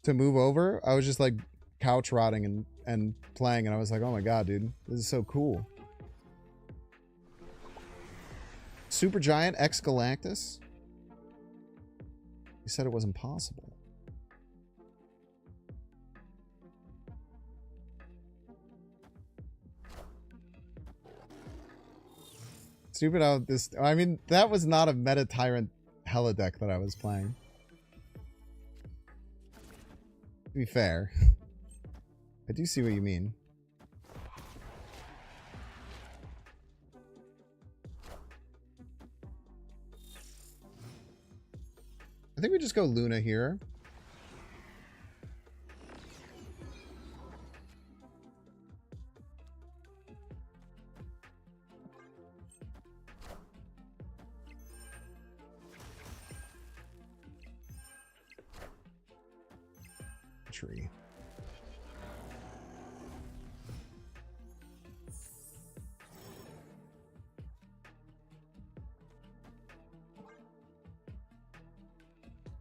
move over. I was just like couch rotting and playing. And I was like, oh my god, dude. This is so cool. Super Giant X Galactus. He said it wasn't possible. Stupid how this... I mean, that was not a Meta Tyrant hella deck that I was playing. To be fair, I do see what you mean. I think we just go Luna here. Tree.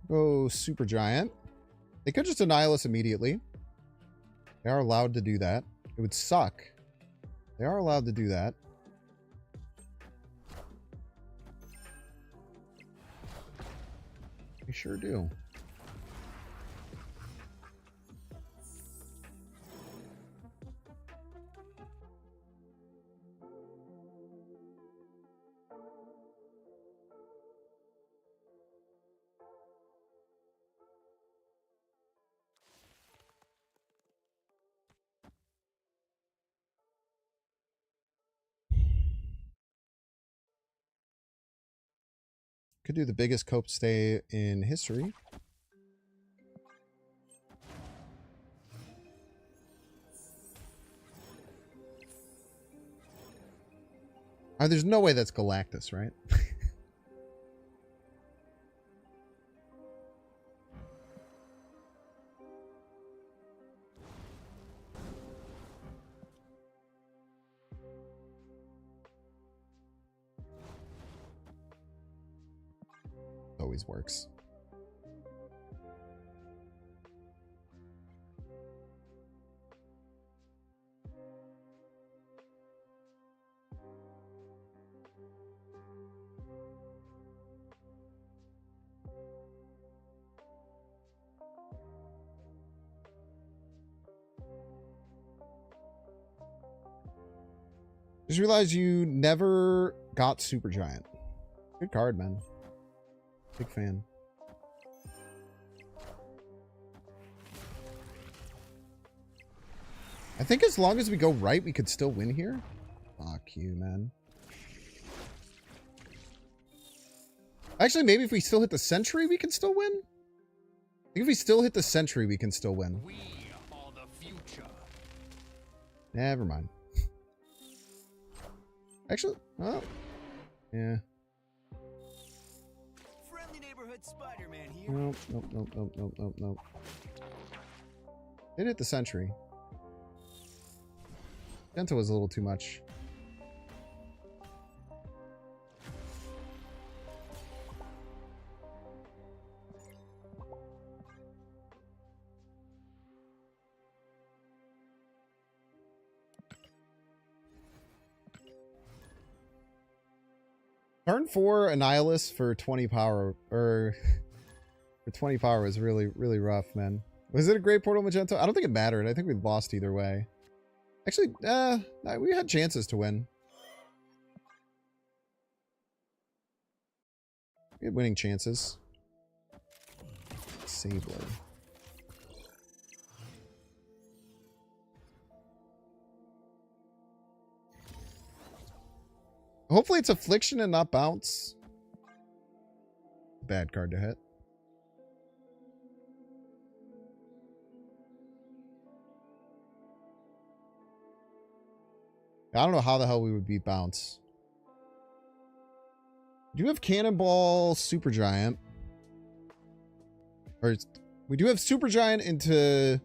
Go Super Giant. They could just annihilate us immediately. They are allowed to do that. It would suck. They are allowed to do that. They sure do. Could do the biggest cope stay in history. There's no way that's Galactus, right? Always works. Just realized you never got Super Giant. Good card, man. Big fan. I think as long as we go right, we could still win here. Fuck you, man. Actually, maybe if we still hit the Sentry, we can still win. I think if we still hit the Sentry, we can still win. We are the future. Never mind. Actually, oh. Yeah. Friendly neighborhood Spider-Man here. Nope, nope, nope, nope, nope, nope, nope. Did hit the Sentry. Gento was a little too much. Turn 4 Annihilus for 20 power, or for 20 power was really, really rough, man. Was it a great Portal Magento? I don't think it mattered. I think we lost either way. Actually, we had chances to win. We had winning chances. Sabler. Hopefully it's Affliction and not Bounce. Bad card to hit. I don't know how the hell we would beat Bounce. We do have Cannonball Supergiant. Or we do have Supergiant into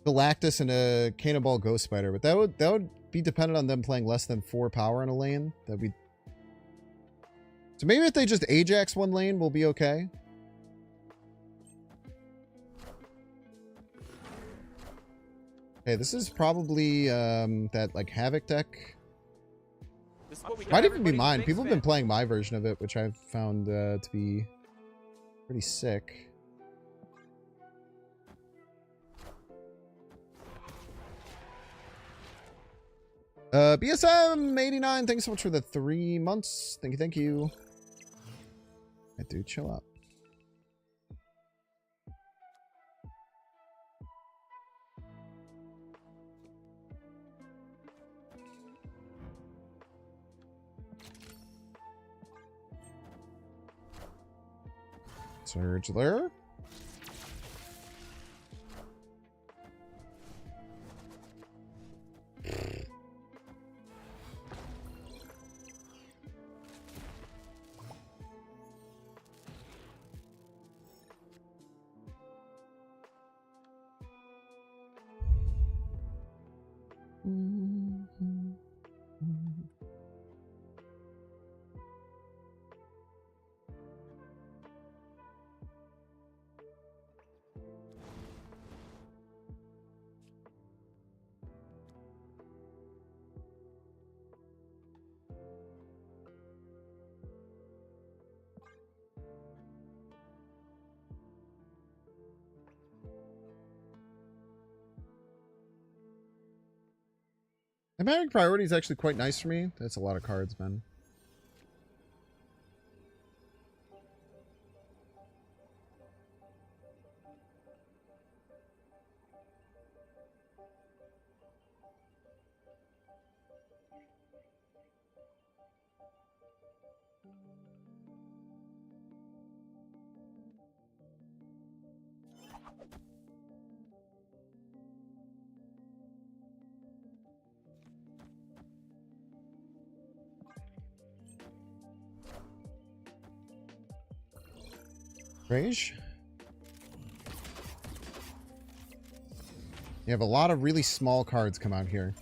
Galactus and a Cannonball Ghost Spider, but that would be dependent on them playing less than 4 power in a lane. That'd be... So maybe if they just Ajax one lane, we'll be okay. Okay, this is probably that like Havoc deck. This is what we Might got even be everybody's mine. big People have spin. been playing my version of it, which I've found to be pretty sick. BSM89, thanks so much for the 3 months. Thank you, thank you. Yeah, dude, chill out. Surgler. And having priority is actually quite nice for me. That's a lot of cards, man. Rage. You have a lot of really small cards come out here.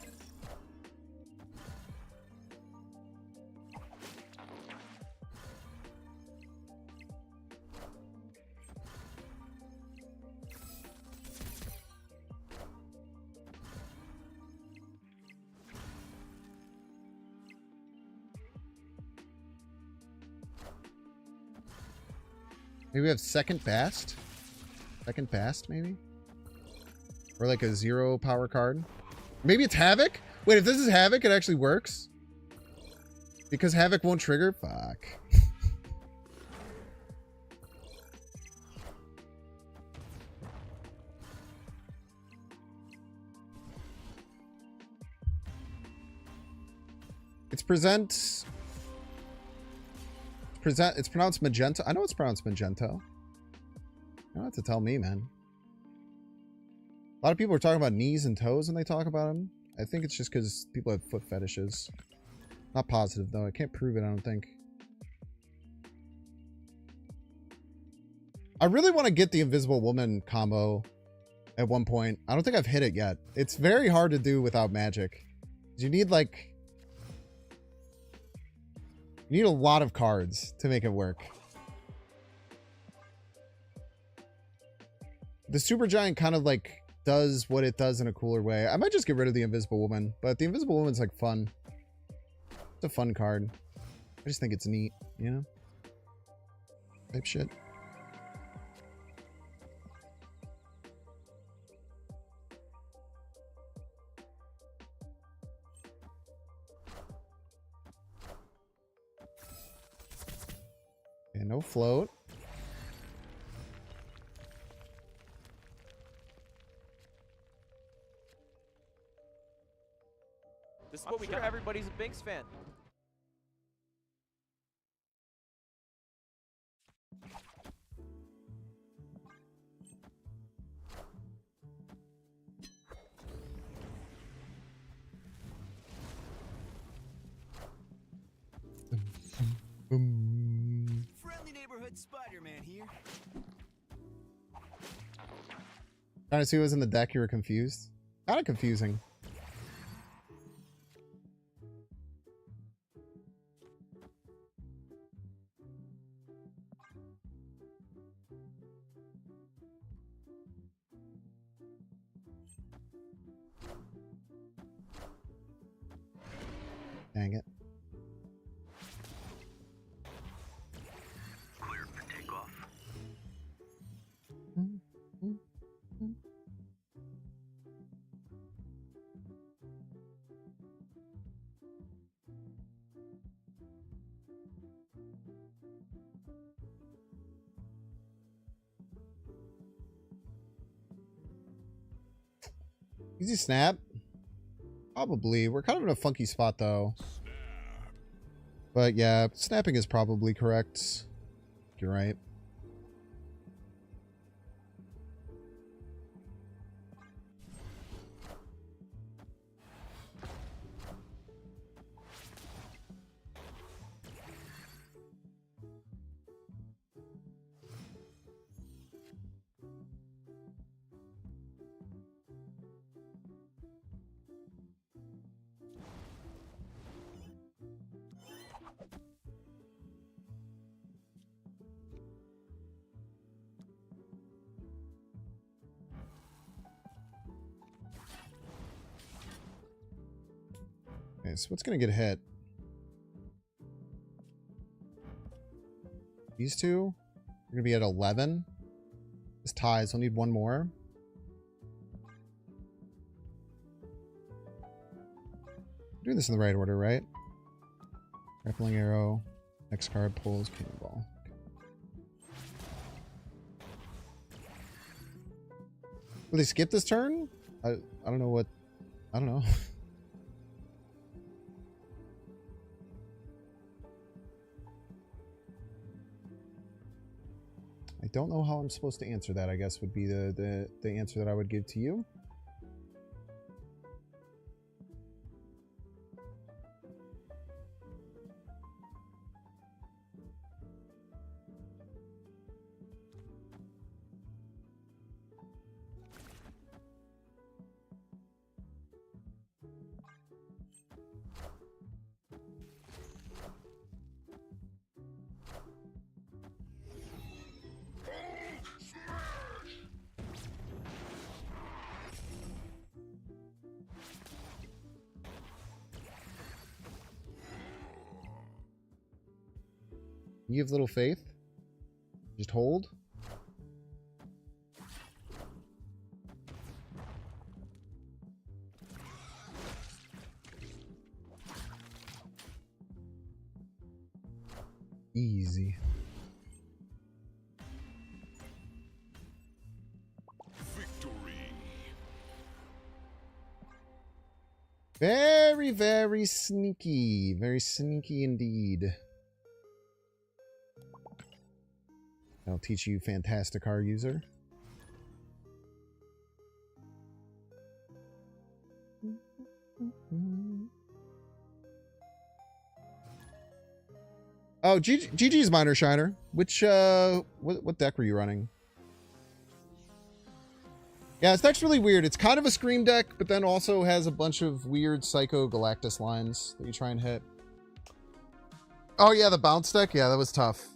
Maybe we have second bast? Second bast, maybe? Or like a 0 power card? Maybe it's Havoc? Wait, if this is Havoc, it actually works? Because Havoc won't trigger? Fuck. It's pronounced magenta. I know it's pronounced magenta. You don't have to tell me, man. A lot of people are talking about knees and toes when they talk about them. I think it's just because people have foot fetishes. Not positive, though. I can't prove it, I don't think. I really want to get the Invisible Woman combo at one point. I don't think I've hit it yet. It's very hard to do without magic. You need, like... You need a lot of cards to make it work. The Supergiant kind of like does what it does in a cooler way. I might just get rid of the Invisible Woman, but the Invisible Woman's like fun. It's a fun card. I just think it's neat, you know? Type shit. Okay, no float. This is what we got. Everybody's a Binks fan. Friendly neighborhood Spider-Man here. Trying to see what was in the deck, you were confused? Kind of confusing. Dang it. Clear for takeoff. Easy snap? Probably. We're kind of in a funky spot, though. But yeah, snapping is probably correct. You're right. Okay, so what's going to get hit? These two are going to be at 11. This ties. I'll need one more. I'm doing this in the right order, right? Grappling arrow. Next card pulls cannonball. Will they skip this turn? I don't know what... I don't know. I don't know how I'm supposed to answer that, I guess, would be the answer that I would give to you. You have little faith. Just hold. Easy. Victory. Very, very sneaky. Very sneaky indeed. I'll teach you, fantastic car user. Oh, GG's Minor Shiner. Which, what deck were you running? Yeah, this deck's really weird. It's kind of a Scream deck, but then also has a bunch of weird Psycho Galactus lines that you try and hit. Oh yeah, the bounce deck? Yeah, that was tough.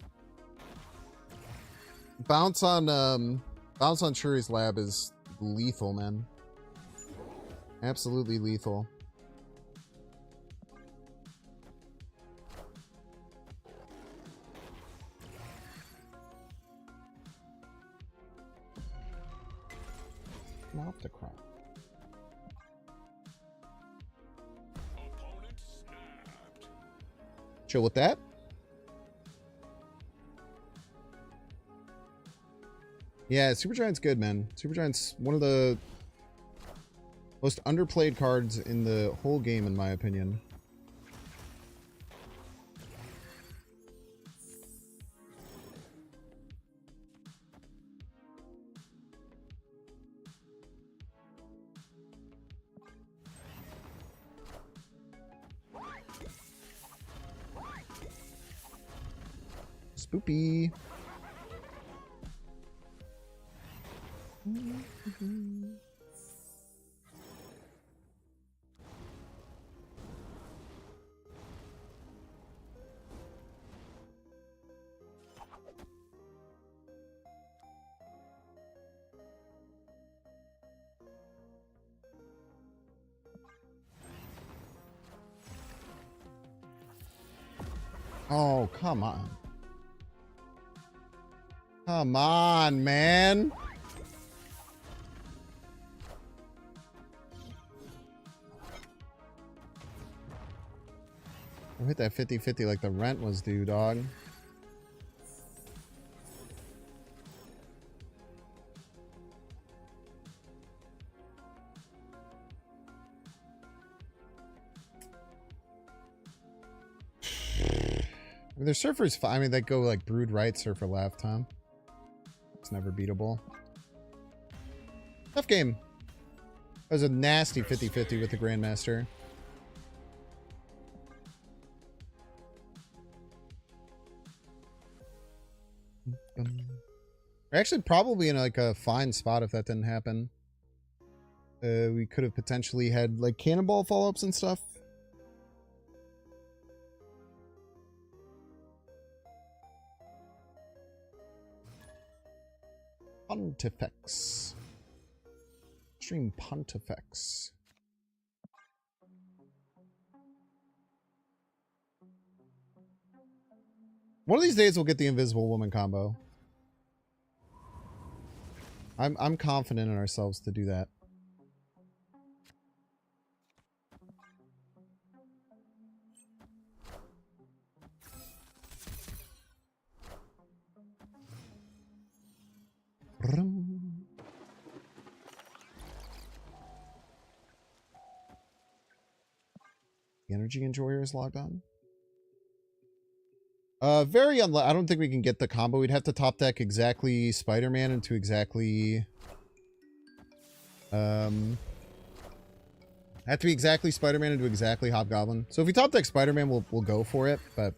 Bounce on Shuri's Lab is lethal, man. Absolutely lethal. Not the crap. Chill with that. Yeah, Supergiant's good, man. Supergiant's one of the most underplayed cards in the whole game, in my opinion. Spoopy. Oh, come on. Come on, man. I hit that 50-50 like the rent was due, dog. mean, their surfer's fine. I mean, they go like brood right, surfer left, huh? It's never beatable. Tough game. That was a nasty 50-50 with the Grandmaster. We're actually probably in like a fine spot if that didn't happen. We could have potentially had like cannonball follow-ups and stuff. Pontifex. Extreme Pontifex. One of these days we'll get the Invisible Woman combo. I'm confident in ourselves to do that. The Energy Enjoyer is logged on. Very unlikely. I don't think we can get the combo. We'd have to top deck exactly Spider-Man into exactly... have to be exactly Spider-Man into exactly Hobgoblin. So if we top deck Spider-Man, we'll go for it. But,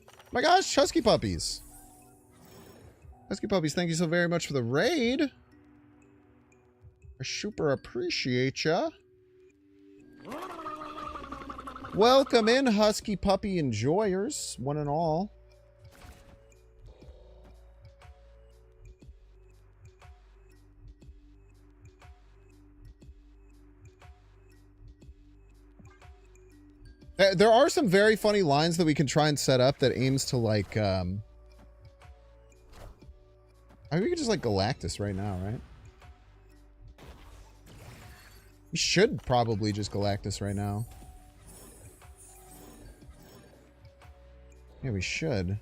oh my gosh, Husky Puppies. Husky Puppies, thank you so very much for the raid. I super appreciate ya. Welcome in, Husky Puppy enjoyers, one and all. There are some very funny lines that we can try and set up that aims to like, I mean, we could just like Galactus right now, right? We should probably just Galactus right now. Yeah, we should.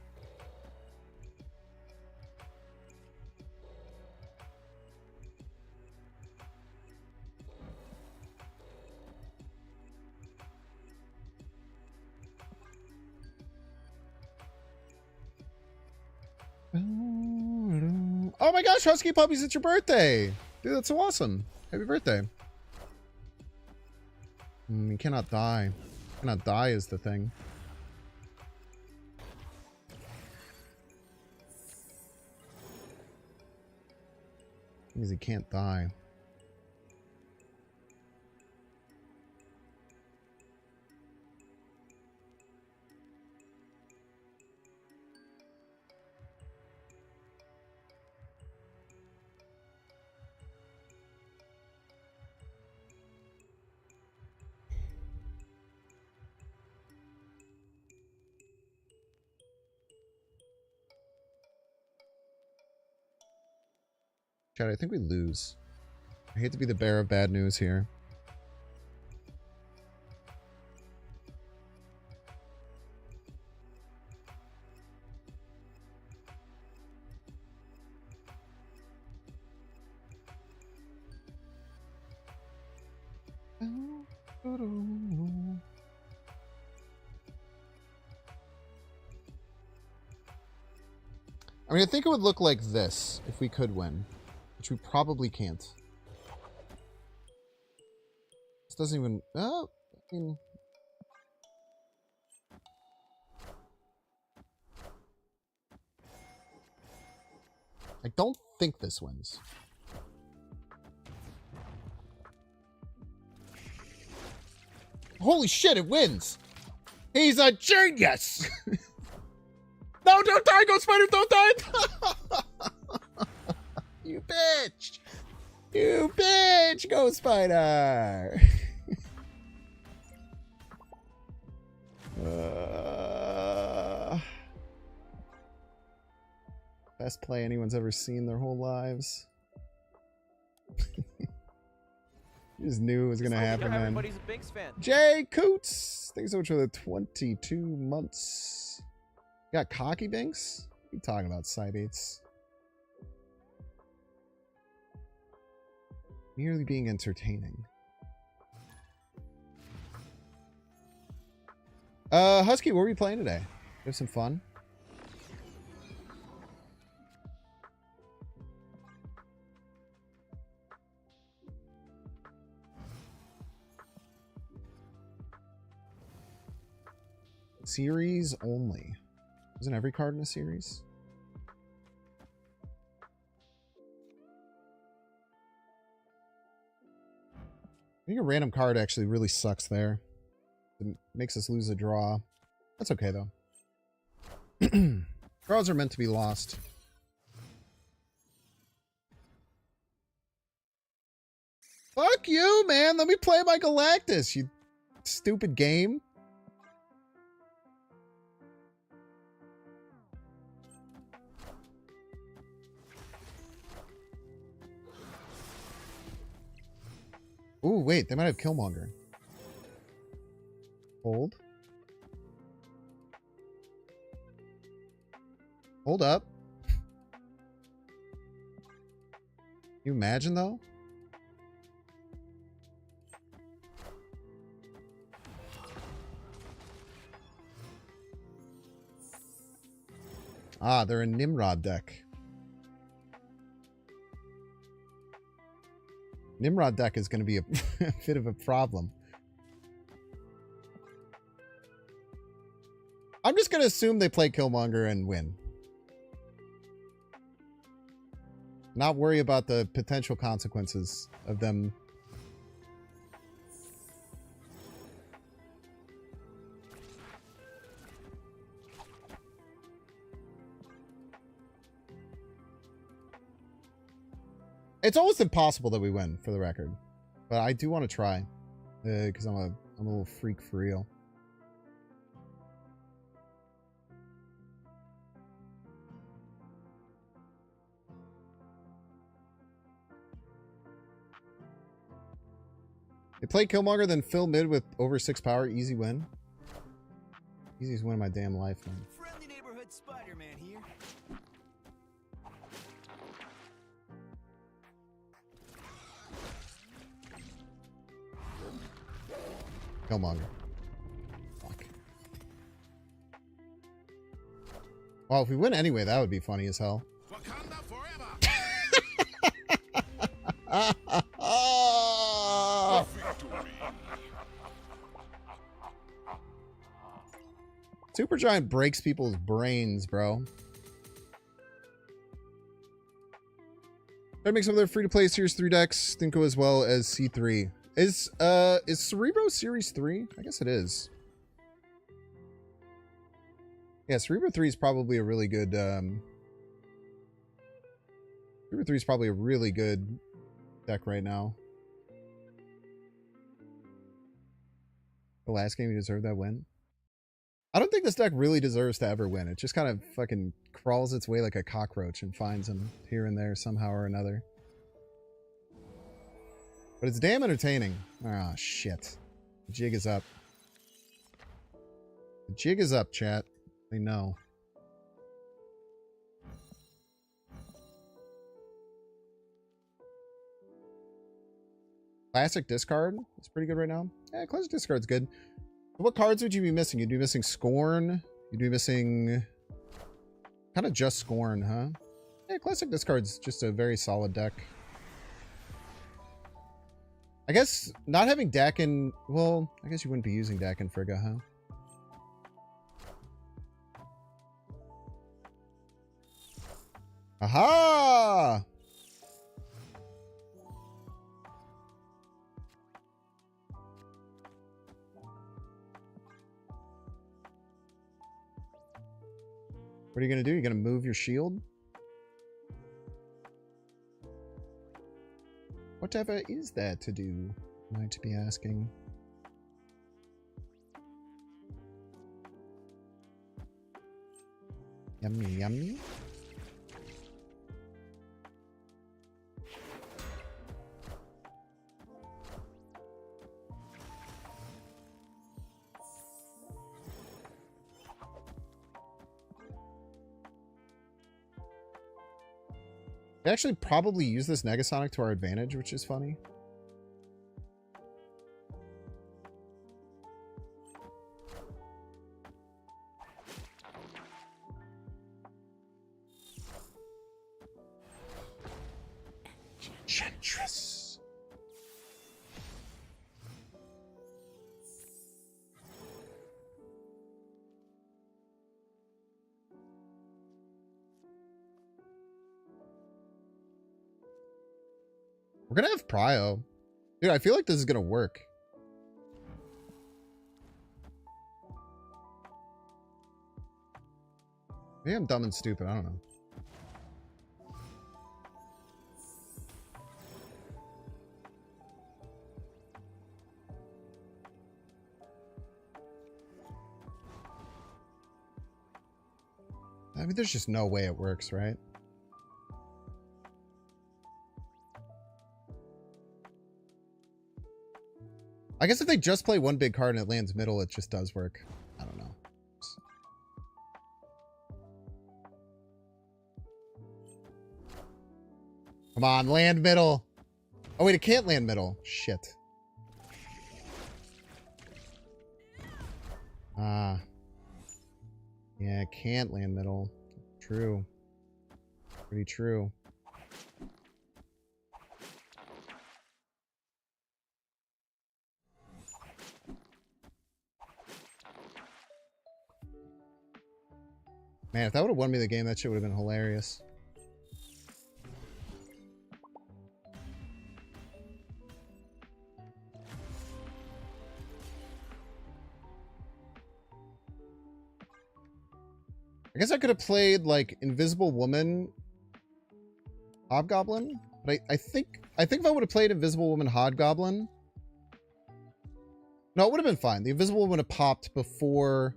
Oh my gosh, Husky Puppies, it's your birthday! Dude, that's so awesome. Happy birthday. You cannot die. Cannot die is the thing. Because he can't die. Chad, I think we lose. I hate to be the bearer of bad news here. I mean, I think it would look like this if we could win. Which we probably can't. This doesn't even... I mean... I don't think this wins. Holy shit, it wins! He's a genius! No, don't die, Ghost Spider, don't die! You bitch! You bitch, Ghost Spider! Best play anyone's ever seen their whole lives. You just knew it was gonna happen, man. Everybody's a Binks fan. Jay Coots! Thanks so much for the 22 months. You got cocky Binks? What are you talking about, Cybates? Merely being entertaining. Husky, what were you playing today? Have some fun? Series only. Isn't every card in a series? I think a random card actually really sucks there. It makes us lose a draw. That's okay, though. Draws are meant to be lost. Fuck you, man! Let me play my Galactus, you stupid game. Ooh, wait, they might have Killmonger. Hold. Hold up. Can you imagine, though? Ah, they're a Nimrod deck. Nimrod deck is going to be a bit of a problem. I'm just going to assume they play Killmonger and win. Not worry about the potential consequences of them. It's almost impossible that we win, for the record. But I do want to try. Because I'm a little freak for real. They play Killmonger, then fill mid with over 6 power. Easy win. Easiest win of my damn life, man. Friendly neighborhood Spider-Man here. Killmonger. Fuck. Well, if we win anyway, that would be funny as hell. Wakanda forever. Supergiant breaks people's brains, bro. Try to make some of their free-to-play Series 3 decks think go as well as C3. Is Cerebro Series 3? I guess it is. Yeah, Cerebro 3 is probably a really good Cerebro 3 is probably a really good deck right now. The last game you deserved that win. I don't think this deck really deserves to ever win. It just kind of fucking crawls its way like a cockroach and finds him here and there somehow or another. But it's damn entertaining. Ah, shit. The jig is up. The jig is up, chat. They know. Classic discard is pretty good right now. Yeah, classic discard's good. What cards would you be missing? You'd be missing Scorn. You'd be missing... kind of just Scorn, huh? Yeah, classic discard's just a very solid deck. I guess not having Dakin... well, I guess you wouldn't be using Dakin Frigga, huh? Aha! What are you going to do? You're going to move your shield? Whatever is there to do, might be asking. Yummy, yummy. We actually probably use this Negasonic to our advantage, which is funny. Enchantress. We're gonna have Prio. Dude, I feel like this is gonna work. Maybe I'm dumb and stupid, I don't know. I mean, there's just no way it works, right? I guess if they just play one big card and it lands middle, it just does work. I don't know. Come on, land middle. Oh, wait, it can't land middle. Shit. Ah. Yeah, it can't land middle. True. Pretty true. Man, if that would have won me the game, that shit would have been hilarious. I guess I could have played like Invisible Woman, Hobgoblin, but I think if I would have played Invisible Woman, Hobgoblin, no, it would have been fine. The Invisible Woman would have popped before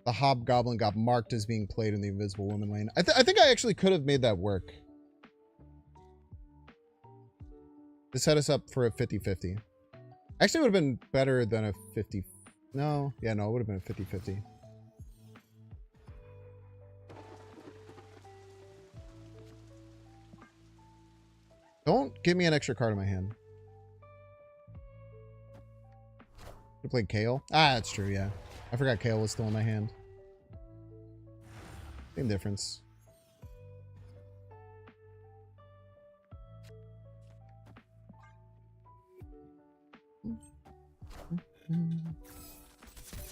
the Hobgoblin got marked as being played in the Invisible Woman lane. I think I actually could have made that work. To set us up for a 50-50. Actually, it would have been better than a 50. No, yeah, no, it would have been a 50-50. Don't give me an extra card in my hand. You played Kale? Ah, that's true, yeah. I forgot Kale was still in my hand. Same difference.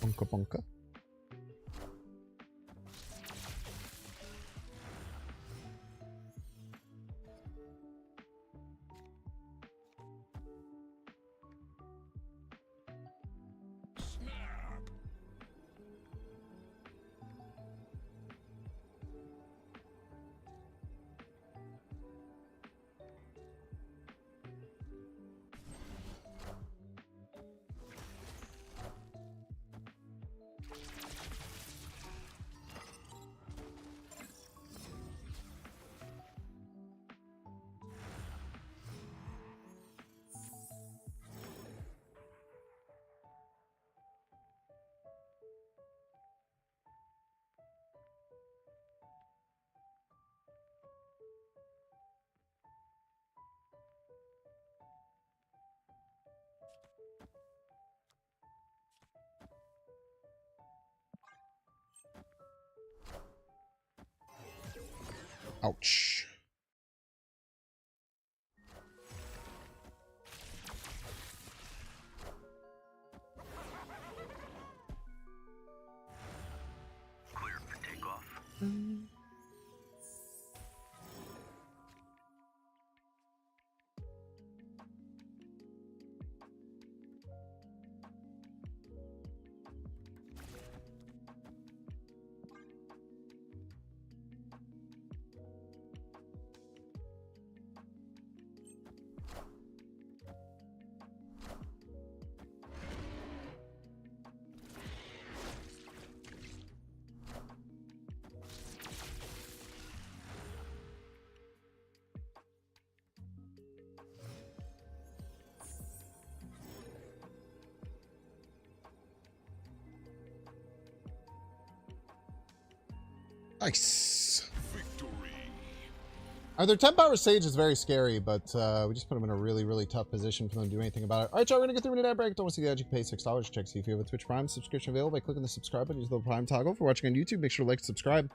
Bunka bunka. Ouch. Clear for takeoff. Nice. Victory. Their 10 power Sage is very scary, but we just put them in a really, really tough position for them to do anything about it. All right, y'all, we're going to get through an ad break. Don't want to see the ad, you can pay $6. Check see if you have a Twitch Prime subscription available by clicking the subscribe button. Use the little Prime toggle. If you're watching on YouTube, make sure to like and subscribe.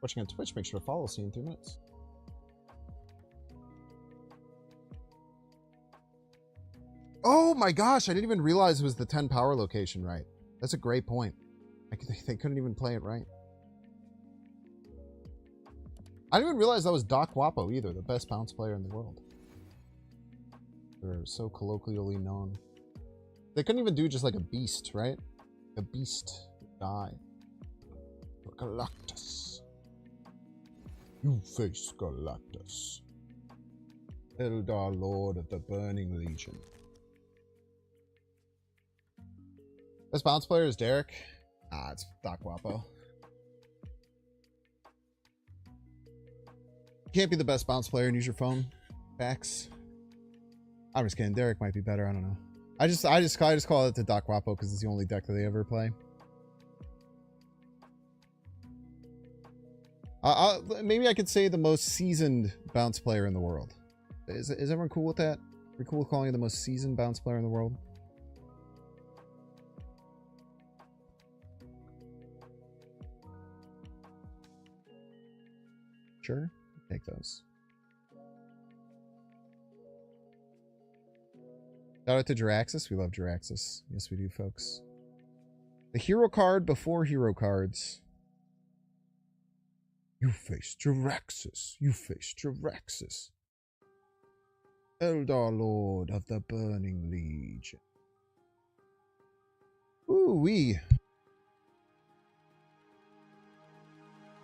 Watching on Twitch, make sure to follow. See you in 3 minutes. Oh my gosh, I didn't even realize it was the 10 power location right. That's a great point. They couldn't even play it right. I didn't even realize that was Doc Wapo either, the best bounce player in the world. They're so colloquially known. They couldn't even do just like a beast, right? A beast die. Galactus. You face Galactus. Eldar Lord of the Burning Legion. Best bounce player is Derek. Ah, it's Doc Guapo. Can't be the best bounce player and use your phone. Facts. I'm just kidding. Derek might be better. I don't know. I just call it the Doc Guapo because it's the only deck that they ever play. Maybe I could say the most seasoned bounce player in the world. Is everyone cool with that? Are we cool with calling you the most seasoned bounce player in the world? Sure. Take those. Shout out to Jiraxis. We love Jiraxis. Yes, we do, folks. The hero card before hero cards. You face Jiraxis. You face Jiraxis. Eldar Lord of the Burning Legion. Ooh-wee.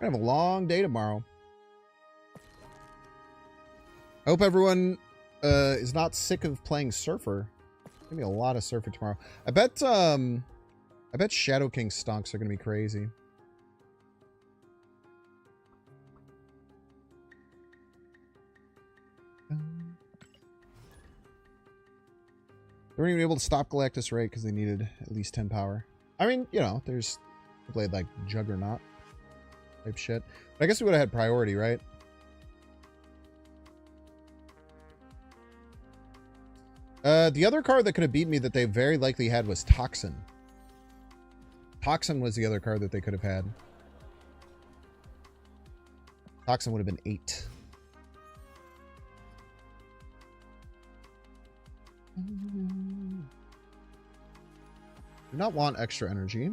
We're gonna have a long day tomorrow. I hope everyone is not sick of playing Surfer. There's gonna be a lot of Surfer tomorrow. I bet Shadow King stonks are gonna be crazy. They weren't even able to stop Galactus right because they needed at least 10 power. I mean, you know, there's played like Juggernaut type shit. But I guess we would have had priority, right? The other card that could have beat me that they very likely had was Toxin. Toxin was the other card that they could have had. Toxin would have been 8. Do not want extra energy.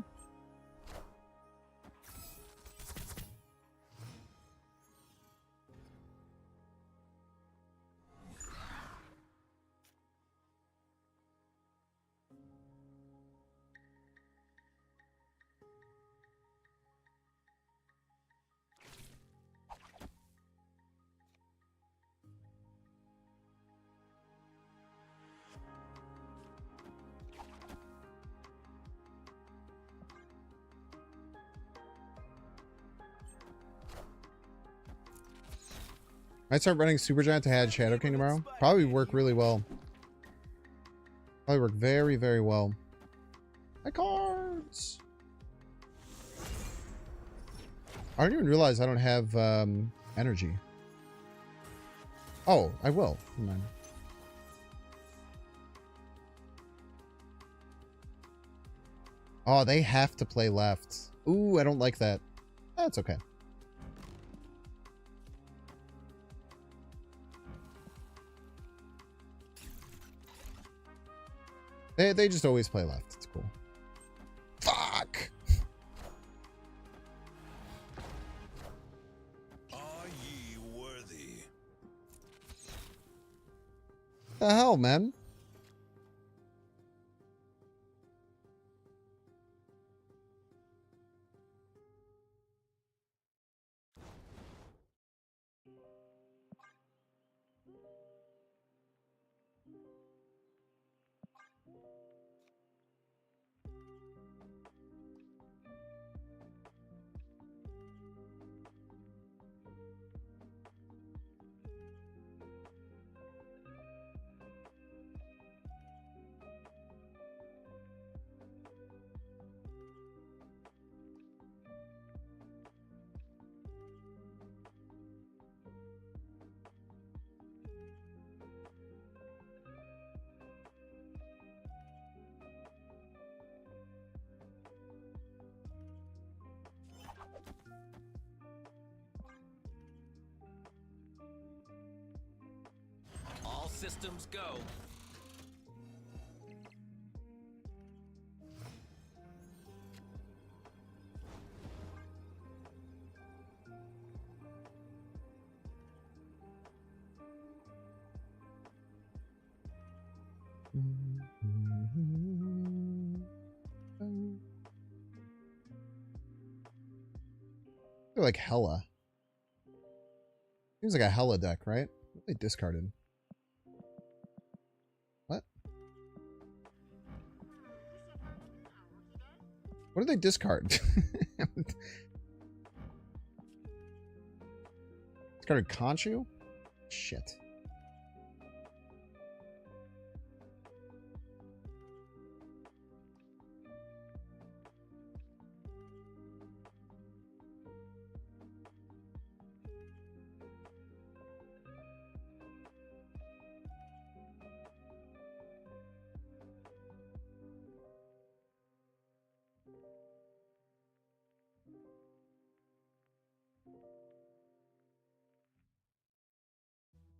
Might start running Supergiant to add Shadow King tomorrow. Probably work really well. Probably work very, very well. My cards! I didn't even realize I don't have energy. Oh, I will. Never mind. Oh, they have to play left. Ooh, I don't like that. That's okay. They just always play left. It's cool. Fuck! Are ye worthy? The hell, man? All systems go. like Hella. Seems like a Hella deck, right? What they discarded? What? What did they discard? Discarded Conchu? Shit.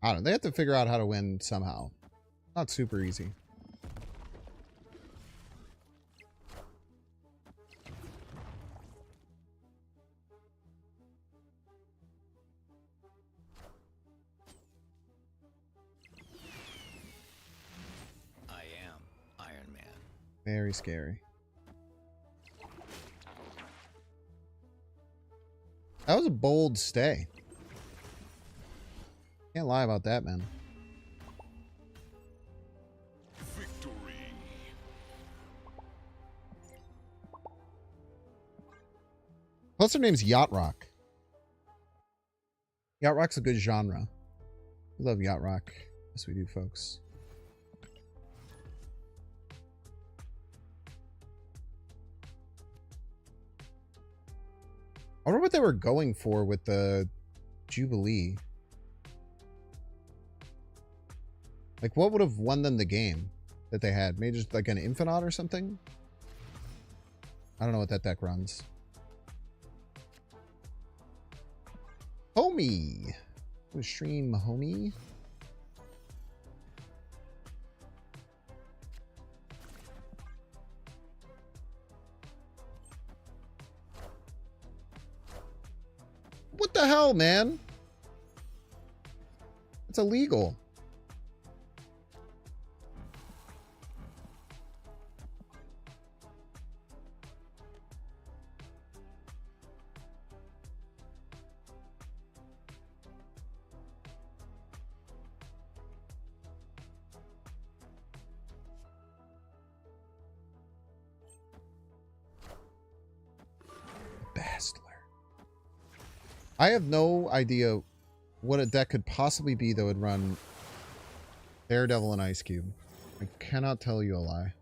I don't know. They have to figure out how to win somehow. Not super easy. I am Iron Man. Very scary. That was a bold stay. Can't lie about that, man. Victory. Plus her name's Yacht Rock. Yacht Rock's a good genre. We love Yacht Rock. Yes, we do, folks. I wonder what they were going for with the Jubilee. Like, what would have won them the game that they had? Maybe just like an Infinite or something? I don't know what that deck runs. Homie! Go stream, homie. What the hell, man? It's illegal. Bastler. I have no idea what a deck could possibly be that would run Daredevil and Ice Cube. I cannot tell you a lie.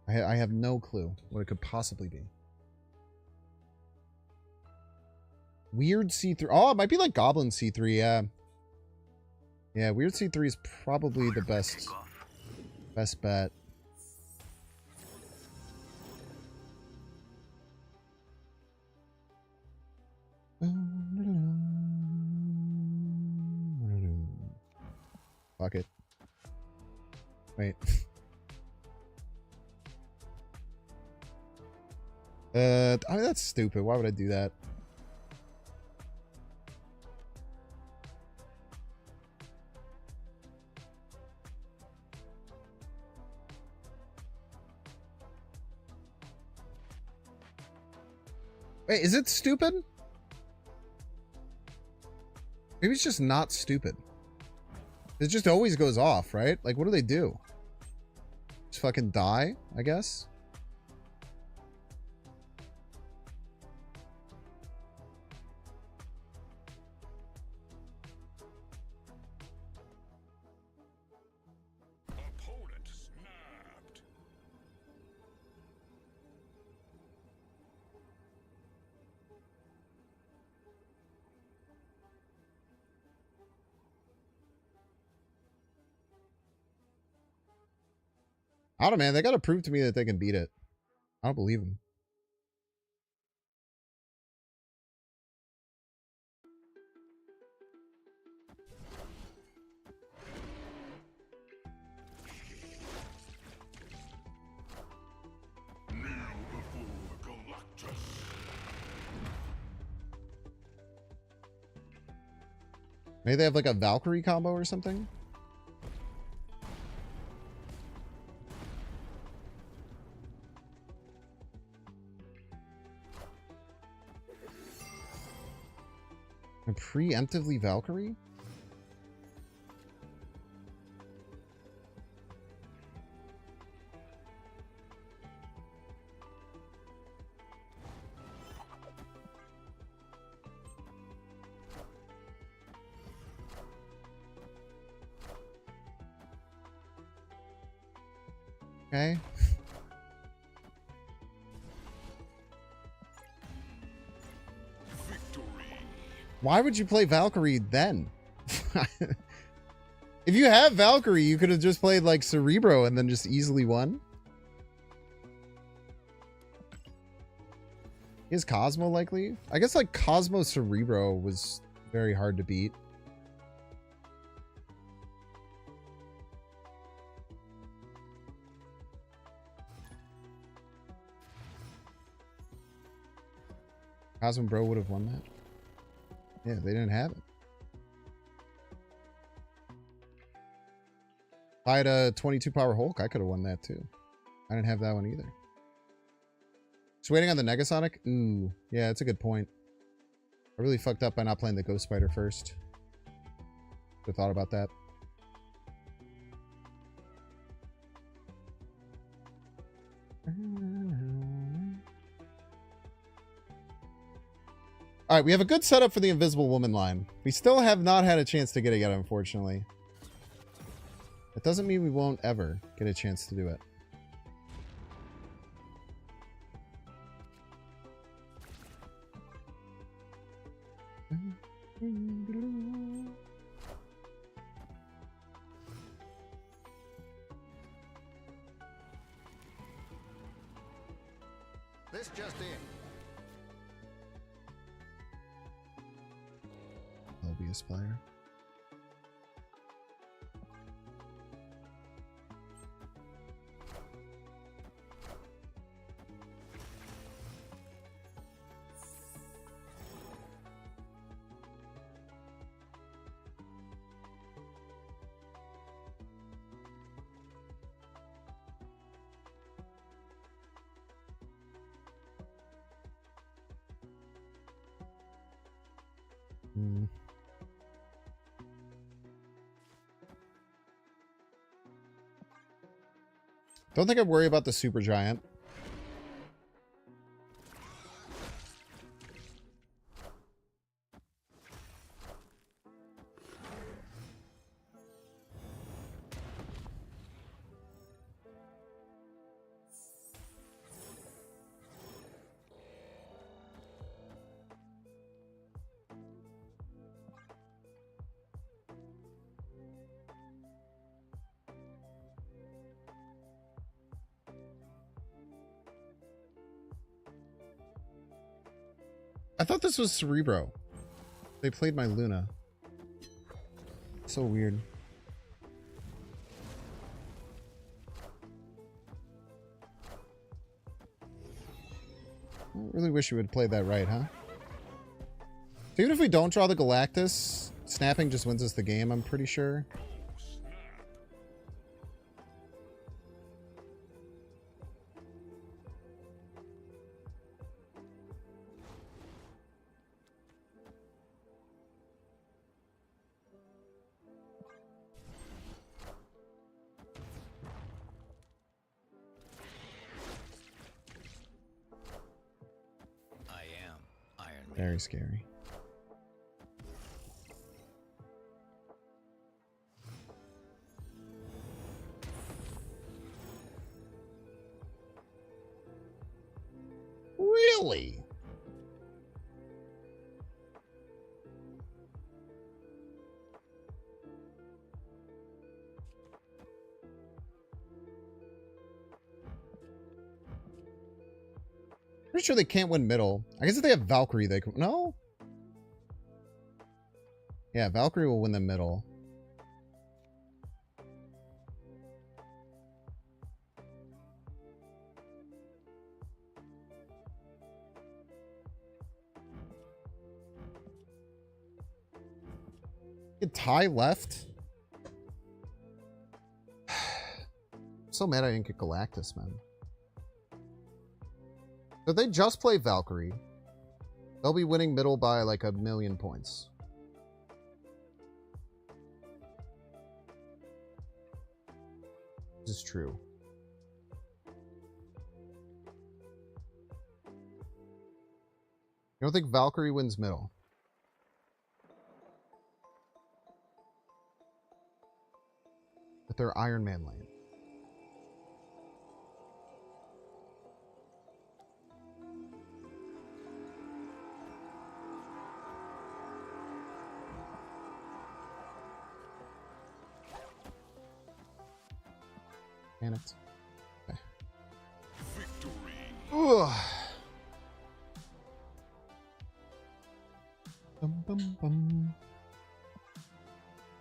I have no clue what it could possibly be. Weird C3. Oh, it might be like Goblin C3, yeah. Yeah, Weird C3 is probably the best bet. Fuck it. Wait. I mean, that's stupid. Why would I do that? Wait, is it stupid? Maybe it's just not stupid. It just always goes off, right? Like, what do they do? Just fucking die, I guess? Opponent snapped. I don't know, man. They gotta prove to me that they can beat it. I don't believe them. Kneel before Galactus. Maybe they have like a Valkyrie combo or something? And preemptively Valkyrie? Okay. Why would you play Valkyrie then? If you have Valkyrie, you could have just played like Cerebro and then just easily won. Is Cosmo likely? I guess like Cosmo Cerebro was very hard to beat. Cosmo Bro would have won that. Yeah, they didn't have it. If I had a 22 power Hulk, I could have won that too. I didn't have that one either. Just waiting on the Negasonic? Ooh, yeah, that's a good point. I really fucked up by not playing the Ghost Spider first. Should have thought about that. All right, we have a good setup for the Invisible Woman line. We still have not had a chance to get it yet, unfortunately. It doesn't mean we won't ever get a chance to do it. This just in. There'll be a Spire. Don't think I'd worry about the Super Giant. I thought this was Cerebro. They played my Luna. So weird. I really wish you would play that right, huh? So even if we don't draw the Galactus, snapping just wins us the game, I'm pretty sure. Very scary. Really? Pretty sure they can't win middle. I guess if they have Valkyrie, they can. No? Yeah, Valkyrie will win the middle. Get tie left? I'm so mad I didn't get Galactus, man. So they just play Valkyrie. They'll be winning middle by like 1,000,000 points. This is true. You don't think Valkyrie wins middle? With their Iron Man lane. Panicked. Okay. Ugh. Bum, bum, bum.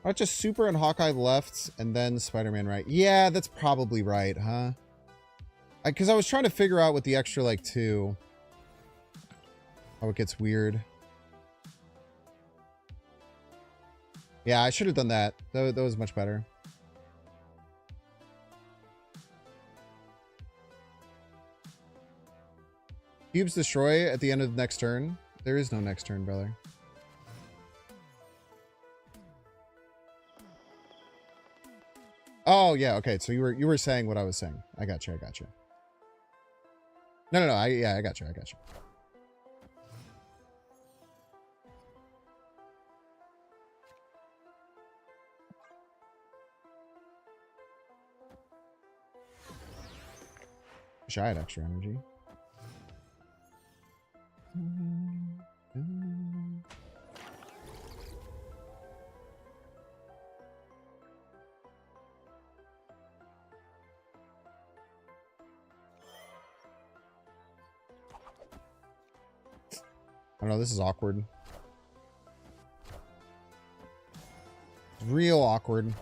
Not just Super and Hawkeye left, and then Spider-Man right. Yeah, that's probably right, huh? Because I was trying to figure out with the extra, like, 2. How it gets weird. Yeah, I should have done that. That was much better. Cubes destroy at the end of the next turn. There is no next turn, brother. Oh yeah, okay. So you were saying what I was saying. I got you. No. I got you. Wish I had extra energy. I don't know, this is awkward. Real awkward.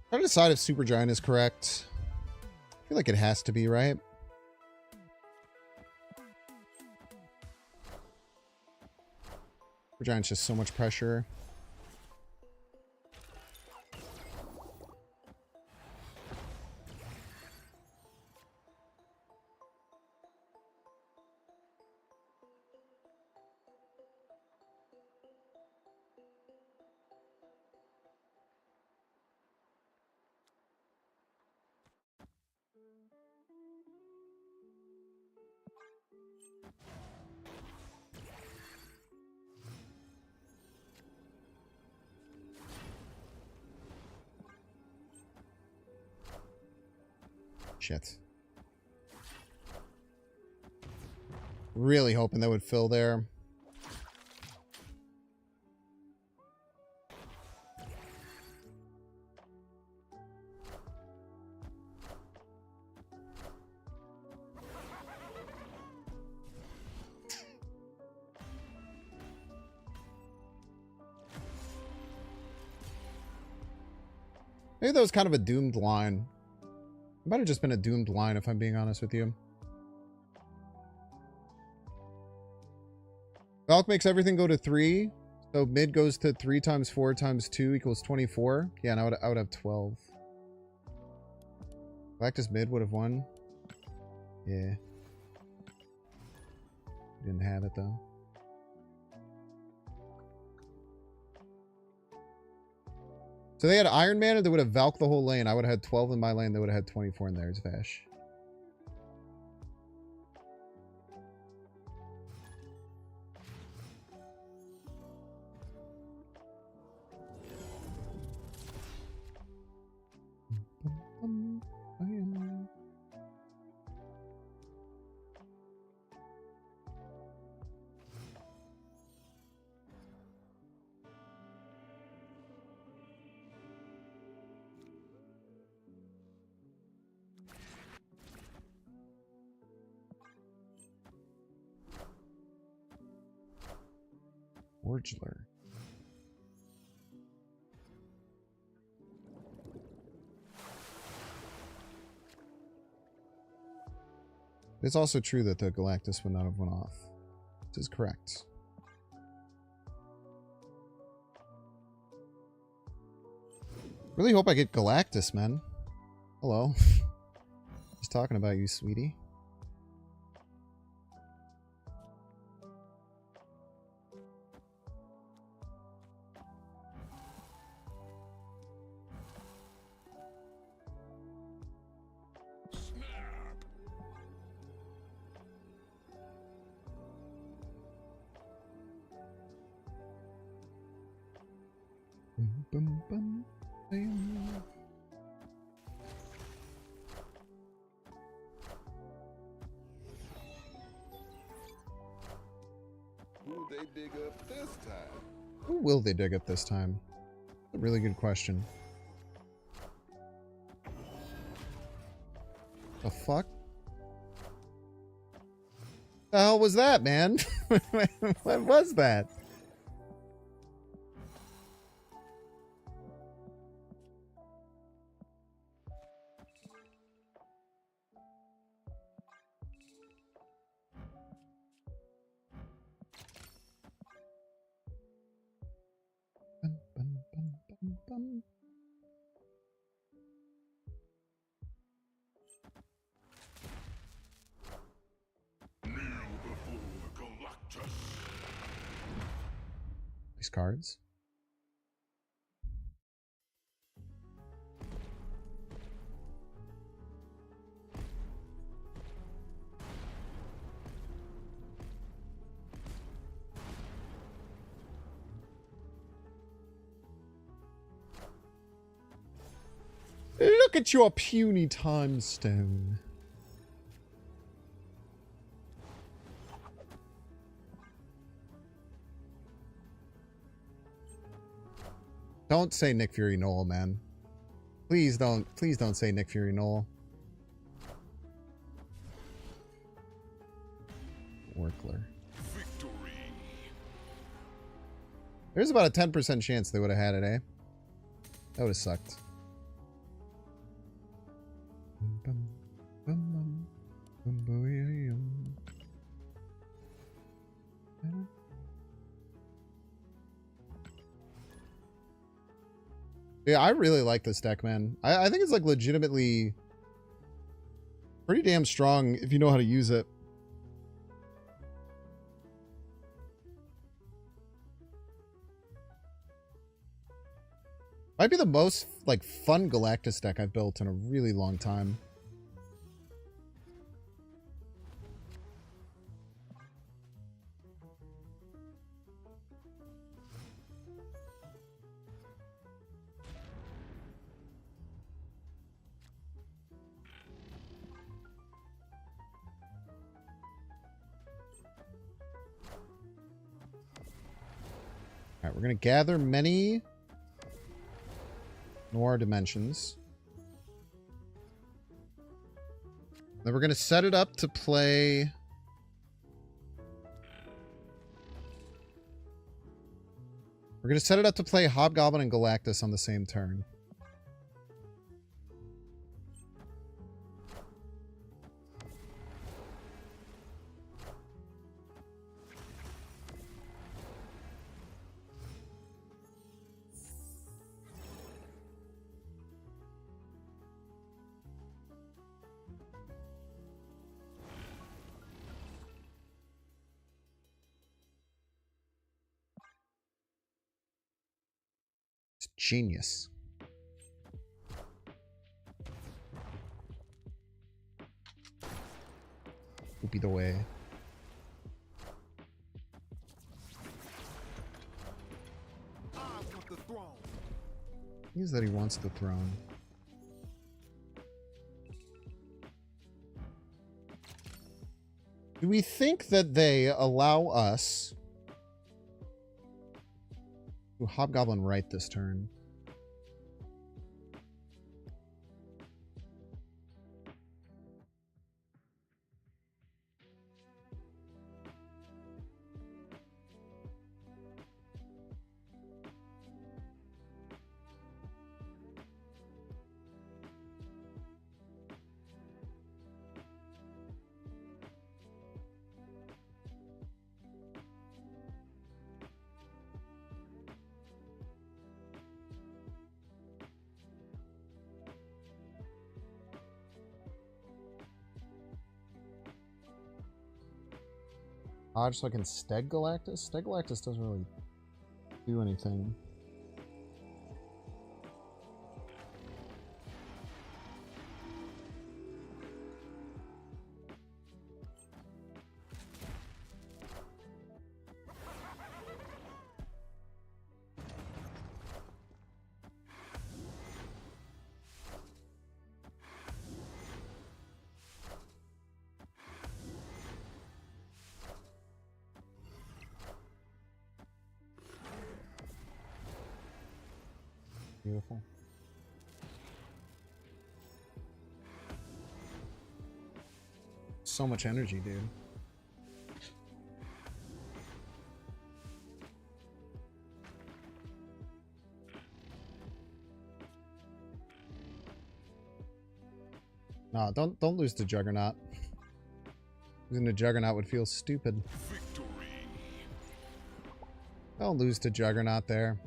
Trying to decide if Supergiant is correct. I feel like it has to be, right? Supergiant's just so much pressure. Shit. Really hoping that would fill there. Maybe that was kind of a doomed line. It might have just been a doomed line, if I'm being honest with you. Valk makes everything go to 3. So mid goes to 3 times 4 times 2 equals 24. Yeah, and I would have 12. Galactus mid would have won. Yeah. Didn't have it, though. So they had Iron Man, and they would have Valk the whole lane. I would have had 12 in my lane. They would have had 24 in theirs, Vash. Orgler. It's also true that the Galactus would not have went off. This is correct. Really hope I get Galactus, man. Hello. Just talking about you, sweetie. Bum, bum, bam. Who they dig up this time? Who will they dig up this time? A really good question. The fuck? The hell was that, man? What was that? Bum, bum, bum, bum, bum. These cards. Look at your puny time stone. Don't say Nick Fury Noel, man. Please don't say Nick Fury Noel. Workler. Victory. There's about a 10% chance they would have had it, eh? That would have sucked. Bum, bum, bum, bum, bum, yeah, yeah. Yeah, I really like this deck, man. I think it's like legitimately pretty damn strong if you know how to use it. Might be the most like fun Galactus deck I've built in a really long time. Alright, we're gonna gather many Noir dimensions. Then we're gonna set it up to play. We're gonna set it up to play Hobgoblin and Galactus on the same turn. Genius. Will be the way. I want the throne. Is that he wants the throne. Do we think that they allow us to Hobgoblin right this turn? Dodge so I can steg Galactus? Steg Galactus doesn't really do anything. Beautiful. So much energy, dude. No, don't lose to Juggernaut. Losing to Juggernaut would feel stupid. Victory. Don't lose to Juggernaut there.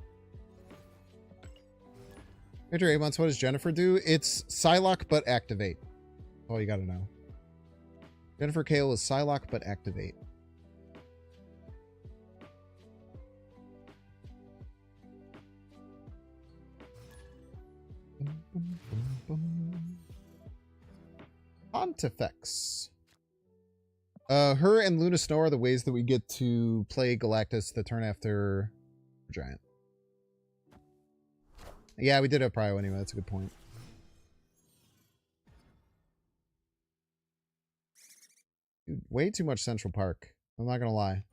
After 8 months, what does Jennifer do? It's Psylocke but activate. That's all you gotta know. Jennifer Kale is Psylocke but activate. Pontifex. Her and Luna Snow are the ways that we get to play Galactus the turn after Giant. Yeah, we did have Prio anyway. That's a good point. Dude, way too much Central Park. I'm not gonna lie.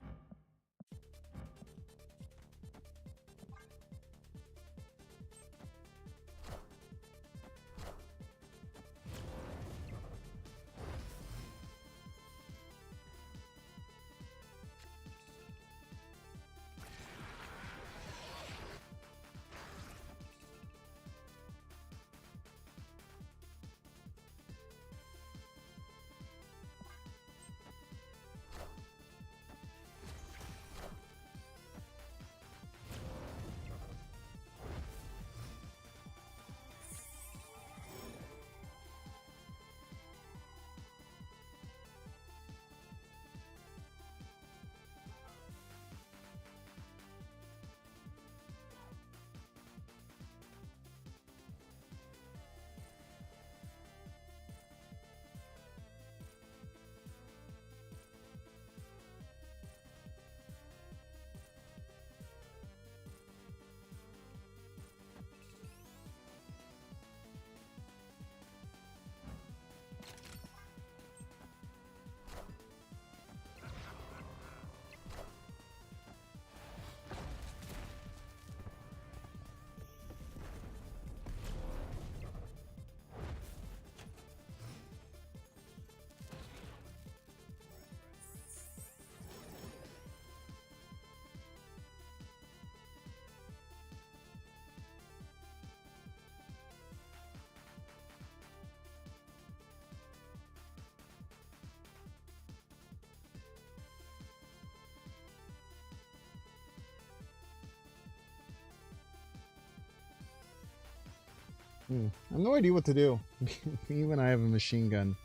I have no idea what to do. Me when I have a machine gun.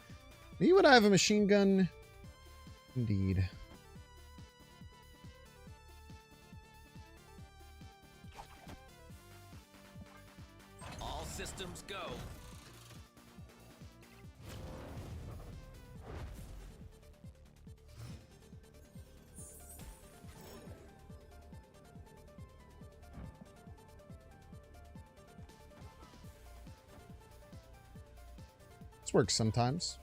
Me when I have a machine gun. Indeed. All systems go. This works sometimes.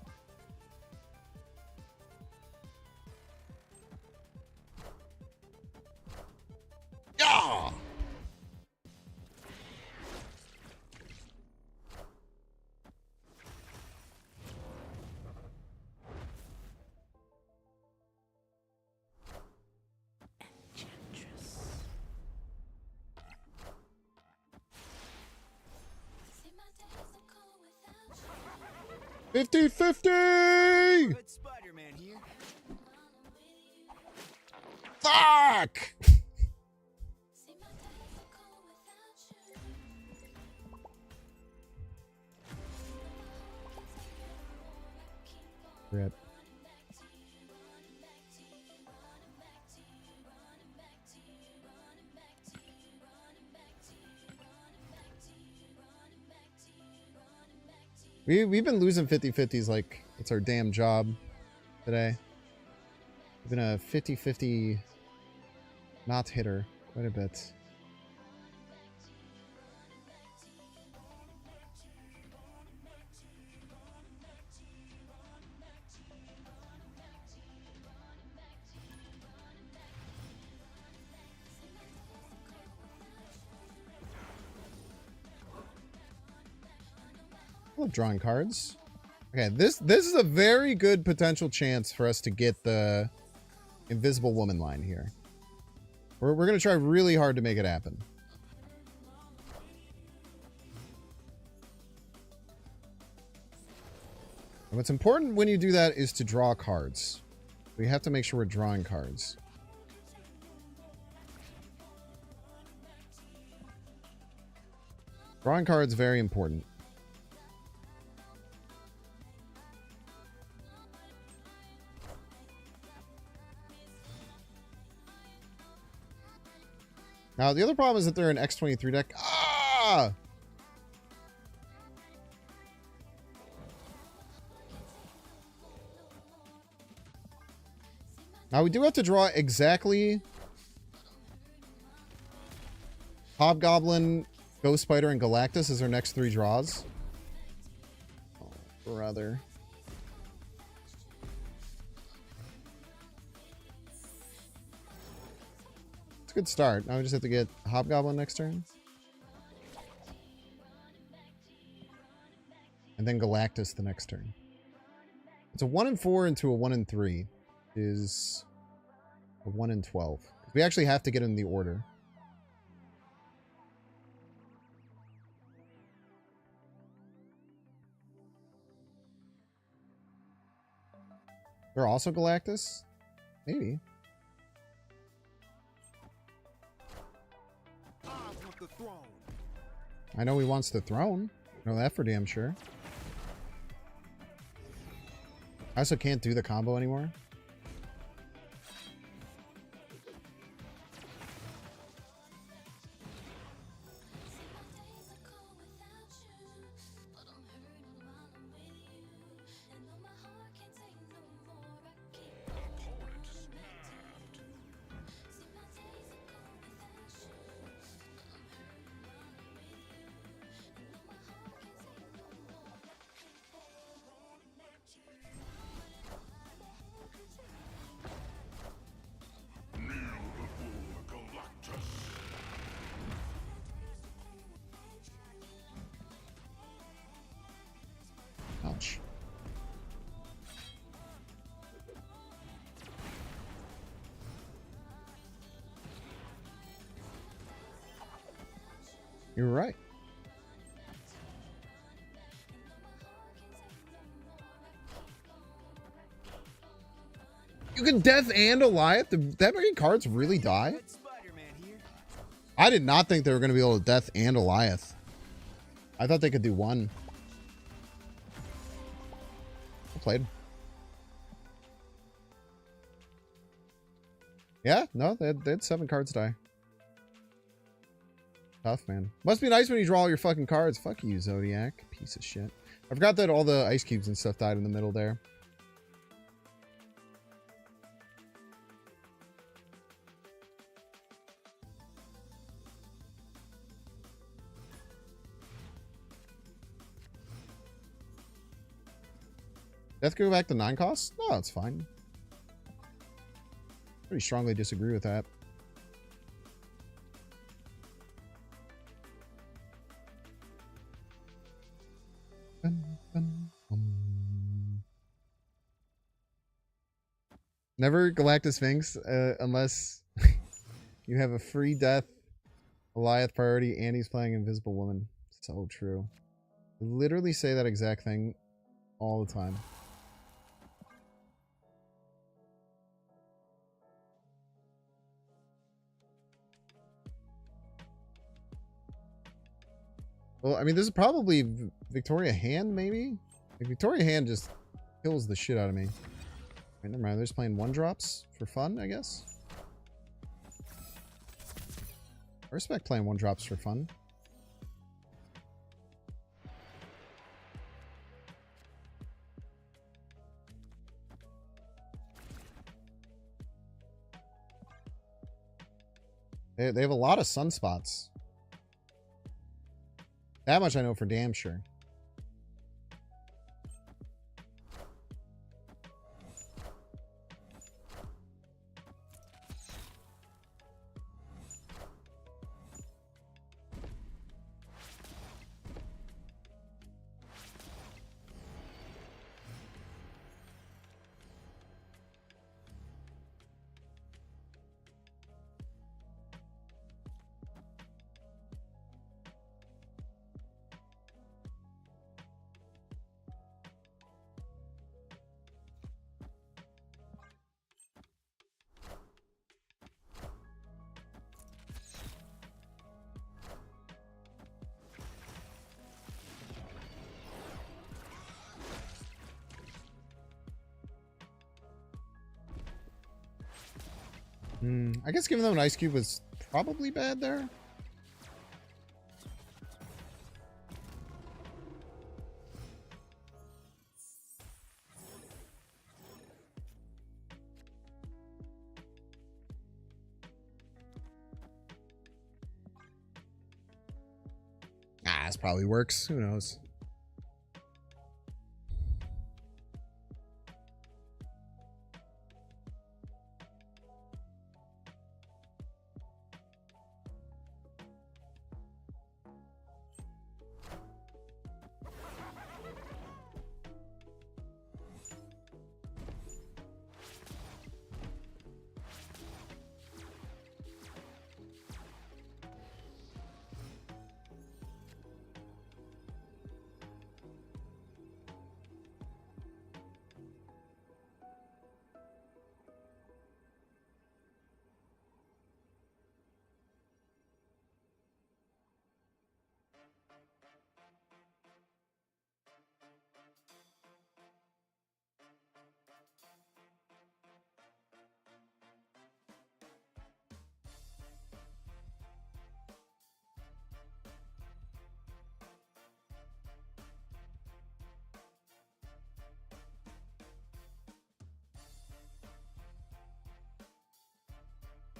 Yeah! Enchantress. 50-50! Good Spider-Man here. Fuck! Rip. We've been losing 50-50s like it's our damn job today. We've been a 50-50 not hitter quite a bit. I love drawing cards. Okay, this is a very good potential chance for us to get the Invisible Woman line here. We're going to try really hard to make it happen. And what's important when you do that is to draw cards. We have to make sure we're drawing cards. Drawing cards, very important. Now, the other problem is that they're an X23 deck. Ah! Now, we do have to draw exactly Hobgoblin, Ghost Spider, and Galactus as our next 3 draws. Oh, brother. It's a good start. Now we just have to get Hobgoblin next turn. And then Galactus the next turn. It's a 1 and 4 into a 1 and 3. Is a 1 and 12. We actually have to get in the order. They're also Galactus? Maybe. I know he wants the throne. I know that for damn sure. I also can't do the combo anymore. Ouch. You're right. You can Death and Goliath? Did that many cards really die? I did not think they were going to be able to Death and Goliath. I thought they could do one. Well played. Yeah, no, they had 7 cards die. Tough, man. Must be nice when you draw all your fucking cards. Fuck you, Zodiac. Piece of shit. I forgot that all the ice cubes and stuff died in the middle there. Death go back to 9 costs? No, it's fine. Pretty strongly disagree with that. Never Galactus Sphinx unless you have a free Death Goliath priority and he's playing Invisible Woman. So true. I literally say that exact thing all the time. Well, I mean, this is probably Victoria Hand, maybe? Like, Victoria Hand just kills the shit out of me. Right, never mind. They're just playing 1-drops for fun, I guess. I respect playing 1-drops for fun. They have a lot of sunspots. That much I know for damn sure. I guess giving them an ice cube was probably bad there. This probably works. Who knows?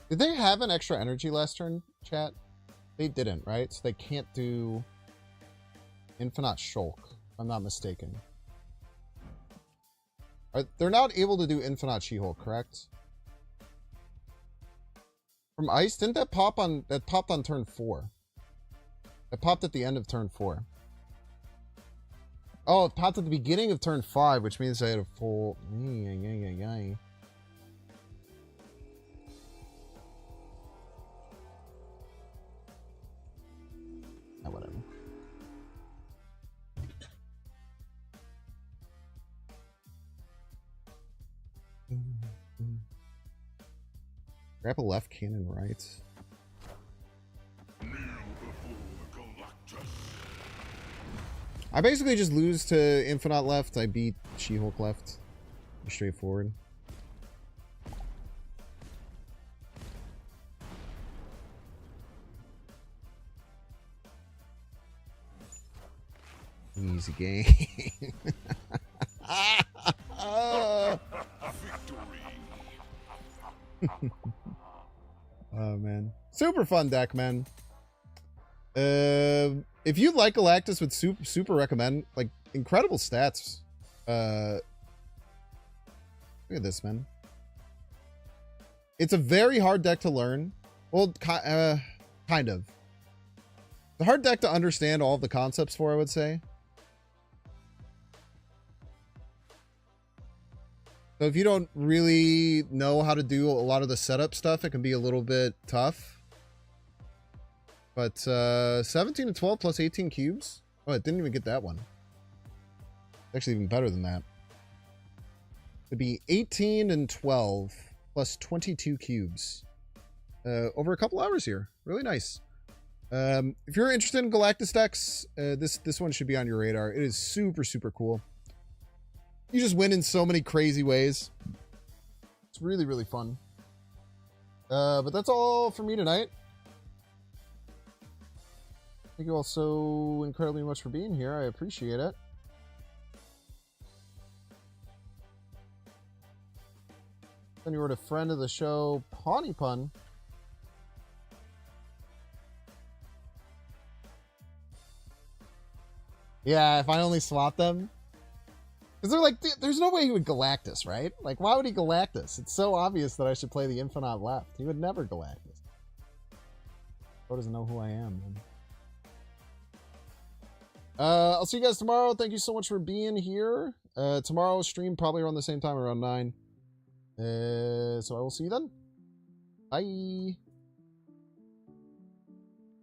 Did they have an extra energy last turn, chat? They didn't, right? So they can't do Infinite Shulk, if I'm not mistaken. They're not able to do Infinite She-Hulk, correct? From Ice, didn't that pop on... That popped on turn 4. It popped at the end of turn 4. Oh, it popped at the beginning of turn 5, which means I had a full... Whatever. Grapple left, cannon right. I basically just lose to Infinite left. I beat She-Hulk left. Straightforward. Easy game. Oh man, super fun deck, man. If you like Galactus, would super recommend. Like, incredible stats. Look at this, man. It's a very hard deck to learn. Well, kind of. The hard deck to understand all of the concepts for, I would say. So if you don't really know how to do a lot of the setup stuff, it can be a little bit tough. But 17 and 12 plus 18 cubes? Oh, it didn't even get that one. Actually, even better than that. It'd be 18 and 12 plus 22 cubes. Over a couple hours here. Really nice. If you're interested in Galactus decks, this one should be on your radar. It is super, super cool. You just win in so many crazy ways. It's really, really fun. But that's all for me tonight. Thank you all so incredibly much for being here. I appreciate it. Then you were a friend of the show, Pawnee Pun. Yeah, if I only swap them. Because they're like, there's no way he would Galactus, right? Like, why would he Galactus? It's so obvious that I should play the Infinite left. He would never Galactus. Bro doesn't know who I am, man. I'll see you guys tomorrow. Thank you so much for being here. Tomorrow stream probably around the same time, around 9. So I will see you then. Bye.